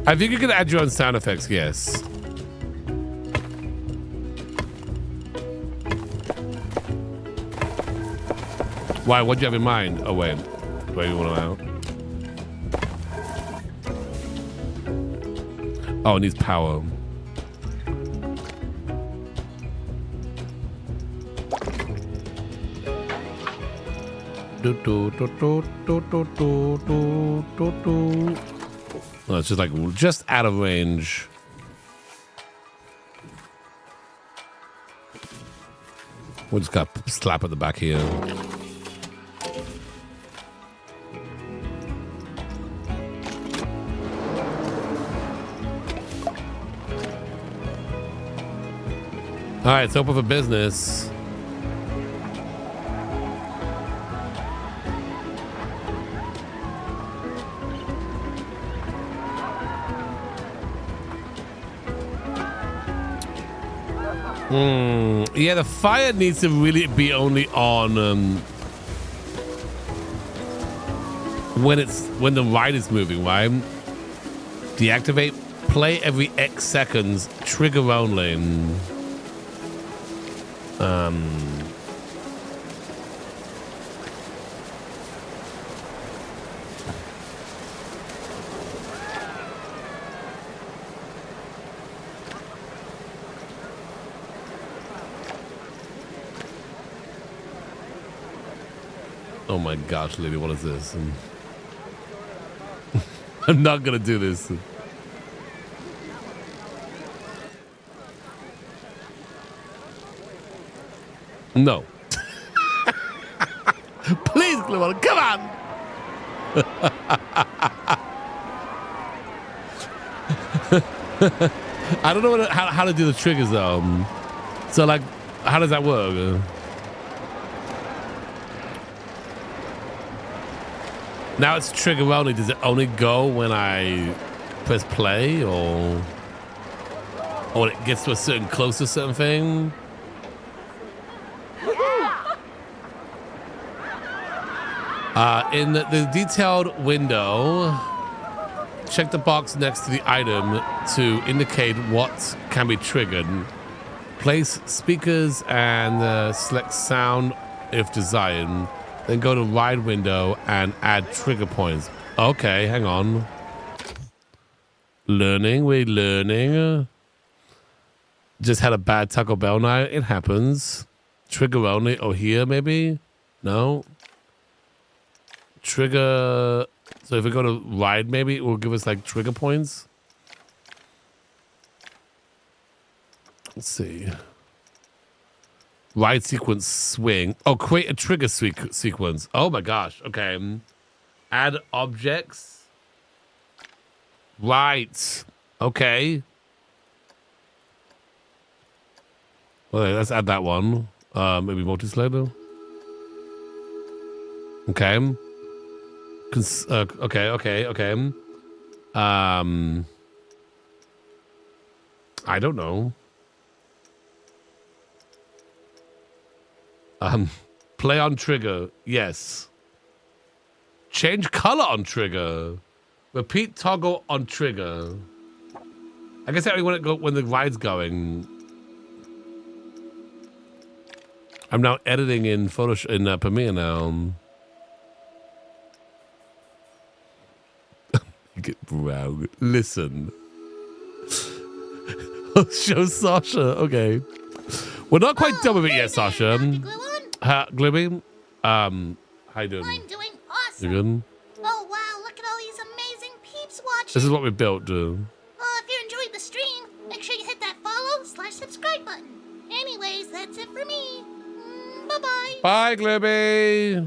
I think you can add your own sound effects. Yes. Why? What do you have in mind? Oh wait, do you want to out? Oh, it needs power. Oh, it's just like just out of range. We just got slap at the back here. All right, it's open for business. Yeah, the fire needs to really be only on when the ride is moving, right? Deactivate, play every X seconds, trigger only. Oh my gosh, lady, what is this? I'm not gonna do this. No. Please, DrGluon, come on! I don't know how to do the triggers though. So like, how does that work? Now it's trigger only. Does it only go when I press play, or it gets to a certain close to a certain thing? In the detailed window, check the box next to the item to indicate what can be triggered. Place speakers and select sound if desired. Then go to ride window and add trigger points. Okay, hang on. We're learning. Just had a bad Taco Bell night. It happens. Trigger only. Oh, here maybe? No. Trigger. So if we go to ride, maybe it will give us like trigger points. Let's see. Ride sequence swing. Oh, create a trigger sequence. Oh my gosh. Okay. Add objects. Right. Okay. Well, let's add that one. Maybe multi-slider. Okay. Okay. I don't know. Play on trigger. Yes. Change color on trigger. Repeat toggle on trigger. I guess I only want to go when the ride's going. I'm now editing in Photoshop in Premiere now. Get brown. Listen. Show Sasha. Okay. We're not quite done with it yet, Sasha. Glibby. How you doing? I'm doing awesome. You good? Oh wow, look at all these amazing peeps watching. This is what we built, dude. If you enjoyed the stream, make sure you hit that follow/subscribe button. Anyways, that's it for me. Bye-bye. Bye, Glibby.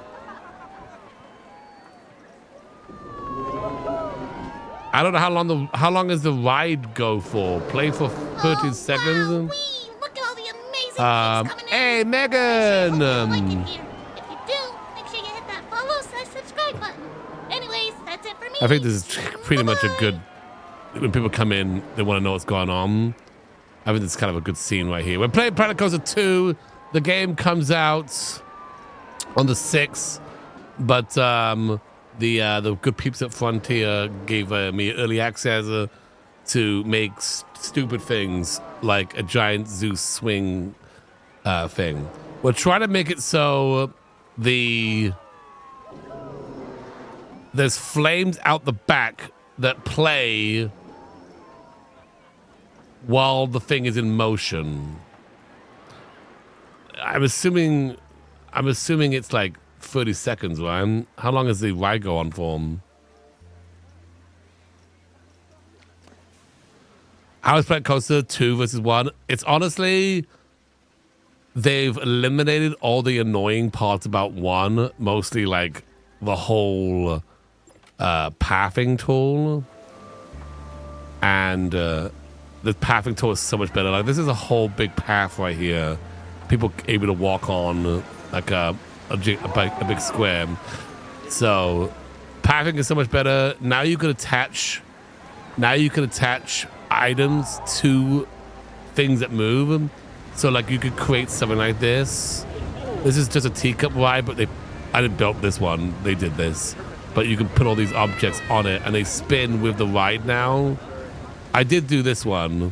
I don't know how long does the ride go for? Play for 30 seconds? Wow, look at all the amazing things coming Hey, in. Megan! Like it here. If you do, make sure you hit that follow/subscribe button. Anyways, that's it for me. I think this is pretty much a good... When people come in, they want to know what's going on. I think it's kind of a good scene right here. We're playing Planet Coaster 2. The game comes out on the 6th, but the good peeps at Frontier gave me early access to make stupid things like a giant Zeus swing thing. We're trying to make it so there's flames out the back that play while the thing is in motion. I'm assuming it's like 30 seconds, right? How long does the ride go on for? How is Planet Coaster 2 versus 1? It's honestly, they've eliminated all the annoying parts about 1, mostly like the whole pathing tool. And the pathing tool is so much better. Like, this is a whole big path right here. People able to walk on like a big square. So Pathing is so much better. Now you can attach items to things that move. So like you could create something like this. This is just a teacup ride, but I didn't build this one. They did this. But you can put all these objects on it and they spin with the ride now. I did do this one.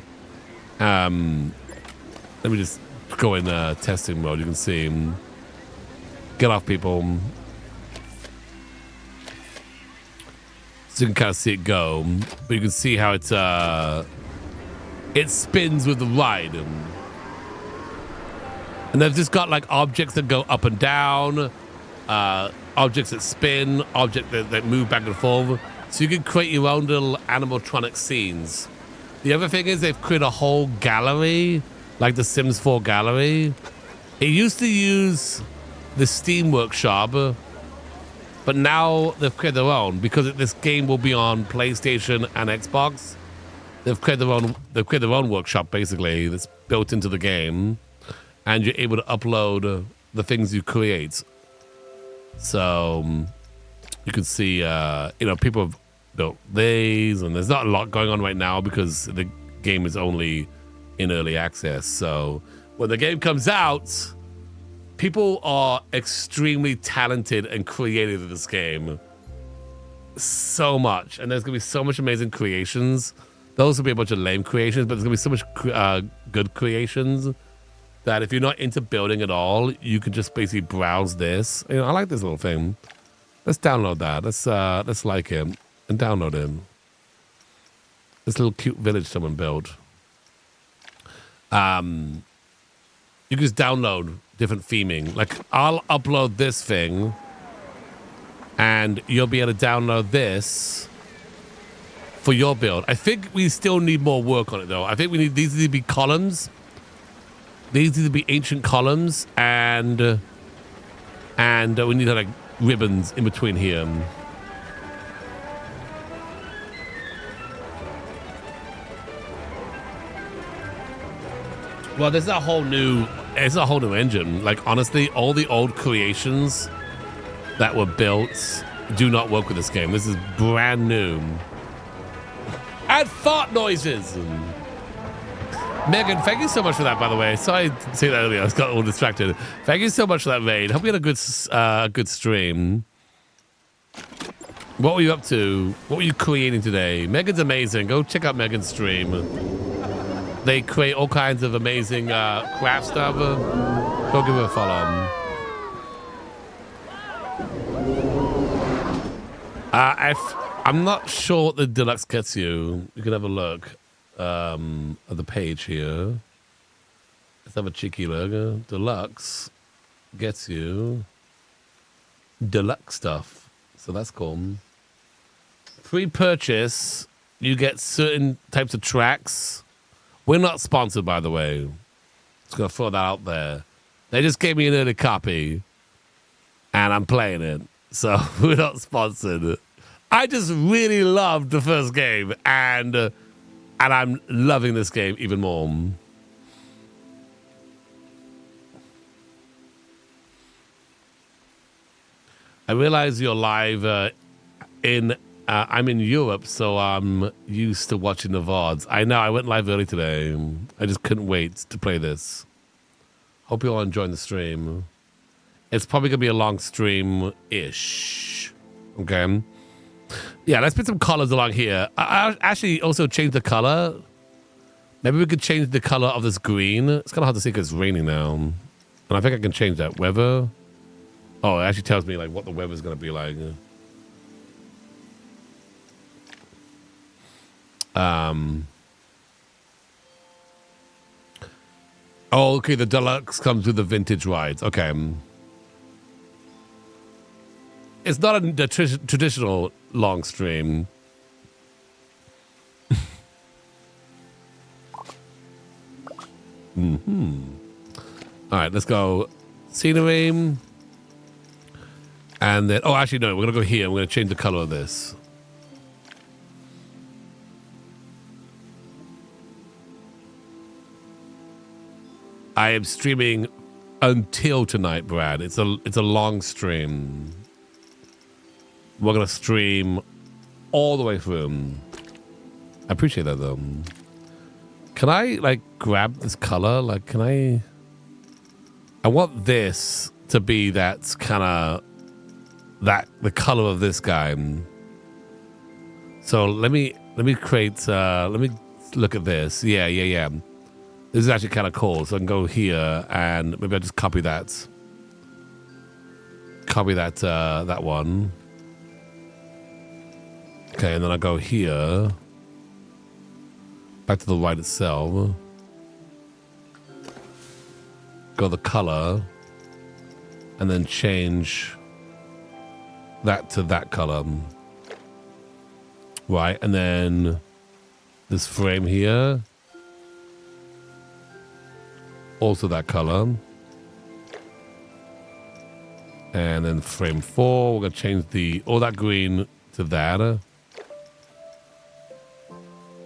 Let me just go in testing mode. You can see. Get off, people. So you can kind of see it go. But you can see how it spins with the ride. And they've just got like objects that go up and down, objects that spin, objects that move back and forth. So you can create your own little animatronic scenes. The other thing is they've created a whole gallery, like the Sims 4 gallery. It used to use the Steam Workshop, but now they've created their own because this game will be on PlayStation and Xbox. They've created their own workshop basically that's built into the game. And you're able to upload the things you create. So you can see, people have built these, and there's not a lot going on right now because the game is only in early access. So when the game comes out, people are extremely talented and creative in this game. So much. And there's going to be so much amazing creations. Those will be a bunch of lame creations, but there's going to be so much good creations. That if you're not into building at all, you can just basically browse this. I like this little thing. Let's download that. Let's like it and download it. This little cute village someone built. You can just download different theming. Like I'll upload this thing, and you'll be able to download this for your build. I think we still need more work on it though. I think these need to be columns. These need to be ancient columns, and we need like ribbons in between here. Well, it's a whole new engine. Like honestly, all the old creations that were built do not work with this game. This is brand new. Add fart noises. Megan, thank you so much for that, by the way. Sorry to say that earlier. I got all distracted. Thank you so much for that raid. Hope you had a good stream. What were you up to? What were you creating today? Megan's amazing. Go check out Megan's stream. They create all kinds of amazing craft stuff. Go give her a follow. I'm not sure what the deluxe gets you. You can have a look. At the page here. Let's have a cheeky logo. Deluxe gets you deluxe stuff. So that's cool. Pre-purchase, you get certain types of tracks. We're not sponsored, by the way. Just gonna throw that out there. They just gave me an early copy, and I'm playing it. So we're not sponsored. I just really loved the first game, and I'm loving this game even more. I realize you're live I'm in Europe, so I'm used to watching the VODs. I know, I went live early today. I just couldn't wait to play this. Hope you're all enjoying the stream. It's probably going to be a long stream-ish. Okay. Yeah, let's put some colors along here. I actually also changed the color. Maybe we could change the color of this green. It's kind of hard to see because it's raining now. And I think I can change that. Weather. Oh, it actually tells me like what the weather's going to be like. Oh, okay. The deluxe comes with the vintage rides. Okay. It's not a traditional long stream. All right, let's go scenery. And then, oh, actually, no, we're going to go here. We're going to change the color of this. I am streaming until tonight, Brad. It's a long stream. we're going to stream all the way through. I appreciate that, though. Can I, like, grab this color? Like, can I... I want this to be that kind of... the color of this guy. So let me create... let me look at this. Yeah. This is actually kind of cool. So I can go here and maybe I'll just copy that. Copy that one. Okay, and then I go here. Back to the right itself. Go the color. And then change that to that color. Right, and then this frame here. Also that color. And then frame 4, we're going to change all that green to that. And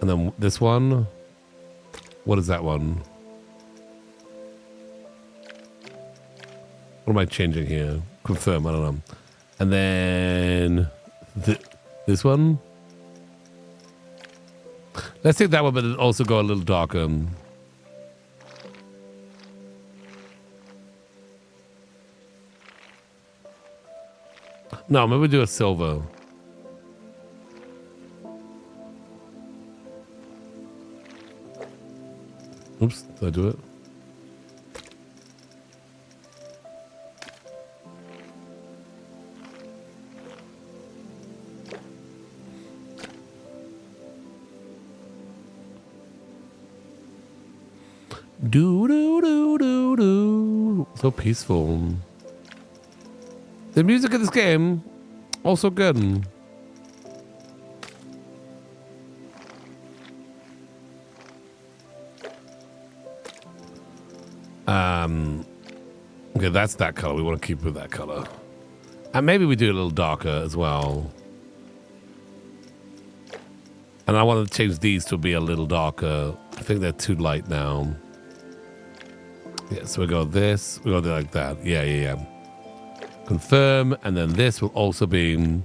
then this one. What is that one? What am I changing here? Confirm, I don't know. And then this one. Let's take that one, but then also go a little darker. No, maybe do a silver. Oops, did I do it? Do. So peaceful. The music of this game, also good. Okay, that's that color. We want to keep with that color. And maybe we do a little darker as well. And I want to change these to be a little darker. I think they're too light now. Yeah, so we go this. We go like that. Yeah. Confirm. And then this will also be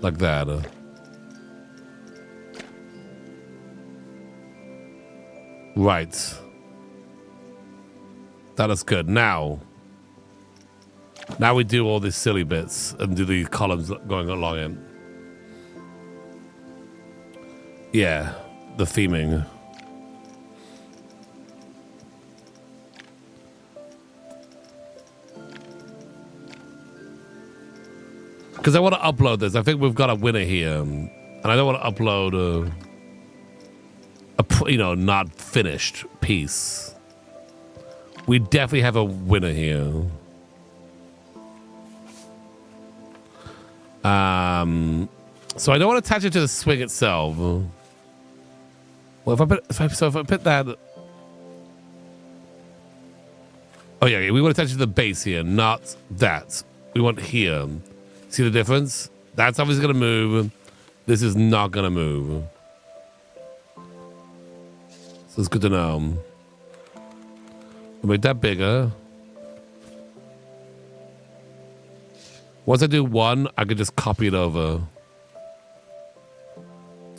like that. Right. That is good. Now we do all these silly bits and do the columns going along it. Yeah, the theming. Because I want to upload this. I think we've got a winner here. And I don't want to upload a not finished piece. We definitely have a winner here. So I don't want to attach it to the swing itself. Well, if I put that. Oh yeah, we want to attach it to the base here, not that. We want here. See the difference? That's obviously going to move. This is not going to move. So it's good to know. We'll make that bigger. Once I do one, I can just copy it over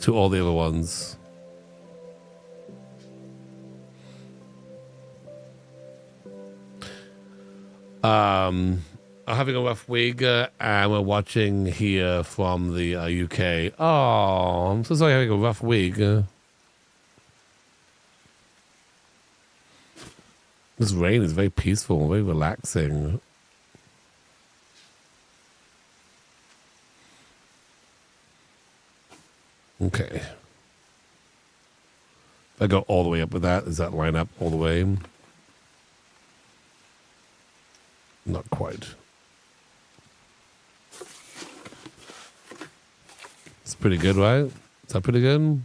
to all the other ones. I'm having a rough week, and we're watching here from the UK. Oh, I'm so sorry having a rough week. This rain is very peaceful, very relaxing. Okay. If I go all the way up with that, does that line up all the way? Not quite. It's pretty good, right? Is that pretty good?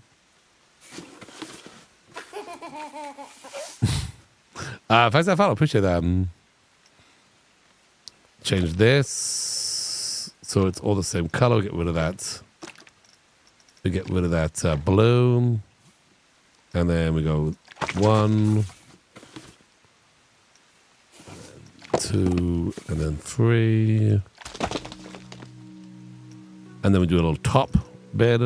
Thanks for follow. Appreciate that. Change this so it's all the same color. Get rid of that. We get rid of that blue, and then we go 1, 2, 2, and then 3. And then we do a little top bed.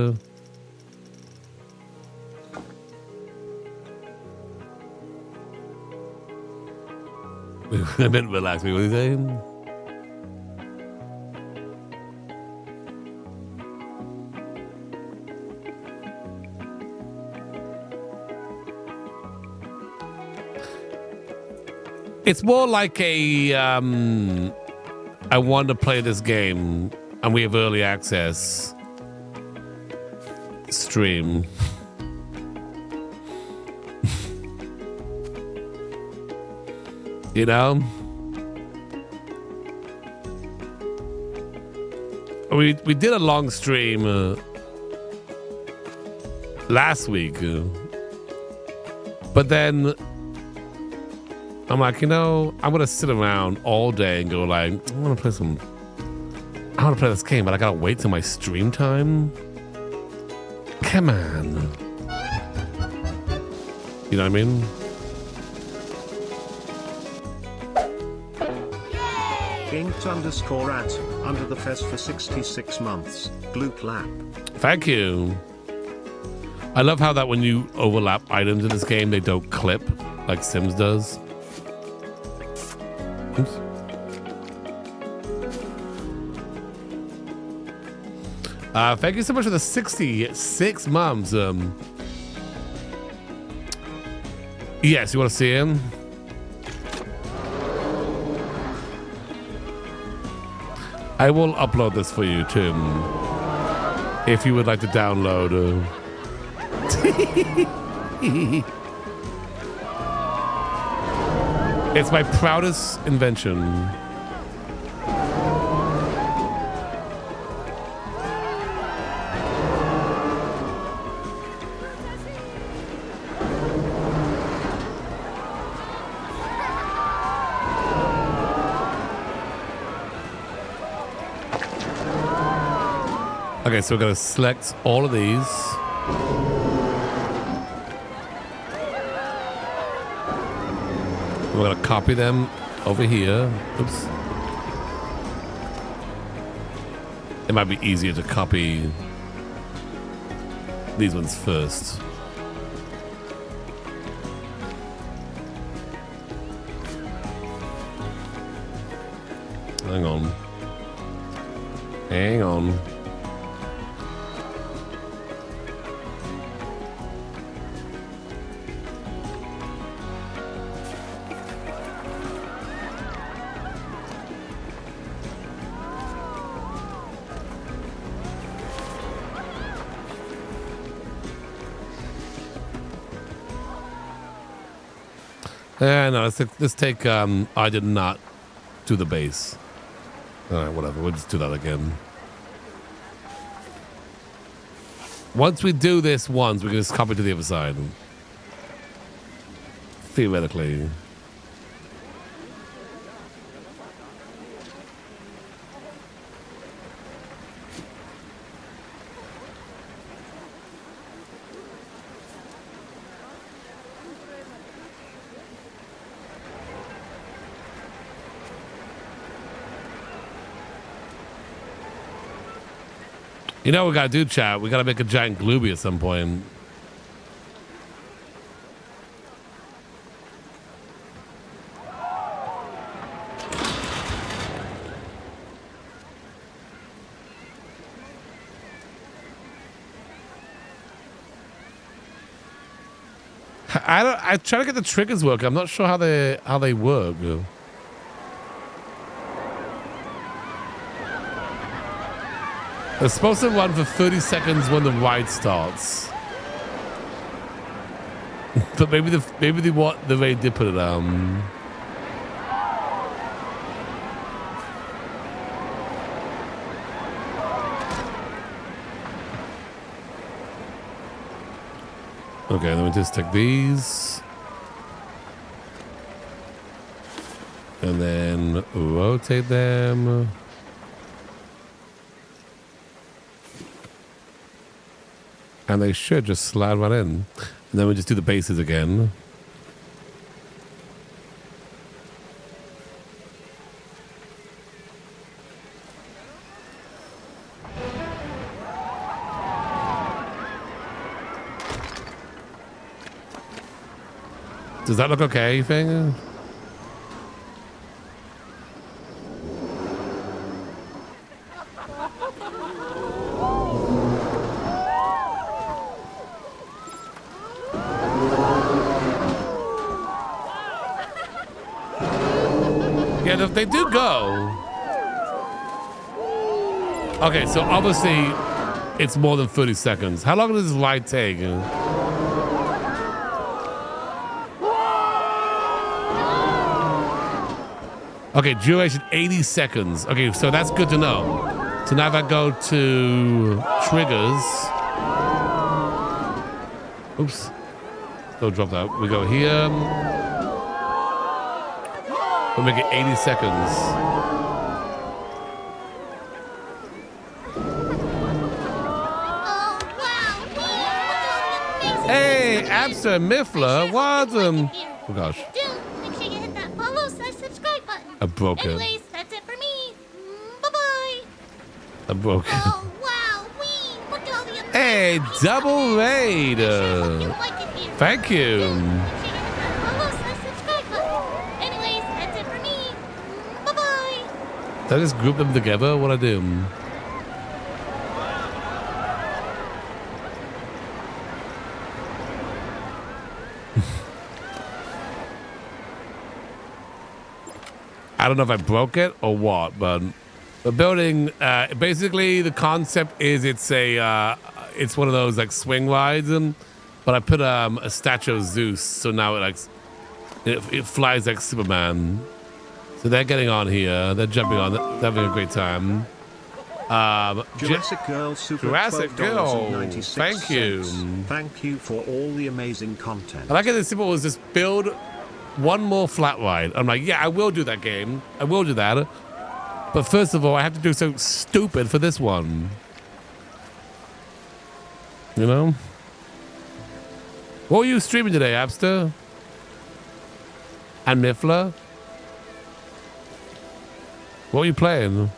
I meant relax me. What are you saying? It's more like a, I want to play this game and we have early access stream. You know? We did a long stream last week. But then I'm like, you know, I'm gonna sit around all day and go like, I wanna play this game, but I gotta wait till my stream time. Come on. You know what I mean? Inked_at under the fez for 66 months. Gloop lap. Thank you. I love how that when you overlap items in this game, they don't clip like Sims does. Oops. Thank you so much for the 66 months. Yes, you want to see him? I will upload this for you, Tim, if you would like to download. It's my proudest invention. Okay, so we're going to select all of these. We're going to copy them over here. Oops. It might be easier to copy these ones first. Hang on. Hang on. No, let's take, I did not do the base. Alright, whatever, we'll just do that again. Once we do this once, we can just copy to the other side. Theoretically. You know what we gotta do, chat? We gotta make a giant Glooby at some point. I try to get the triggers working. I'm not sure how they work. They're supposed to run for 30 seconds when the ride starts. But maybe the raid did put it Okay, then we just take these. And then rotate them. And they should just slide right in. And then we just do the bases again. Does that look okay, you think? Yeah, they do go. Okay, so obviously it's more than 30 seconds. How long does this ride take? Okay, duration 80 seconds. Okay, so that's good to know. So now if I go to triggers. Oops. Don't drop that. We go here. We'll make it 80 seconds. Oh, wow. Hey, Abster Miffler. What? Oh, gosh. Dude, make sure you hit that follow, subscribe button. I broke it. Anyways, that's it for me. Bye-bye. I broke it. Oh, wow. Wee. Look at all the amazing Hey, double raid. Make sure you like it here. Thank you. Make sure you hit that follow, subscribe button. Anyways, that's it for me. Bye-bye. Did I just group them together? What I do? I don't know if I broke it or what, but the building, basically the concept is it's one of those like swing rides, but I put a statue of Zeus, so now it flies like Superman. So they're getting on here, they're jumping on, they're having a great time. Jurassic Girl Super Jurassic Girl, $12.96. thank you. Thank you for all the amazing content. I like it as simple as just build one more flat ride. I'm like, yeah, I will do that game. I will do that. But first of all, I have to do something stupid for this one. You know? What were you streaming today, Abster? And Miffler? What were you playing?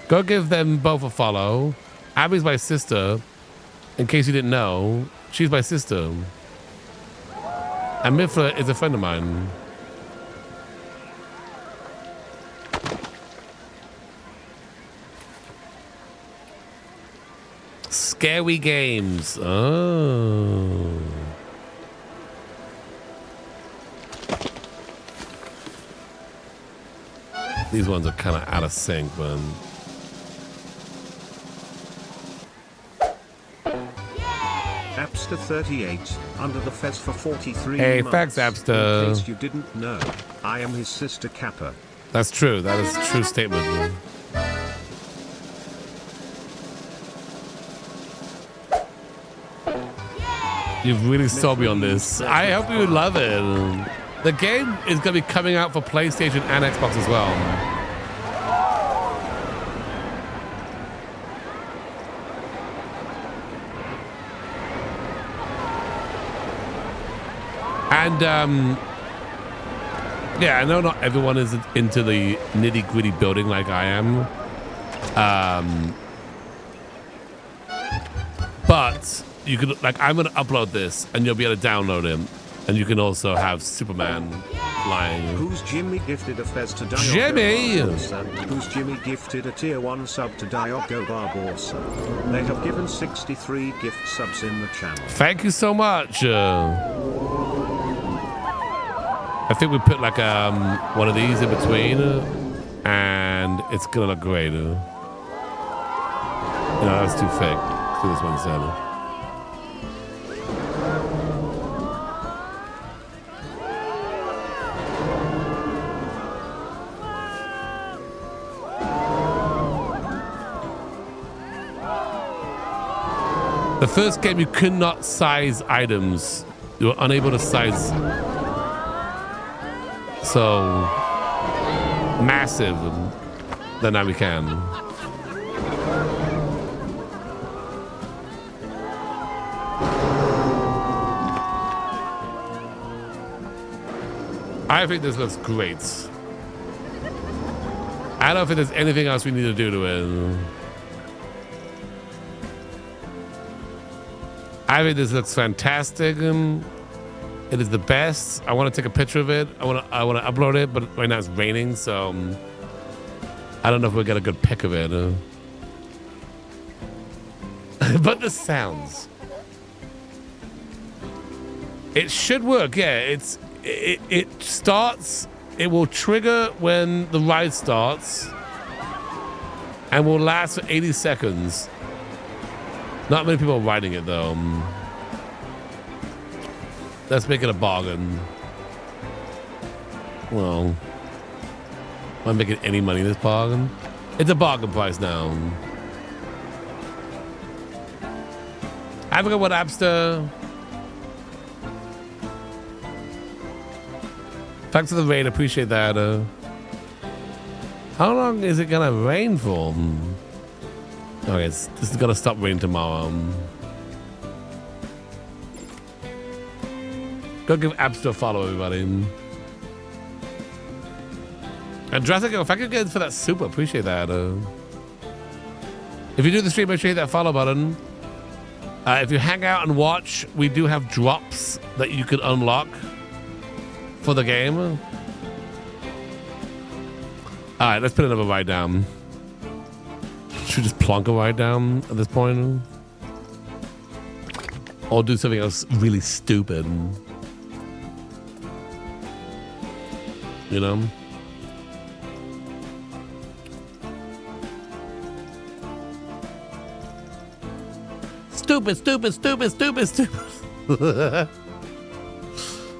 Go give them both a follow. Abby's my sister. In case you didn't know, she's my sister. And Miffler is a friend of mine. Scary games. Oh. These ones are kind of out of sync, but... Abster 38, under the fez for 43 Hey, months. thanks, Abster. In case you didn't know, I am his sister Kappa. That's true. That is a true statement. You've really sold me on this. I hope you love it. The game is going to be coming out for PlayStation and Xbox as well. And yeah, I know not everyone is into the nitty-gritty building like I am. But you could, like, I'm gonna upload this and you'll be able to download it, and you can also have Superman flying. Who's Jimmy gifted a fez to Diogo Jimmy! Barbosa? Who's Jimmy gifted a tier 1 sub to Diogo Barbosa? They have given 63 gift subs in the channel. Thank you so much. I think we put like one of these in between, and it's gonna look great. No, that's too fake. Let's do this one instead. The first game you could not size items. You were unable to size. So massive. Then now we can. I think this looks great. I don't think there's anything else we need to do to it. I think this looks fantastic. It is the best. I want to take a picture of it. I want to upload it, but right now it's raining, so I don't know if we'll get a good pic of it. But the sounds. It should work, yeah. It starts. It will trigger when the ride starts, and will last for 80 seconds. Not many people are riding it though. Let's make it a bargain. Well, am I making any money in this bargain? It's a bargain price now. Have a good one, Abster. Thanks for the rain, appreciate that. How long is it gonna rain for? Okay, this is gonna stop raining tomorrow. Go give Abster a follow, everybody. And Jurassic, if I could get for that super, appreciate that. If you do the stream, make sure you hit that follow button. If you hang out and watch, we do have drops that you can unlock for the game. All right, let's put another ride down. Should we just plonk a ride down at this point? Or do something else really stupid? You know? Stupid.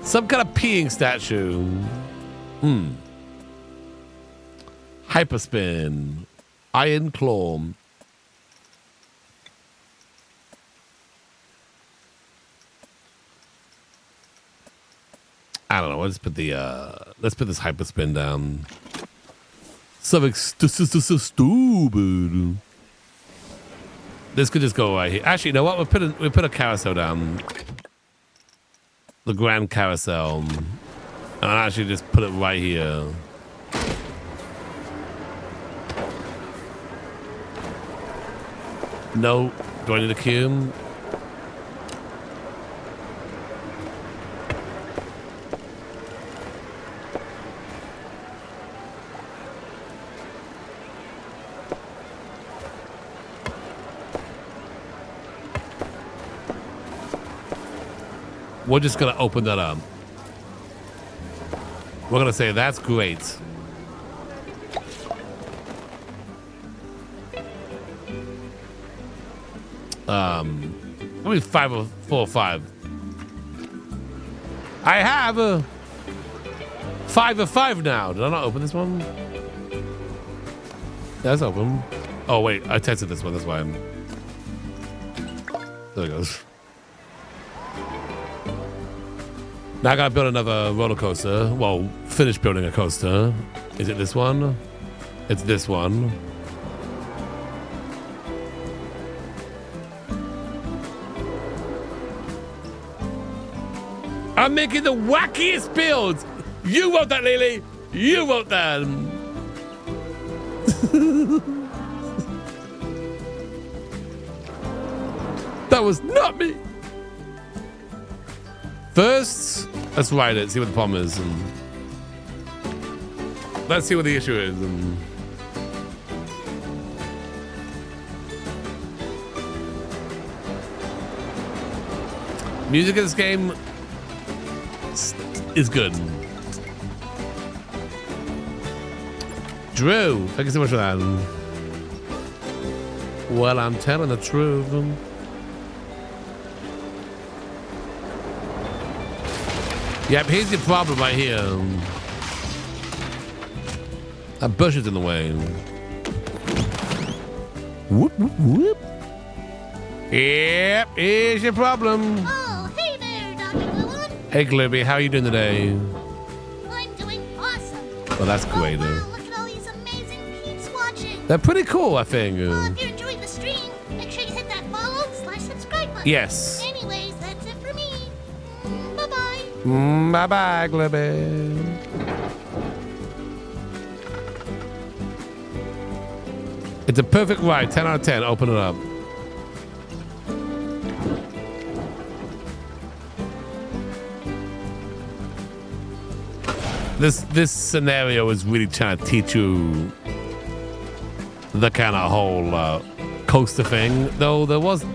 Some kind of peeing statue. Hyperspin. Iron Claw. I don't know. Let's put this hyperspin down. Something stupid. This could just go right here. Actually, you know what? We put a carousel down. The Grand Carousel. And I'll actually just put it right here. No. Do I need a cube? We're just gonna open that up. We're gonna say that's great. Let me 5 or 4 or 5. I have a 5 of 5 now. Did I not open this one? That's open. Oh wait, I tested this one. That's why I'm. There it goes. Now I gotta build another roller coaster. Well, finish building a coaster. Is it this one? It's this one. I'm making the wackiest builds. You wrote that, Lily. You wrote that. That was not me. First, let's ride it, see what the problem is. And let's see what the issue is. And music in this game is good. Drew, thank you so much for that. Well, I'm telling the truth. Yep, here's your problem right here. That bush is in the way. Whoop, whoop, whoop. Yep, here's your problem. Oh, hey there, DrGluon. Hey, Glibby, how are you doing today? I'm doing awesome. Well, that's great. Oh, wow, look at all these amazing peeps watching. They're pretty cool, I think. If you're enjoying the stream, make sure you hit that follow/subscribe button. Yes. Anyways, that's it for me. Bye-bye. Bye-bye, Glibby. It's a perfect ride. 10 out of 10. Open it up. This scenario is really trying to teach you the kind of whole coaster thing. Though there was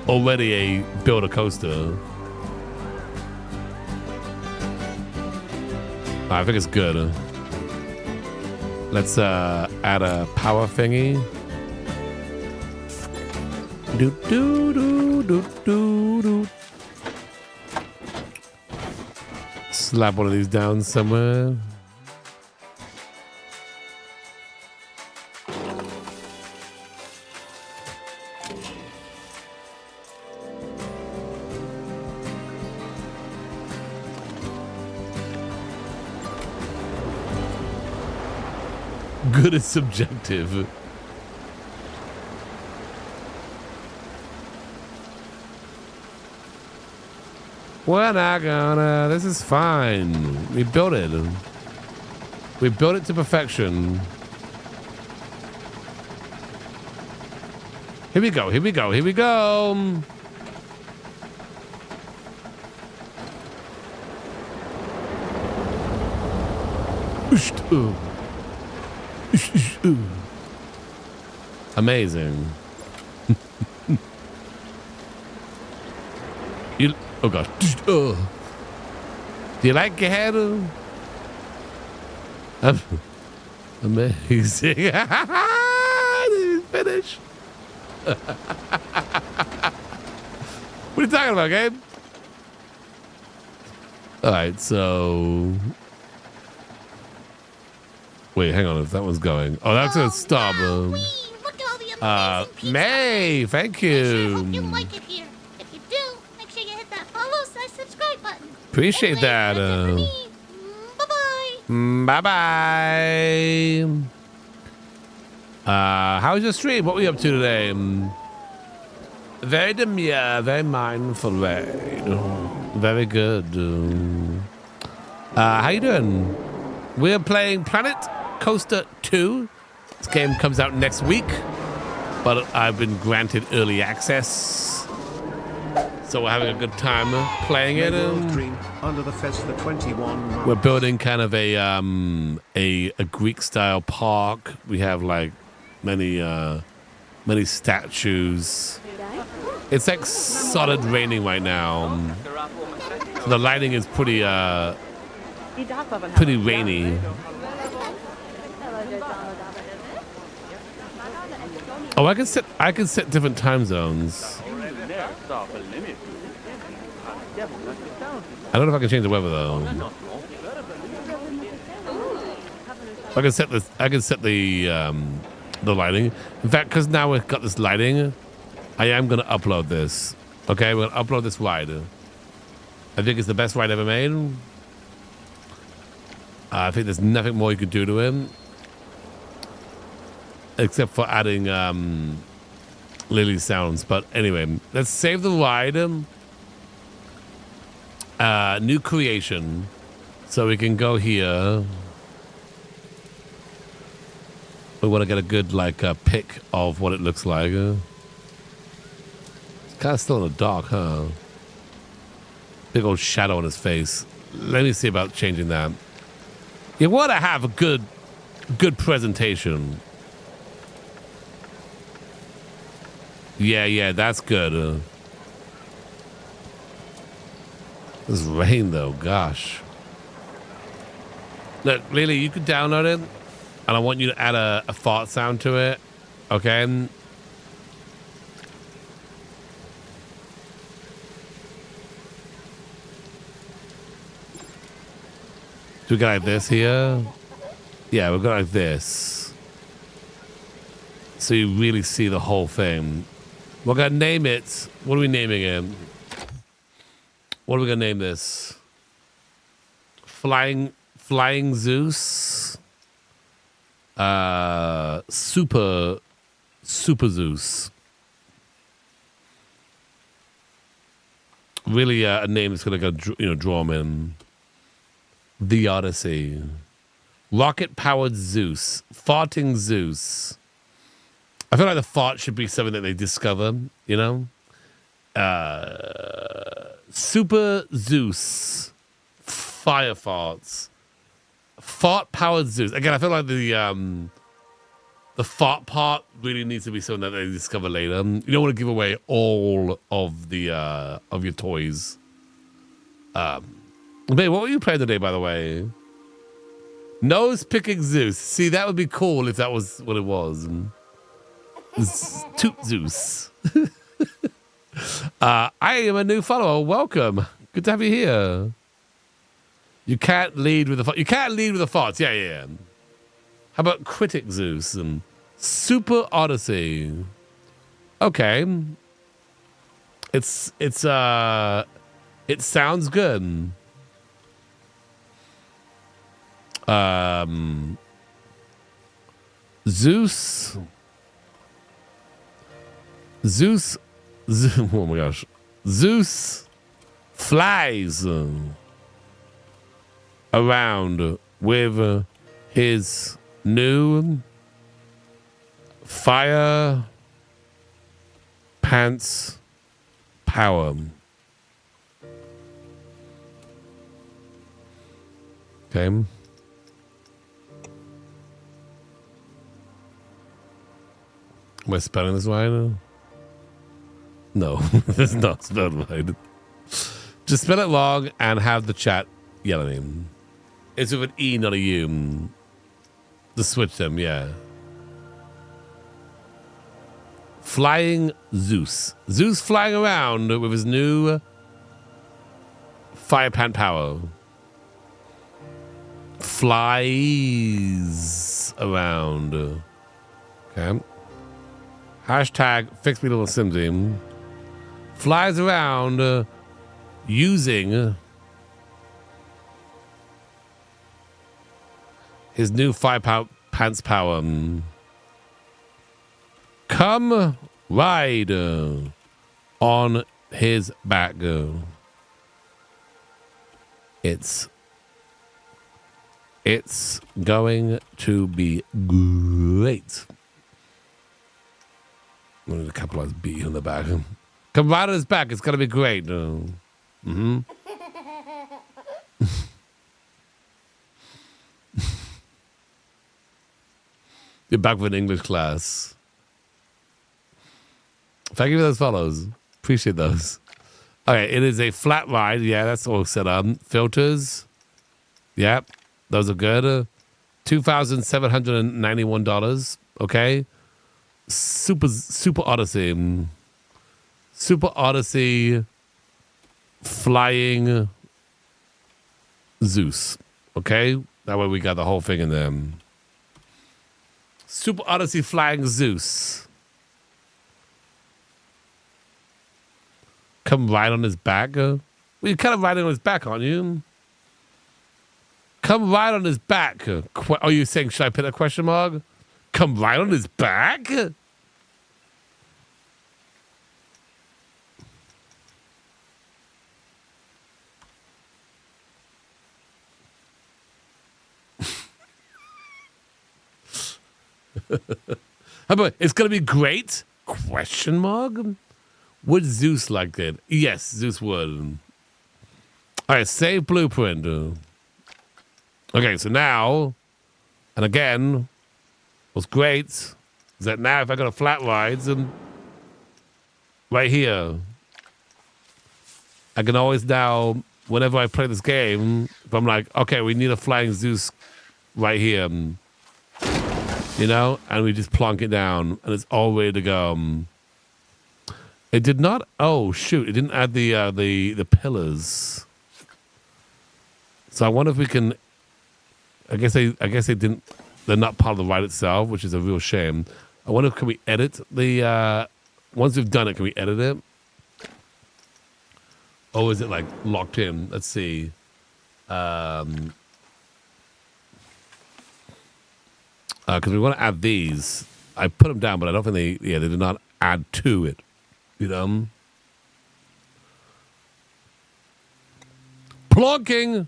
already a build a coaster. I think it's good. Let's add a power thingy. Do do do do do do. Slap one of these down somewhere. Good is subjective. We're not gonna. This is fine. We built it. We built it to perfection. Here we go. Here we go. Here we go. Amazing. Oh gosh. Do you like your hair? Amazing. I didn't even finish. What are you talking about, Gabe? Alright, so wait, hang on, if that one's going. Oh, that's gonna stop. Look at all the amazing pizza. May, thank I you. sure hope you like it here. If you do, make sure you hit that follow / subscribe button. Appreciate that. Bye bye. Bye-bye. How's your stream? What were you up to today? Very demure, very mindful, very good. How you doing? We're playing Planet Coaster 2. This game comes out next week, but I've been granted early access, so we're having a good time playing it. Under the Fez for 21 We're building kind of a Greek style park. We have like many statues. It's like solid raining right now. So the lighting is pretty rainy. Oh, I can set different time zones. I don't know if I can change the weather though. I can set this. I can set the lighting. In fact, because now we've got this lighting, I am gonna upload this. Okay, we're gonna upload this ride. I think it's the best ride ever made. I think there's nothing more you could do to him, except for adding Lily sounds. But anyway, let's save the ride. New creation, so we can go here. We want to get a good pic of what it looks like. It's kind of still in the dark, huh? Big old shadow on his face. Let me see about changing that. You want to have a good presentation. Yeah, that's good. This rain though, gosh. Look, Lily, you could download it, and I want you to add a fart sound to it, okay? Do we go like this here? Yeah, we'll go like this. So you really see the whole thing. We're gonna name it. What are we naming it? What are we gonna name this? Flying Zeus. Super Zeus. Really, a name that's gonna go, draw him in. The Odyssey. Rocket powered Zeus. Farting Zeus. I feel like the fart should be something that they discover, Super Zeus. Fire farts. Fart powered Zeus. Again, I feel like the fart part really needs to be something that they discover later. You don't want to give away all of the of your toys. Babe, what were you playing today, by the way? Nose picking Zeus. See, that would be cool if that was what it was. Toot Zeus. I am a new follower. Welcome. Good to have you here. You can't lead with the farts. Yeah. How about Critic Zeus and Super Odyssey? Okay. It sounds good. Zeus. Oh my gosh. Zeus flies around with his new fire pants power. Okay. Am I spelling this right? No, it's not spelled right. Just spell it long and have the chat yell at him. It's with an E, not a U. To switch them, yeah. Flying Zeus. Zeus flying around with his new fire pant power. Flies around. Okay. Hashtag fix me little Simsy. Flies around using his new fire pants power. Come ride on his back. It's going to be great. I'm going to capitalize B on the back. Come right on his back. It's going to be great. Mm-hmm. You're back with an English class. Thank you for those follows. Appreciate those. Okay, it is a flat ride. Yeah, that's all set up. Filters. Yep, those are good. $2,791. Okay. Super Odyssey. Super Odyssey flying Zeus. Okay? That way we got the whole thing in there. Super Odyssey flying Zeus. Come ride on his back. Well, you're kind of riding on his back, aren't you? Come ride on his back. Are you saying, should I put a question mark? Come ride on his back? How about it's gonna be great? Question mark? Would Zeus like it? Yes, Zeus would. All right, save blueprint. Okay, so now, and again, what's great is that now if I go to flat rides and right here, I can always now, whenever I play this game, if I'm like, okay, we need a flying Zeus right here, you know, and we just plonk it down and it's all ready to go. It did not. Oh shoot! It didn't add the pillars. So I wonder if we can. I guess they didn't. They're not part of the ride itself, which is a real shame. I wonder if can we edit the. Once we've done it, can we edit it? Or is it like locked in? Let's see. Because we want to add these. I put them down, but I don't think they did not add to it. You know? Plonking!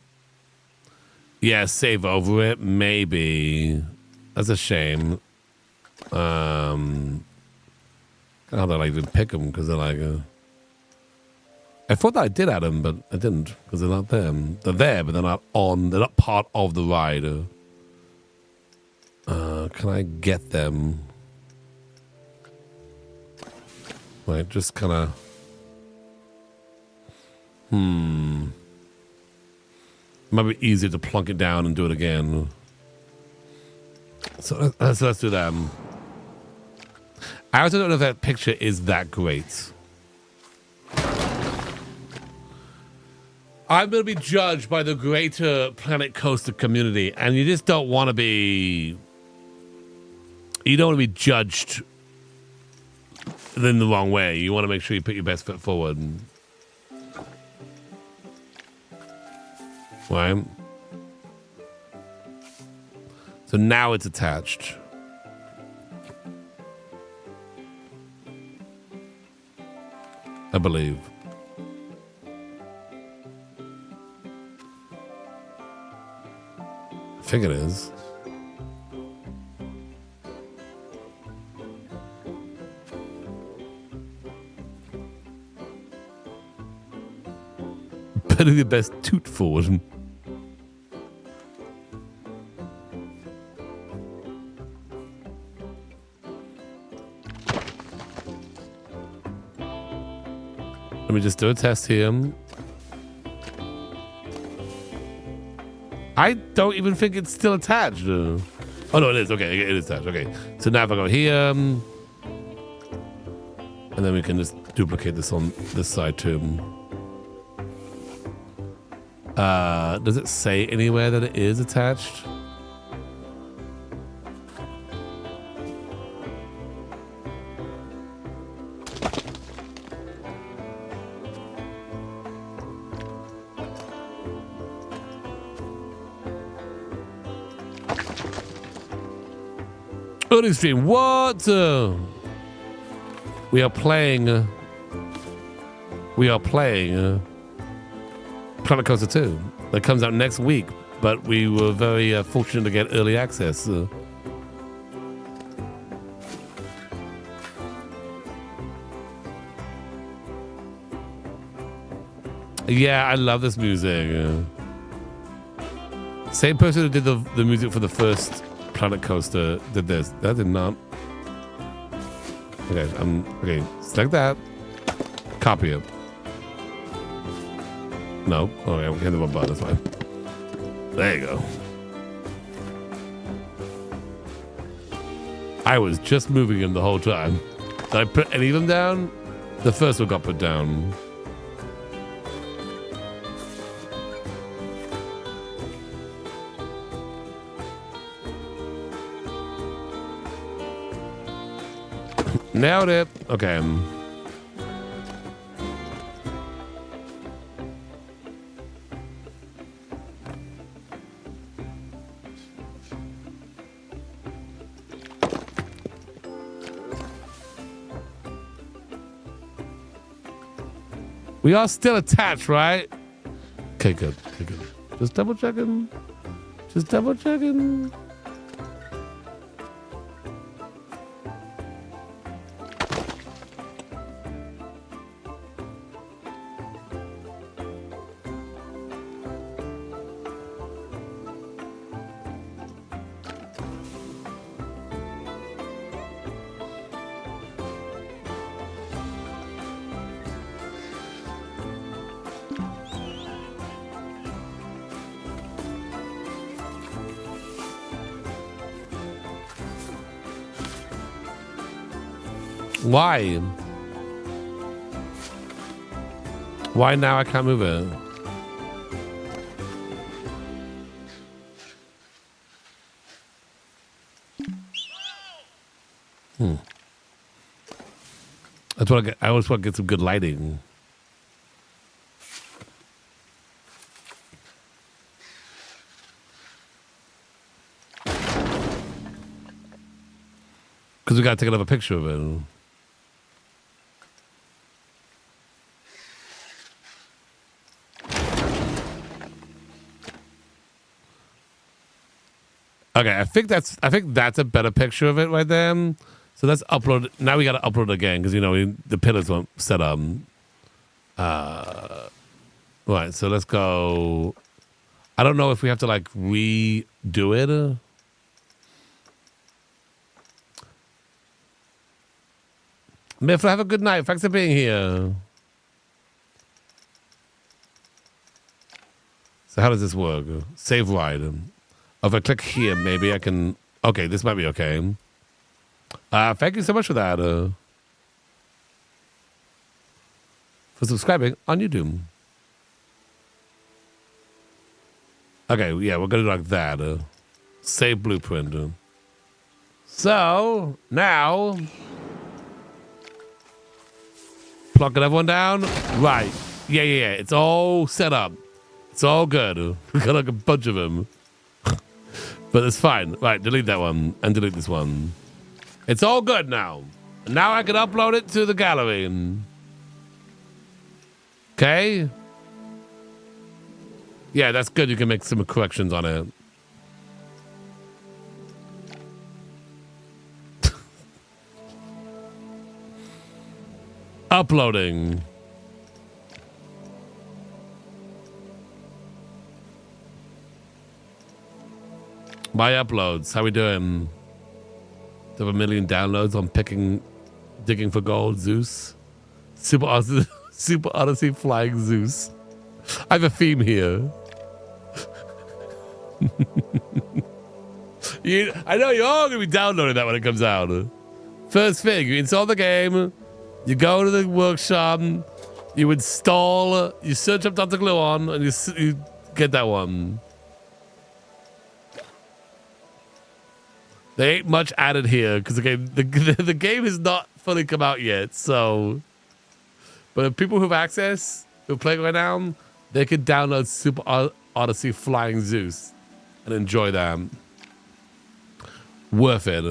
Yeah, save over it. Maybe. That's a shame. I don't like to pick them because they're like... I thought that I did add them, but I didn't because they're not there. They're there, but they're not on. They're not part of the ride. Can I get them? Right, just kind of. Might be easier to plunk it down and do it again. So let's do that. I also don't know if that picture is that great. I'm going to be judged by the greater Planet Coaster community, and you just don't want to be... You don't want to be judged in the wrong way. You want to make sure you put your best foot forward. Right? So now it's attached. I believe. I think it is. Putting the best toot forward. Let me just do a test here. I don't even think it's still attached. Oh, no, it is. Okay, it is attached. Okay. So now if I go here, and then we can just duplicate this on this side too. Does it say anywhere that it is attached? Early stream, what? We are playing Planet Coaster 2. That comes out next week, but we were very fortunate to get early access. Yeah, I love this music. Same person who did the music for the first Planet Coaster did this. That did not. Okay, okay. Select that. Copy it. No. Okay, we hit the one button. That's fine. There you go. I was just moving him the whole time. Did I put any of them down? The first one got put down. Nailed it. Okay. We are still attached, right? Okay, good. Okay, good. Just double checking. Just double checking. Why? Why now I can't move it? That's what I get. I always want to get some good lighting. Because we got to take another picture of it. Okay, I think that's a better picture of it right there. So let's upload. Now we got to upload it again because the pillars won't set up. Right, so let's go. I don't know if we have to like redo it. Miffler, have a good night. Thanks for being here. So how does this work? Save ride. If I click here, maybe I can... Okay, this might be okay. Thank you so much for that. For subscribing on YouTube. Okay, yeah, we're going to do like that. Save blueprint. So, now... Plucking everyone down? Right. Yeah. It's all set up. It's all good. We got like a bunch of them. But it's fine. Right, delete that one and delete this one. It's all good now. Now I can upload it to the gallery. Okay? Yeah, that's good. You can make some corrections on it. Uploading. My uploads. How we doing? Do we have 1 million downloads on digging for gold, Zeus? Super Odyssey Flying Zeus. I have a theme here. I know you're all going to be downloading that when it comes out. First thing, you install the game. You go to the workshop. You install. You search up DrGluon and you get that one. There ain't much added here because the game has not fully come out yet. So, but if people who have access, who are playing right now, they could download Super Odyssey Flying Zeus and enjoy that. Worth it.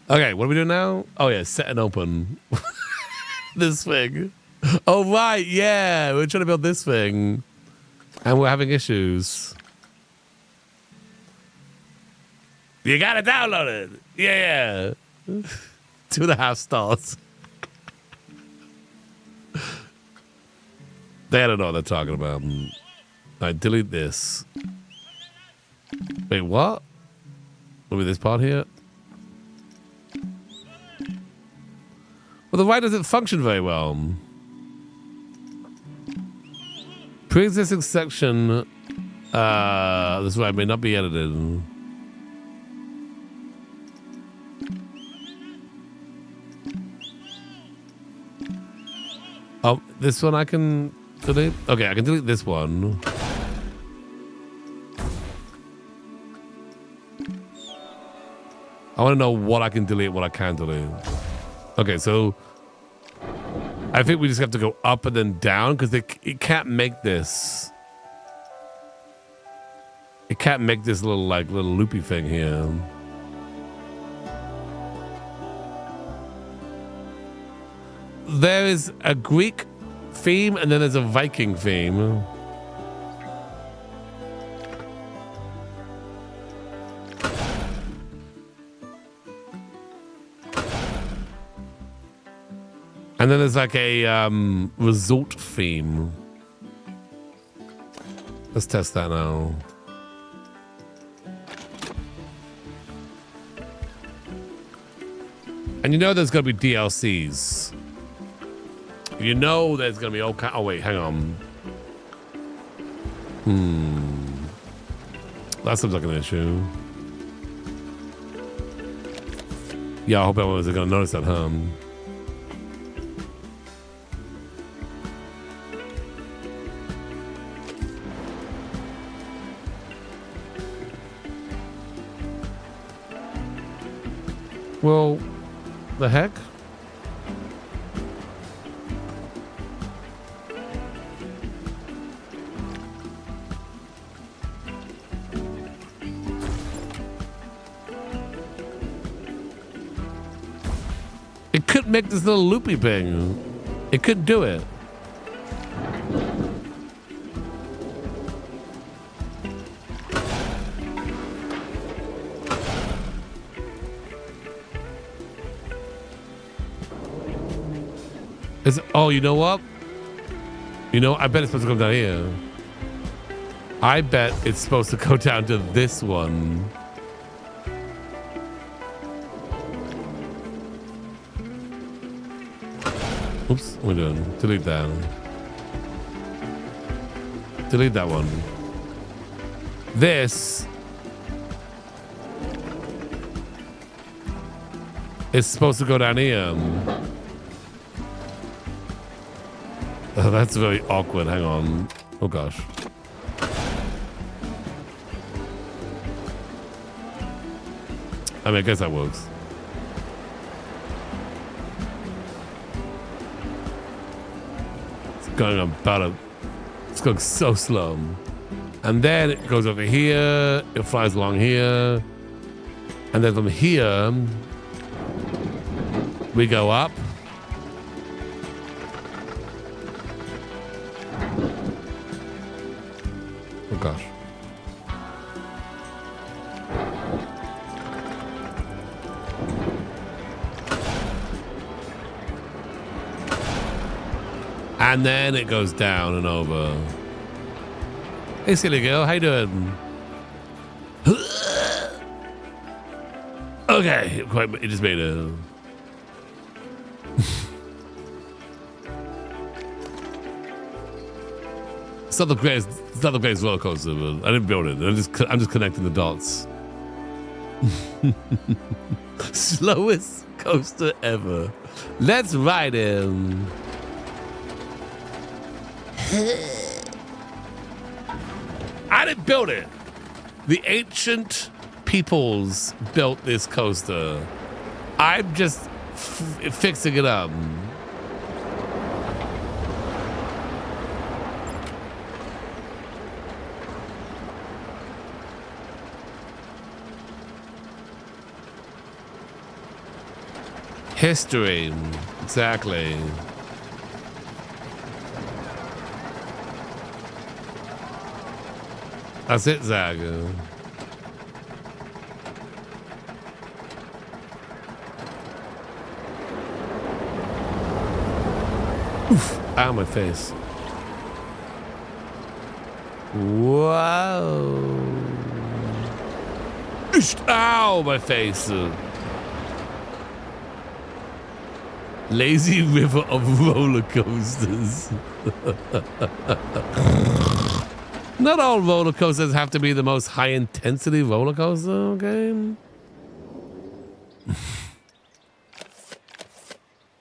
Okay, what are we doing now? Oh yeah, set and open. This thing. Oh right, yeah, we're trying to build this thing, and we're having issues. You gotta download it. Yeah. 2.5 stars. They don't know what they're talking about. Alright, delete this. Wait, what? Maybe this part here? Well, the right doesn't function very well. Pre-existing section. This right may not be edited. Oh, this one I can delete? Okay, I can delete this one. I want to know what I can delete, what I can't delete. Okay, so I think we just have to go up and then down because it can't make this. It can't make this little loopy thing here. There is a Greek theme and then there's a Viking theme. And then there's like a resort theme. Let's test that now. And you know there's going to be DLCs. You know there's going to be all kind... Oh, wait, hang on. That seems like an issue. Yeah, I hope everyone's going to notice that, huh? Well, the heck? It could make this little loopy thing. It could do it. Oh, you know what? You know, I bet it's supposed to go down here. I bet it's supposed to go down to this one. Oops, what are we doing? Delete that. Delete that one. This is supposed to go down here. Oh, that's very awkward. Hang on. Oh gosh. I mean, I guess that works. It's going about a... It's going so slow. And then it goes over here. It flies along here. And then from here, we go up. Oh gosh. And then it goes down and over. Hey, silly girl, how you doing? Okay, it just made a... It's not the greatest roller coaster, but I didn't build it. I'm just connecting the dots. Slowest coaster ever. Let's ride him. I didn't build it. The ancient peoples built this coaster. I'm just fixing it up. History. Exactly. That's it, Zag. Oof. Ow, my face. Wow. Ow, my face. Lazy river of roller coasters. Not all roller coasters have to be the most high intensity roller coaster, okay?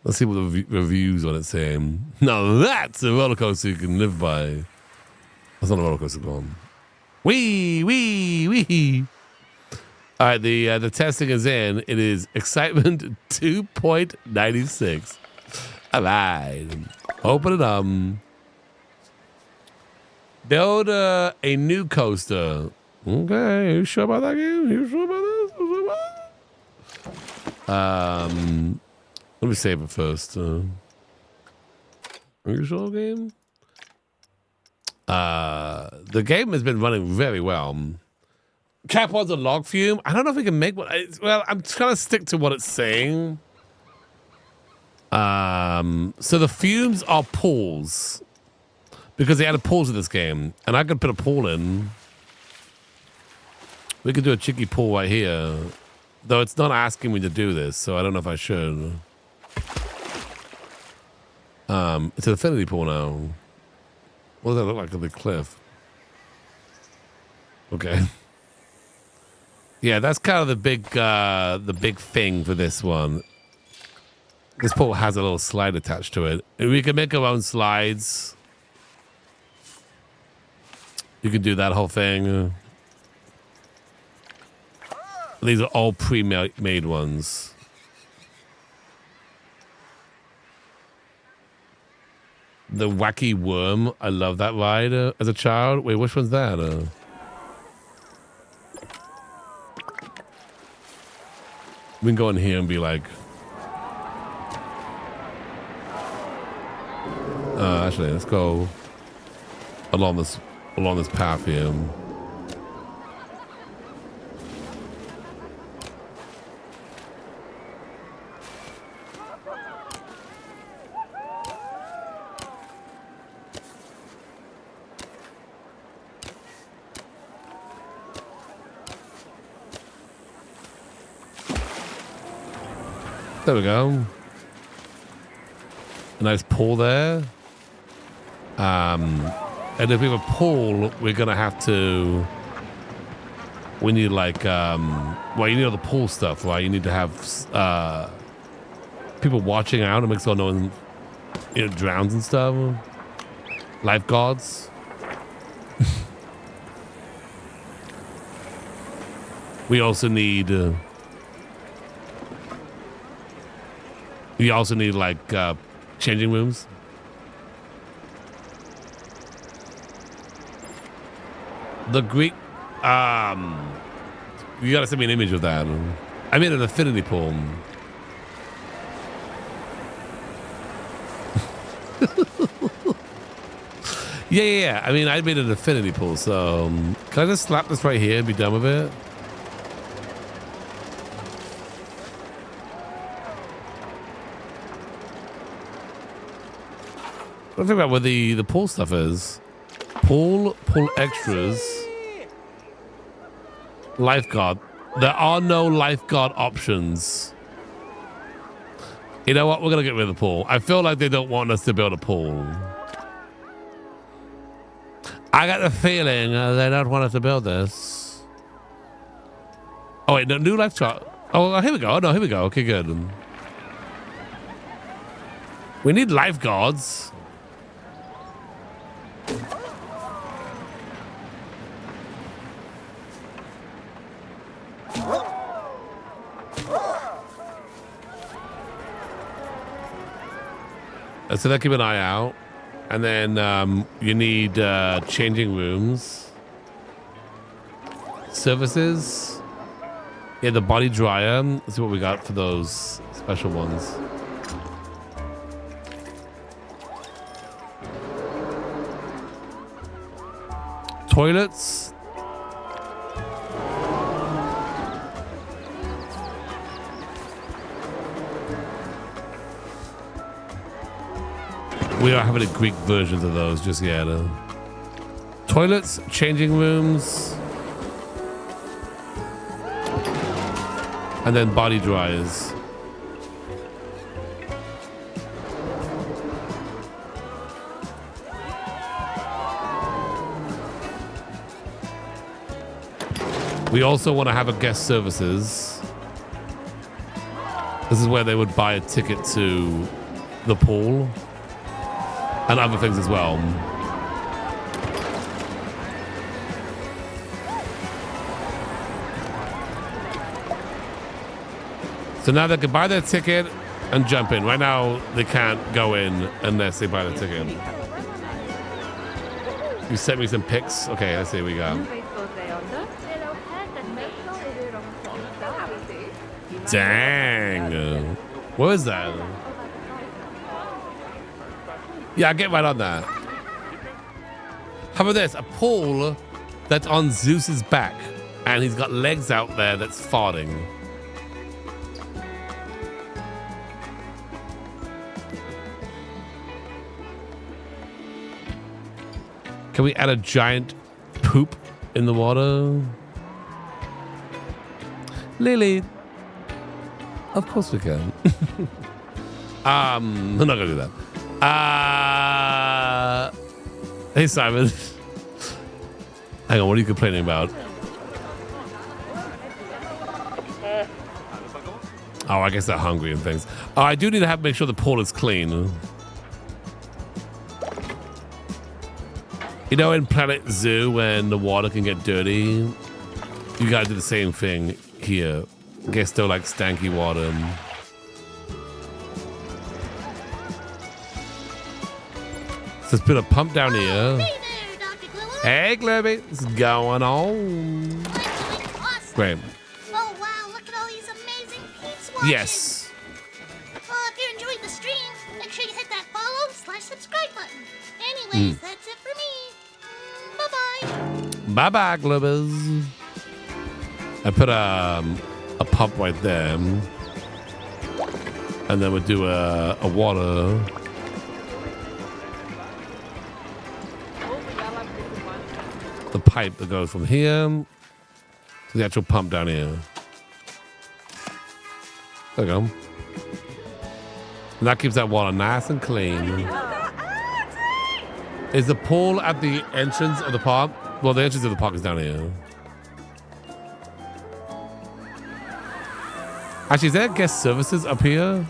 Let's see what the reviews on it say. Now that's a roller coaster you can live by. That's not a roller coaster, go on. Wee. All right, the testing is in. It is excitement 2.96. All right, open it up. Build a new coaster. Okay, you sure about that game? You sure about this? You sure about that? Let me save it first. Are you sure, game? The game has been running very well. Cap wants a log fume. I don't know if we can make one. Well, I'm trying to stick to what it's saying. So the fumes are pools. Because they added pools in this game. And I could put a pool in. We could do a cheeky pool right here. Though it's not asking me to do this, so I don't know if I should. It's an infinity pool now. What does that look like on the cliff? Okay. Yeah, that's kind of the big thing for this one. This pool has a little slide attached to it. And we can make our own slides. You can do that whole thing. These are all pre-made ones. The Wacky Worm. I love that ride as a child. Wait, which one's that? We can go in here and be like... actually, let's go along this path here. There we go. A nice pool there. And if we have a pool, we're gonna have to. We need like well, you need all the pool stuff, right? You need to have people watching out and make sure no one drowns and stuff. Lifeguards. We also need like changing rooms. The Greek you gotta send me an image of that. I made an infinity pool. Yeah. I mean, I made an infinity pool, so can I just slap this right here and be done with it? What think about where the pool stuff is. Pool extras. Lifeguard. There are no lifeguard options. You know what? We're going to get rid of the pool. I feel like they don't want us to build a pool. I got the feeling they don't want us to build this. Oh, wait. No, new lifeguard. Oh, here we go. No, here we go. Okay, good. We need lifeguards. So they'll keep an eye out. And then you need changing rooms. Services. Yeah, the body dryer. Let's see what we got for those special ones. Toilets. We don't have any Greek versions of those just yet. Toilets, changing rooms, and then body dryers. We also want to have a guest services. This is where they would buy a ticket to the pool. And other things as well. So now they can buy their ticket and jump in. Right now, they can't go in unless they buy the ticket. You sent me some pics? Okay, let's see what we got. Dang. What is that? Yeah, I'll get right on that. How about this? A pool that's on Zeus's back, and he's got legs out there that's farting. Can we add a giant poop in the water? Lily. Of course we can. We're not gonna do that. Hey Simon. Hang on, what are you complaining about? Oh, I guess they're hungry and things. Oh, I do need to make sure the pool is clean. You know, in Planet Zoo, when the water can get dirty, you gotta do the same thing here. I guess they're like stanky water. So let's put a pump down here. Hey there, DrGluon. Hey, Glibby. What's going on? Awesome. Great. Oh, wow. Look at all these amazing peeps watching. Yes. If you're enjoying the stream, make sure you hit that follow/subscribe button. Anyways, that's it for me. Bye-bye. Bye-bye, Glibbers. I put a pump right there. And then we'll do a water. The pipe that goes from here to the actual pump down here. There we go. And that keeps that water nice and clean. Is the pool at the entrance of the park? Well, the entrance of the park is down here. Actually, is there guest services up here?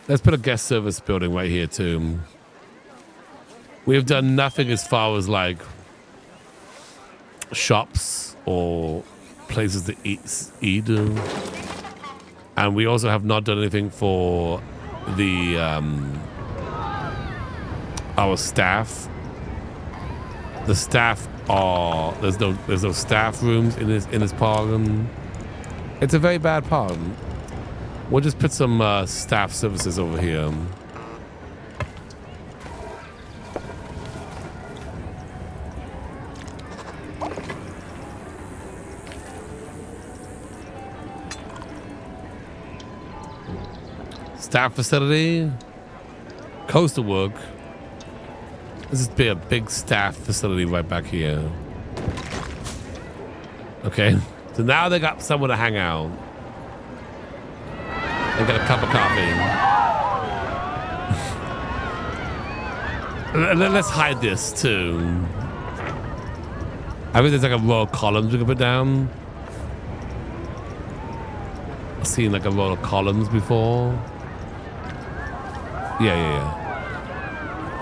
Let's put a guest service building right here too. We have done nothing as far as like shops or places to eat. And we also have not done anything for the our staff. The staff are there's no staff rooms in this park. It's a very bad park. We'll just put some staff services over here. Staff facility, coastal work. This is be a big staff facility right back here. Okay, so now they got somewhere to hang out. They got a cup of coffee. Let's hide this too. I think there's like a row of columns we can put down. I've seen like a row of columns before. Yeah.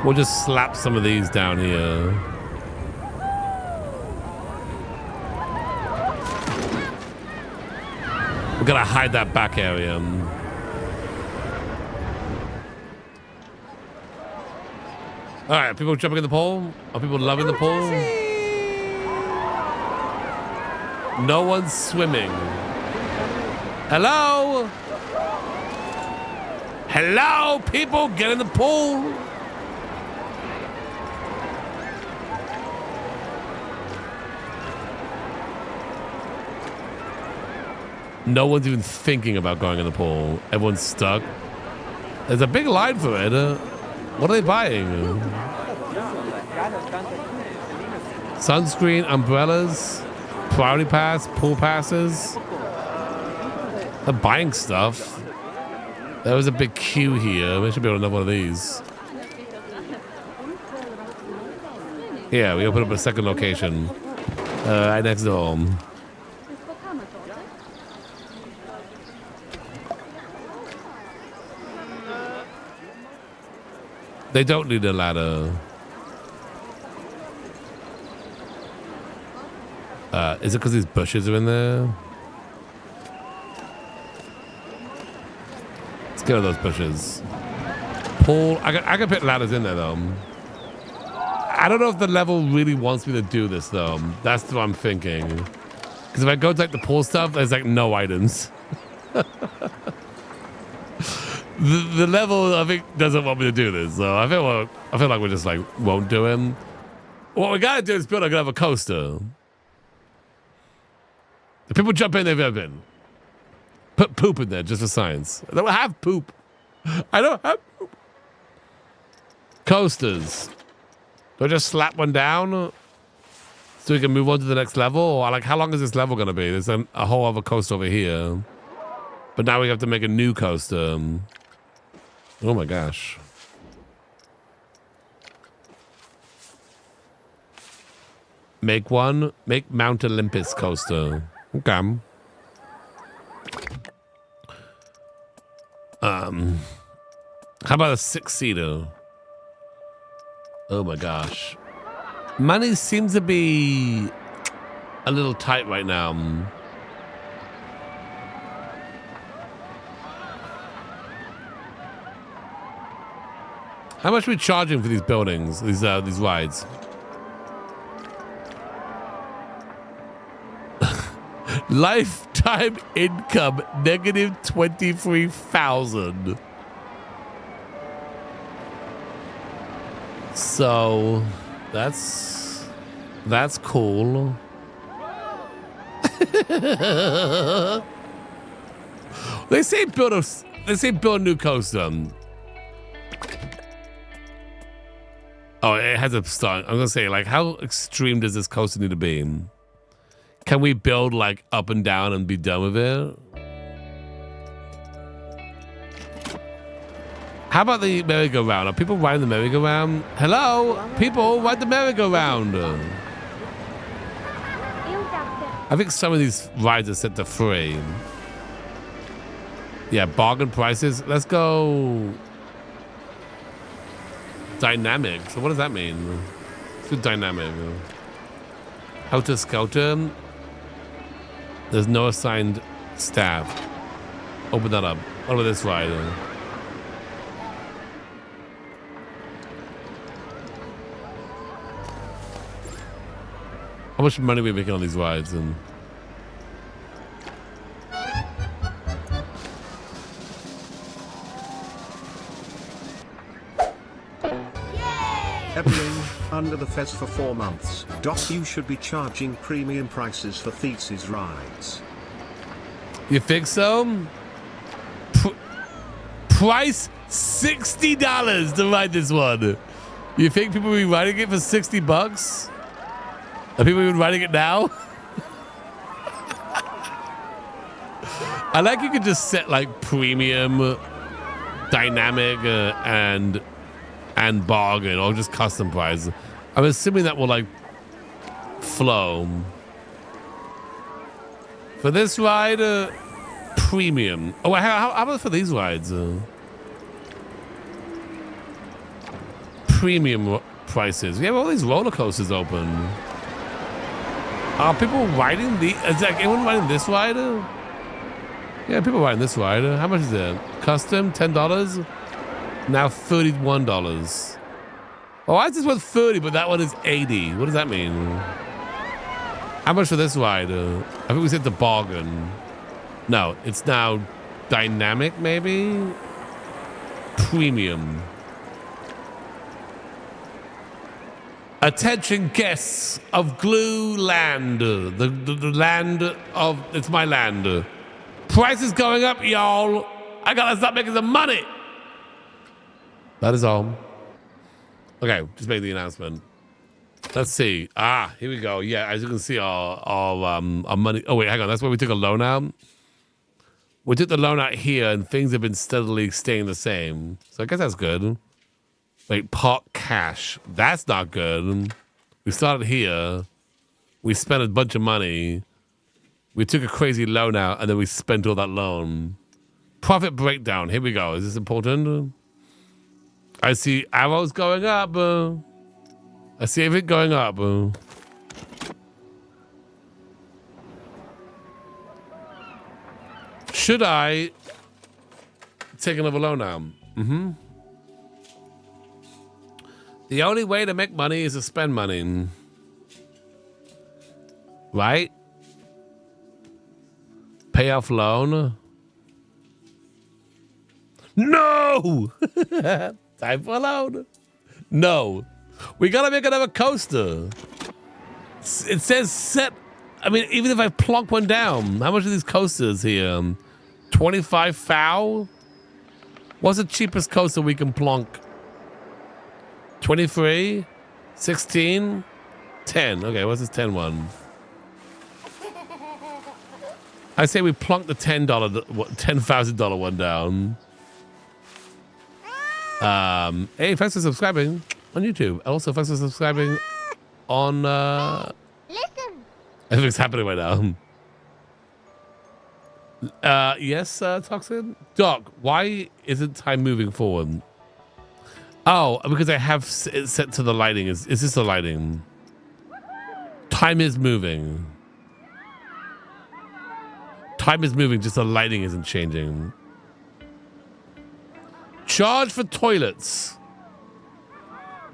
We'll just slap some of these down here. We're gonna hide that back area. All right, are people jumping in the pool? Are people loving the pool? No one's swimming. Hello? Hello, people, get in the pool. No one's even thinking about going in the pool. Everyone's stuck. There's a big line for it. What are they buying? Sunscreen, umbrellas, priority pass, pool passes. They're buying stuff. There was a big queue here. We should be able to have one of these. Yeah, we open up a second location. Right next door. They don't need a ladder. Is it because these bushes are in there? Let's get rid of those bushes. Paul, I can put ladders in there though. I don't know if the level really wants me to do this though. That's what I'm thinking. Because if I go to like the pool stuff, there's like no items. The level I think doesn't want me to do this, so I feel like we just like won't do him. What we gotta do is build a coaster. The people jump in, they've ever been. Put poop in there just for science. I don't have poop. I don't have poop. Coasters. Do I just slap one down so we can move on to the next level? Or like, how long is this level gonna be? There's a whole other coaster over here, but now we have to make a new coaster. Oh my gosh. Make one. Make Mount Olympus coaster. Okay. How about a 6-seater? Oh my gosh. Money seems to be a little tight right now. How much are we charging for these buildings, these rides? Lifetime income negative 23,000. So that's cool. They say build a new coaster. Oh, it has a start. I'm gonna say, like, how extreme does this coaster need to be? Can we build like up and down and be done with it? How about the merry-go-round? Are people riding the merry-go-round? Hello, people, ride the merry-go-round. I think some of these rides are set to free. Yeah, bargain prices. Let's go dynamic. So what does that mean? Let's do dynamic. Helter Skelter. There's no assigned staff. Open that up. What about this ride? How much money are we making on these rides? And Evelyn, under the fez for 4 months. Doc, you should be charging premium prices for Thesis rides. you think so? Price $60 to ride this one. You think people will be riding it for $60? Are people even riding it now? I like you could just set like premium, dynamic, and bargain, or just custom price. I'm assuming that will like flow. For this ride, premium. Oh, how about for these rides? Premium prices. We have all these roller coasters open. Are people riding the? Is like anyone riding this ride? Yeah, people riding this ride. How much is it? Custom, $10. Now $31. Oh, I just went 30, but that one is 80. What does that mean? How much for this ride? I think we said the bargain. No, it's now dynamic, maybe? Premium. Attention guests of Glue Land. The land of, it's my land. Price is going up, y'all. I gotta stop making some money. That is all. Okay, just made the announcement. Let's see. Here we go. Yeah, as you can see, our money. Oh wait, hang on. That's where we took a loan out. We took the loan out here, and things have been steadily staying the same. So I guess that's good. Wait, park cash. That's not good. We started here. We spent a bunch of money. We took a crazy loan out, and then we spent all that loan. Profit breakdown. Here we go. Is this important? I see arrows going up. I see everything going up. Should I take another loan out? Mm-hmm. The only way to make money is to spend money. Right? Pay off loan. No! Time for a loan. No. We gotta make another coaster. It says set. I mean, even if I plonk one down, how much are these coasters here? 25 foul? What's the cheapest coaster we can plonk? 23? 16? 10. Okay, what's this 10 one? I say we plonk the $10,000 one down. Hey, thanks for subscribing on YouTube. Also, thanks for subscribing on Listen. everything's happening right now. Yes, Toxin? Doc, why isn't time moving forward? Oh, because I have it set to the lighting. Is this the lighting? Time is moving. Time is moving, just the lighting isn't changing. Charge for toilets.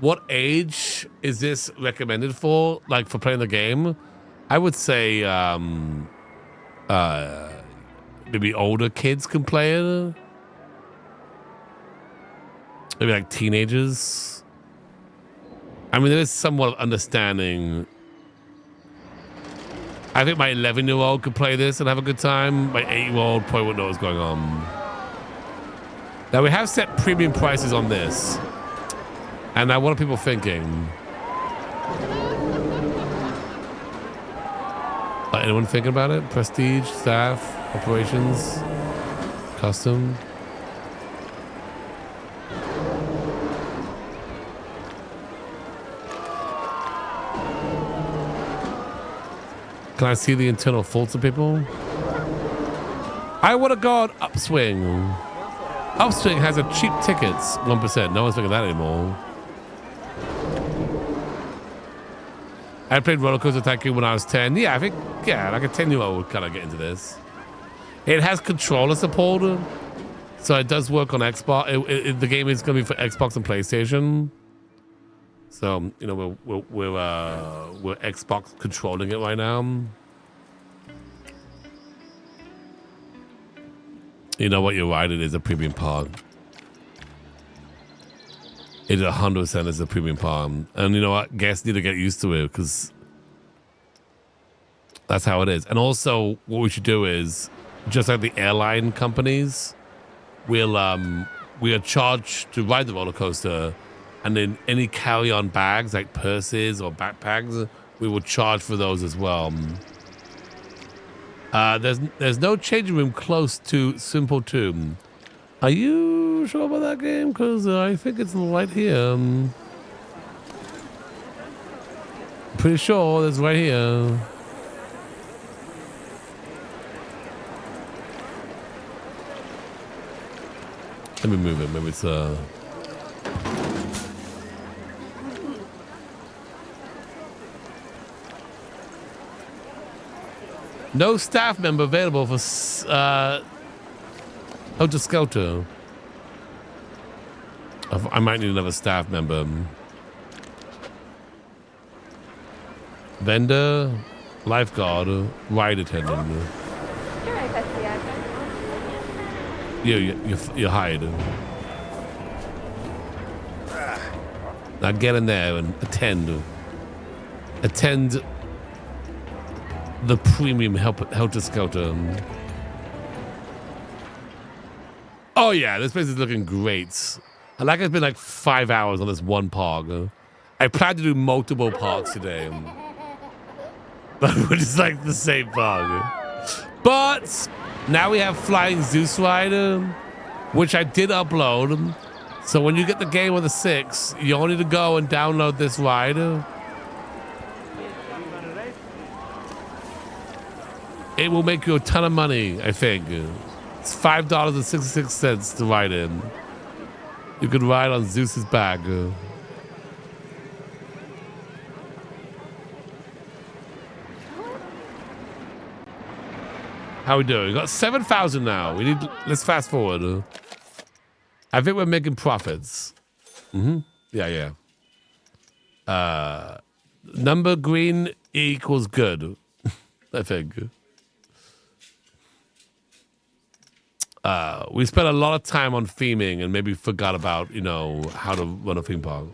What age is this recommended for? Like for playing the game? I would say maybe older kids can play it. Maybe like teenagers. I mean, there is somewhat of understanding. I think my 11-year-old could play this and have a good time. My 8-year-old probably wouldn't know what's going on. Now we have set premium prices on this. And now what are people thinking? Anyone thinking about it? Prestige, staff, operations, custom. Can I see the internal faults of people? I would have gone Upswing. Upswing has a cheap tickets, 1%. No one's thinking that anymore. I played Roller Coaster Tycoon when I was 10. Yeah, I think, yeah, like a 10-year-old would kind of get into this. It has controller support, so it does work on Xbox. The game is going to be for Xbox and PlayStation. So, you know, we're Xbox controlling it right now. You know what? You're right. It is a premium park. It 100% is a premium park. And you know what? Guests need to get used to it because that's how it is. And also, what we should do is, just like the airline companies, we are charged to ride the roller coaster, and then any carry-on bags like purses or backpacks, we will charge for those as well. There's no changing room close to Simple Tomb. Are you sure about that game? Because I think it's right here. Pretty sure it's right here. Let me move it. Maybe it's no staff member available for Hotel Skelter. I might need another staff member. Vendor, lifeguard, ride attendant. You hide. Now get in there and attend. Attend the premium Helter Skelter. Oh yeah, this place is looking great. I like it's been like 5 hours on this one park. I plan to do multiple parks today. But it's like the same park. But now we have Flying Zeus Rider, which I did upload. So when you get the game with the 6, you only need to go and download this rider. It will make you a ton of money, I think. It's $5.66 to ride in. You could ride on Zeus's back. How we doing? We got 7,000 now. Let's fast forward. I think we're making profits. Yeah. Number green equals good. I think. We spent a lot of time on theming and maybe forgot about, you know, how to run a theme park.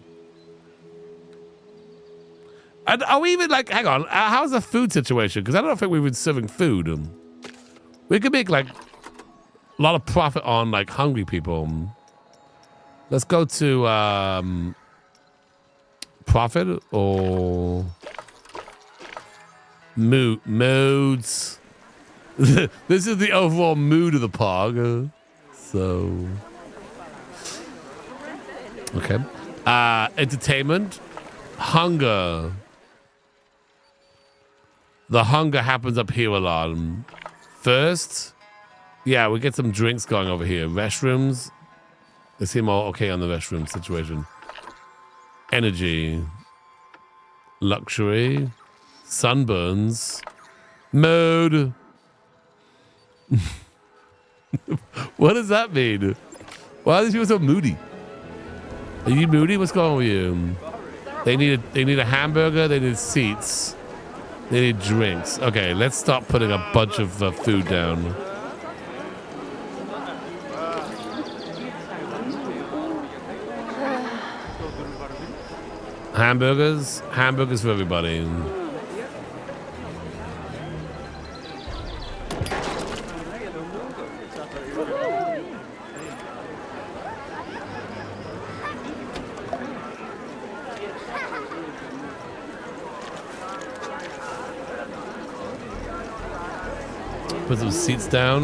And are we even like, hang on, how's the food situation? Because I don't think we've been serving food. We could make like a lot of profit on like hungry people. Let's go to profit or moods. This is the overall mood of the park. So, okay. Entertainment, hunger. The hunger happens up here a lot. First, yeah, we get some drinks going over here. Restrooms. They seem all okay on the restroom situation. Energy. Luxury. Sunburns. Mode. What does that mean? Why are these people so moody? Are you moody? What's going on with you? They need a hamburger. They need seats. They need drinks. Okay, let's stop putting a bunch of food down. Hamburgers for everybody. Put some seats down.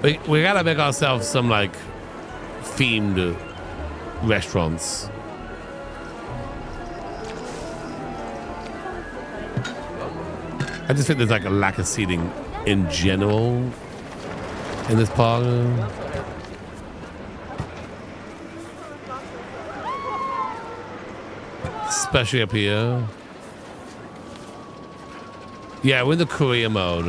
We gotta make ourselves some like themed restaurants. I just think there's like a lack of seating in general in this park. Especially up here. Yeah, we're in the Korea mode.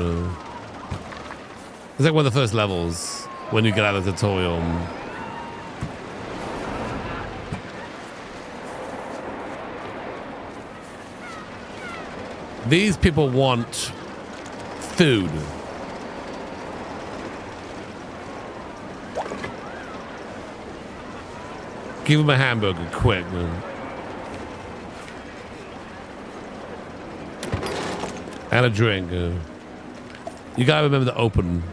It's like one of the first levels when you get out of the tutorial. These people want food. Give them a hamburger quick, man. And a drink. You gotta remember to open.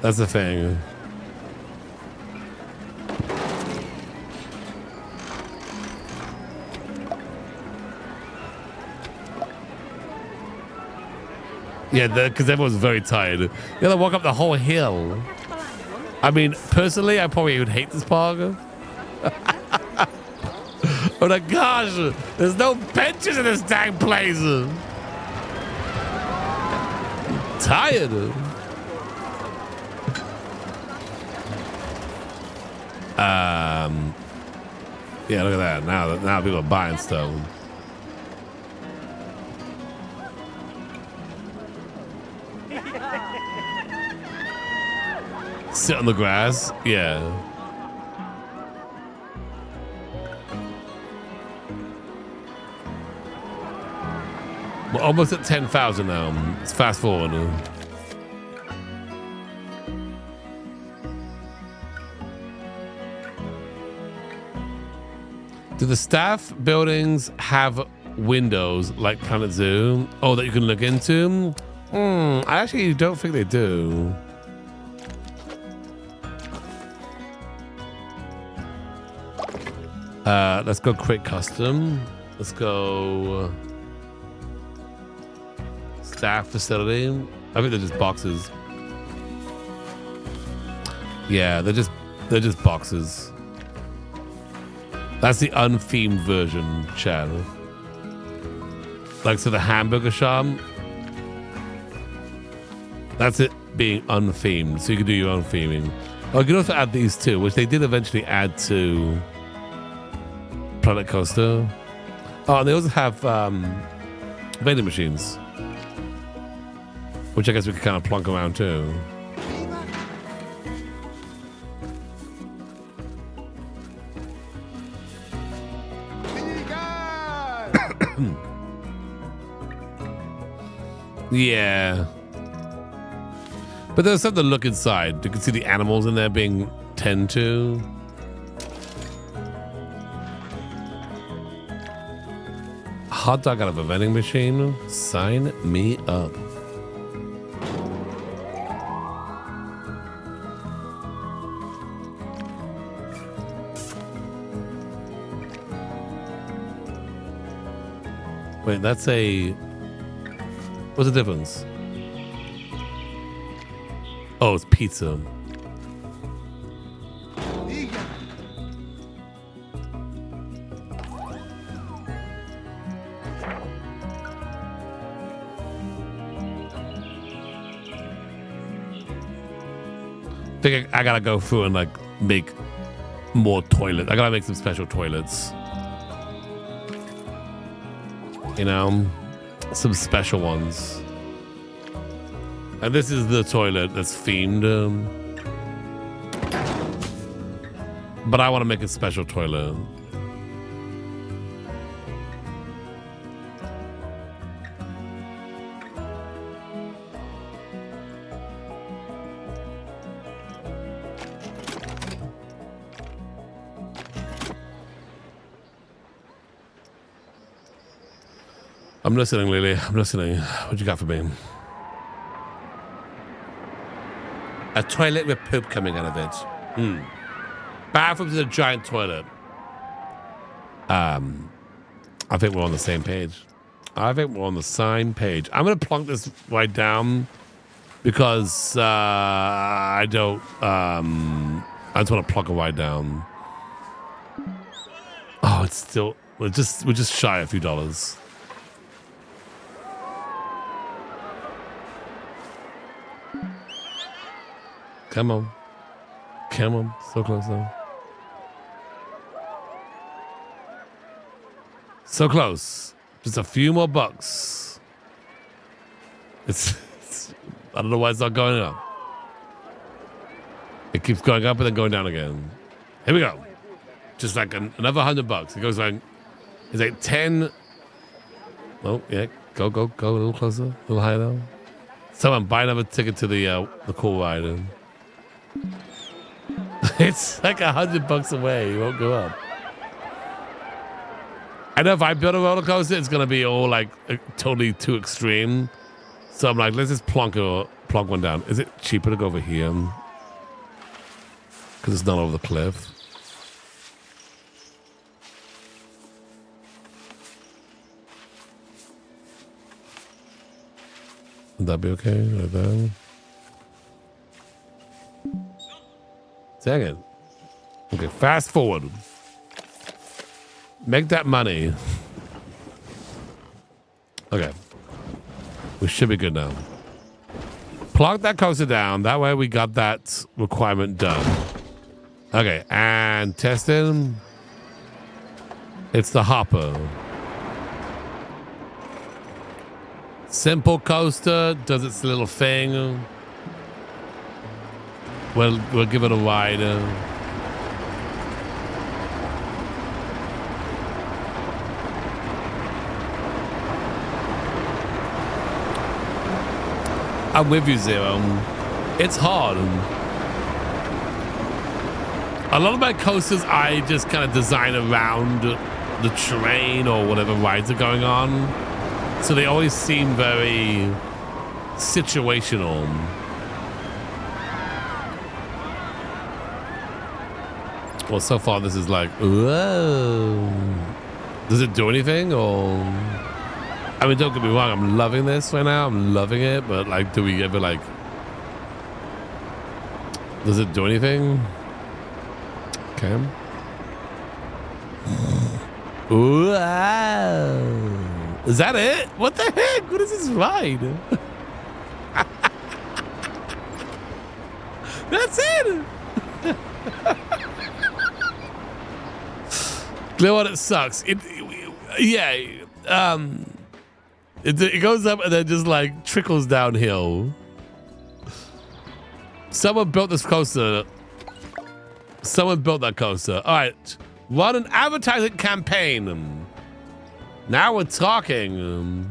That's the thing. Yeah, because everyone's very tired. You gotta walk up the whole hill. I mean, personally, I probably would hate this park. Oh my gosh, there's no benches in this dang place. I'm tired. Yeah, look at that. Now people are buying stuff. Sit on the grass. Yeah. We're almost at 10,000 now. Let's fast forward. Do the staff buildings have windows like Planet Zoo? Oh, that you can look into? I actually don't think they do. Let's go quick custom. Let's go staff facility. I think they're just boxes. Yeah, they're just boxes. That's the unthemed version, Chad. Like, so the hamburger shop, that's it being unthemed. So you can do your own theming. Oh, you can also add these too, which they did eventually add to Planet Coaster. Oh, and they also have vending machines, which I guess we could kind of plonk around too. Yeah. But there's something to look inside. You can see the animals in there being tended to. Hot dog out of a vending machine? Sign me up. Wait, that's a... What's the difference? Oh, it's pizza. I think I gotta go through and like make more toilets. I gotta make some special toilets. You know, some special ones. And this is the toilet that's themed. But I want to make a special toilet. I'm listening, Lily. I'm listening. What you got for me? A toilet with poop coming out of it. Bathrooms is a giant toilet. I think we're on the same page. I think we're on the same page. I'm going to plunk this right down because I don't... I just want to plunk it right down. Oh, it's still... We're just shy a few dollars. Come on. Come on. So close now. So close. Just a few more bucks. It's I don't know why it's not going up. It keeps going up and then going down again. Here we go. Just like another $100. It goes like, it's like 10. Oh, yeah. Go a little closer, a little higher now. Someone buy another ticket to the cool ride. It's like $100 away. It won't go up. I know if I build a roller coaster, it's gonna be all like totally too extreme. So I'm like, let's just plonk one down. Is it cheaper to go over here? Because it's not over the cliff. Would that be okay? Like that? Dang it. Okay, fast forward. Make that money. Okay. We should be good now. Plug that coaster down. That way we got that requirement done. Okay, and testing. It's the hopper. Simple coaster. Does its little thing. We'll give it a ride. I'm with you, Zero. It's hard. A lot of my coasters, I just kind of design around the terrain or whatever rides are going on. So they always seem very situational. Well, so far this is like, whoa. Does it do anything or... I mean, don't get me wrong, I'm loving this right now. I'm loving it, but like, do we ever like... Does it do anything? Okay. Wow. Is that it? What the heck? What is this ride? That's it. GluonIt sucks. It goes up and then just like trickles downhill. Someone built this coaster. Someone built that coaster. All right, run an advertising campaign. Now we're talking.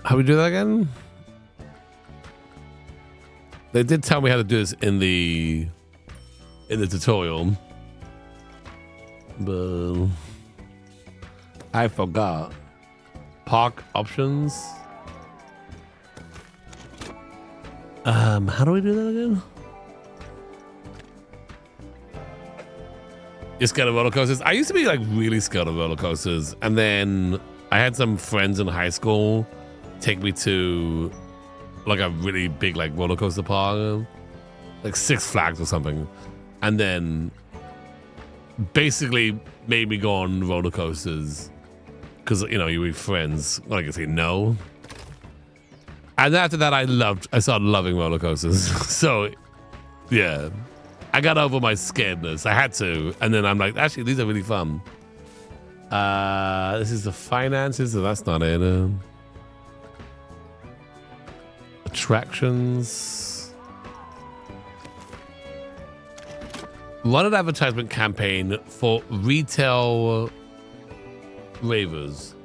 How do we do that again? They did tell me how to do this in the tutorial, but I forgot. Park options. How do we do that again? You're scared of roller coasters? I used to be like really scared of roller coasters, and then I had some friends in high school take me to like a really big like roller coaster park, like Six Flags or something, and then basically made me go on roller coasters because, you know, you were friends. Well, I can say no. And after that, I started loving roller coasters. So, yeah, I got over my scaredness. I had to. And then I'm like, actually, these are really fun. This is the finances, so that's not it. Attractions. Run an advertisement campaign for retail ravers.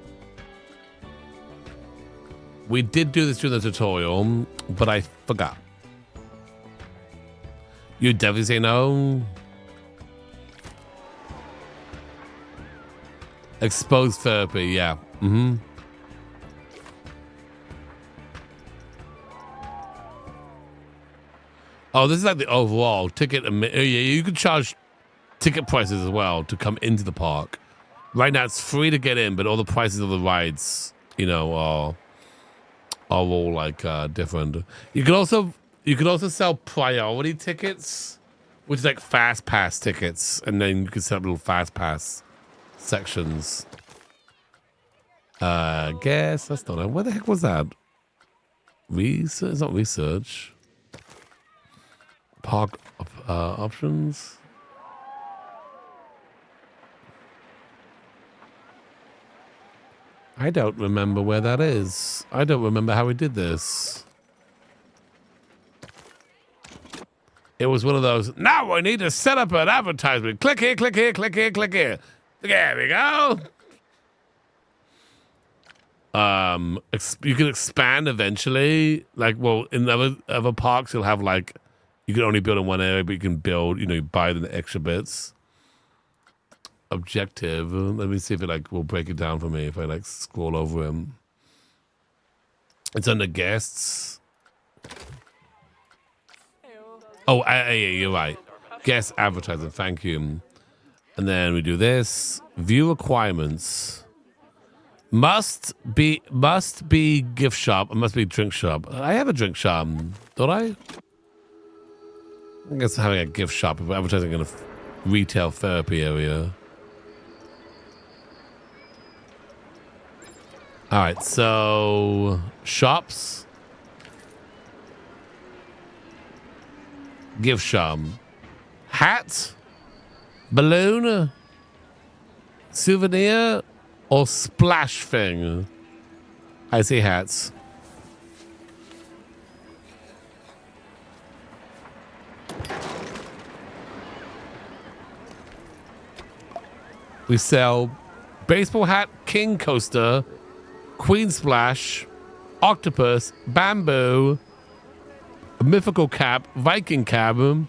We did do this during the tutorial, but I forgot. You definitely say no. Exposed therapy, yeah. Mm-hmm. Oh, this is like the overall ticket. Yeah, you could charge ticket prices as well to come into the park. Right now it's free to get in, but all the prices of the rides, you know, are all like different. You could also sell priority tickets, which is like fast pass tickets, and then you can set up little fast pass sections. Guess that's not it. What the heck was that? Research? It's not research. Park options. I don't remember where that is. I don't remember how we did this. It was one of those, now I need to set up an advertisement. Click here, click here, click here, click here. There we go. You can expand eventually. Like, well, in other parks, you'll have like, you can only build in one area, but you can build, you know, you buy the extra bits. Objective. Let me see if it like will break it down for me if I like scroll over him. It's under guests. Oh, yeah, you're right. Guest advertising. Thank you. And then we do this. View requirements. Must be gift shop. It must be drink shop. I have a drink shop, don't I? I guess having a gift shop if we're advertising in a retail therapy area. All right, so shops, gift shop, hat, balloon, souvenir, or splash thing. I see hats. We sell baseball hat, king coaster, queen splash, octopus, bamboo, a mythical cap, Viking cap, and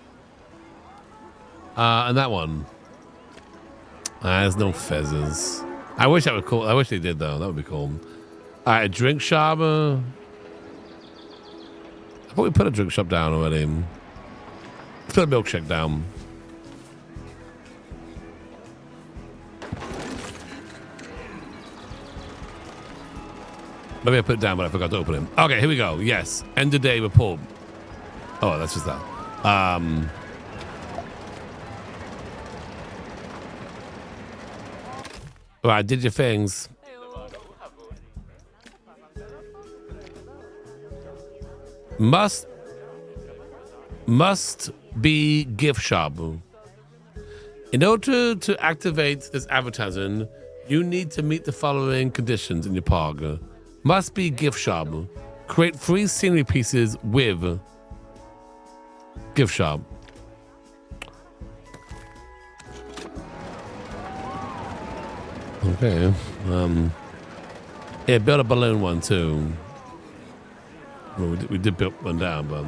that one. There's no feathers. I wish that was cool. I wish they did though. That would be cool. All right, a drink shop. I thought we put a drink shop down already. Let's put a milkshake down. Maybe I put it down, but I forgot to open it. Okay, here we go. Yes. End of day report. Oh, that's just that. All right, did your things. Must be gift shop. In order to activate this advertising, you need to meet the following conditions in your park. Must be gift shop. Create 3 scenery pieces with gift shop. Okay. Yeah, build a balloon one too. Well, we did build one down, but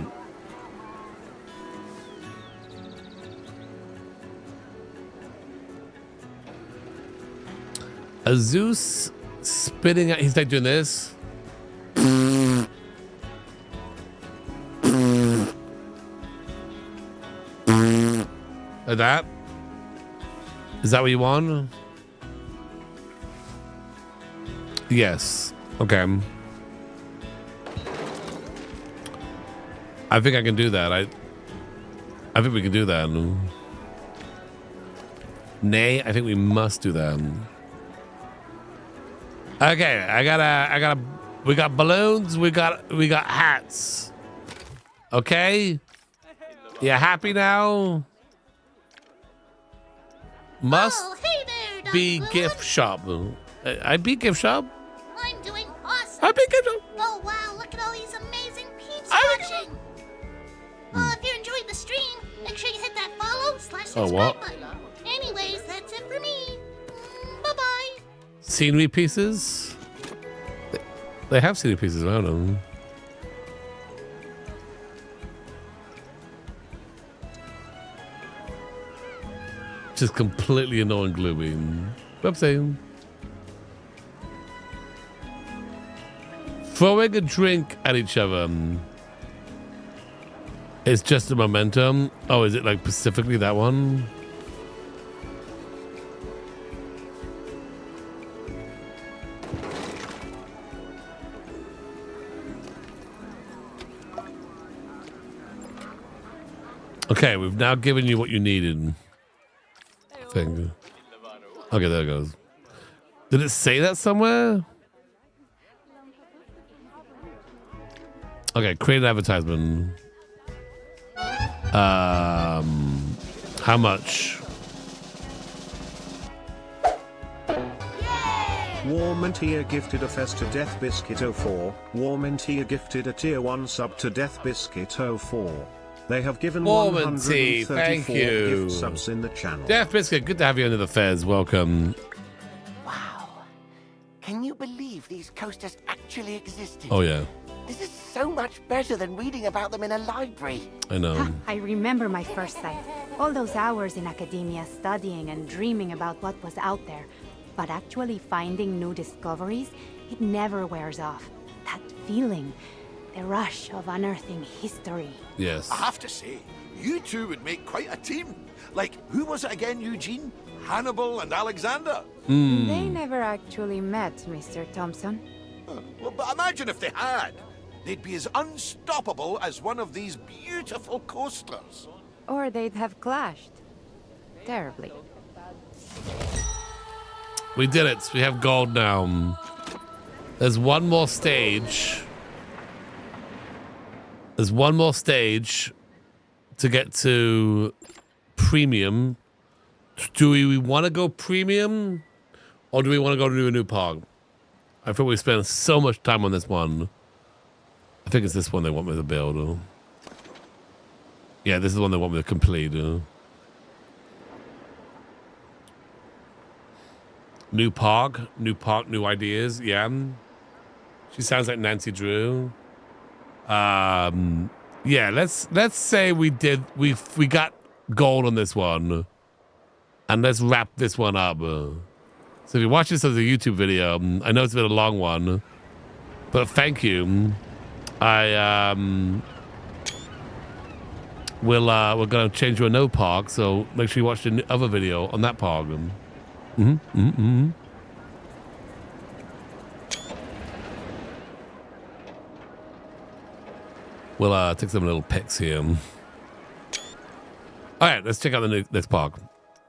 a Zeus spitting out. He's like doing this. Like that. Is that what you want? Yes. Okay. I think I can do that. I think we can do that. Nay, I think we must do that. Okay, we got balloons, we got hats. Okay? You happy now? Must hey there, be DrGluon. gift shop. I be gift shop? I'm doing awesome. I be gift shop. Oh wow, look at all these amazing peeps I watching. If you enjoyed the stream, make sure you hit that follow/subscribe Oh, what? button. Anyways, that's it for me. Bye-bye. Scenery pieces? They have scenery pieces around them. Just completely annoying gloomy. Oopsie. Throwing a drink at each other. It's just a momentum. Oh, is it like specifically that one? Okay, we've now given you what you needed. Thing. Okay, there it goes. Did it say that somewhere? Okay, create an advertisement. How much? Warmantia gifted a fest to Death Biscuit 04. Warmantia gifted a tier 1 sub to Death Biscuit 04. They have given Warmanty, 134 thank you. gift subs in the channel. Death Biscuit, good to have you under the fez. Welcome. Wow. Can you believe these coasters actually existed? Oh, yeah. This is so much better than reading about them in a library. I know. I remember my first sight. All those hours in academia studying and dreaming about what was out there. But actually finding new discoveries, it never wears off. That feeling, the rush of unearthing history. Yes. I have to say, you two would make quite a team. Like, who was it again, Eugene? Hannibal and Alexander? They never actually met, Mr. Thompson. Well, but imagine if they had. They'd be as unstoppable as one of these beautiful coasters. Or they'd have clashed. Terribly. We did it. We have gold now. There's one more stage. There's one more stage to get to premium. Do we want to go premium? Or do we want to go to a new park? I think we spent so much time on this one. I think it's this one they want me to build. Yeah, this is the one they want me to complete. New park, new ideas. Yeah, she sounds like Nancy Drew. Yeah, let's say we got gold on this one, and let's wrap this one up. So if you watch this as a YouTube video, I know it's been a long one, but thank you. We're gonna change to a no park, so make sure you watch the other video on that park. We'll take some little pics here. All right, let's check out the next park.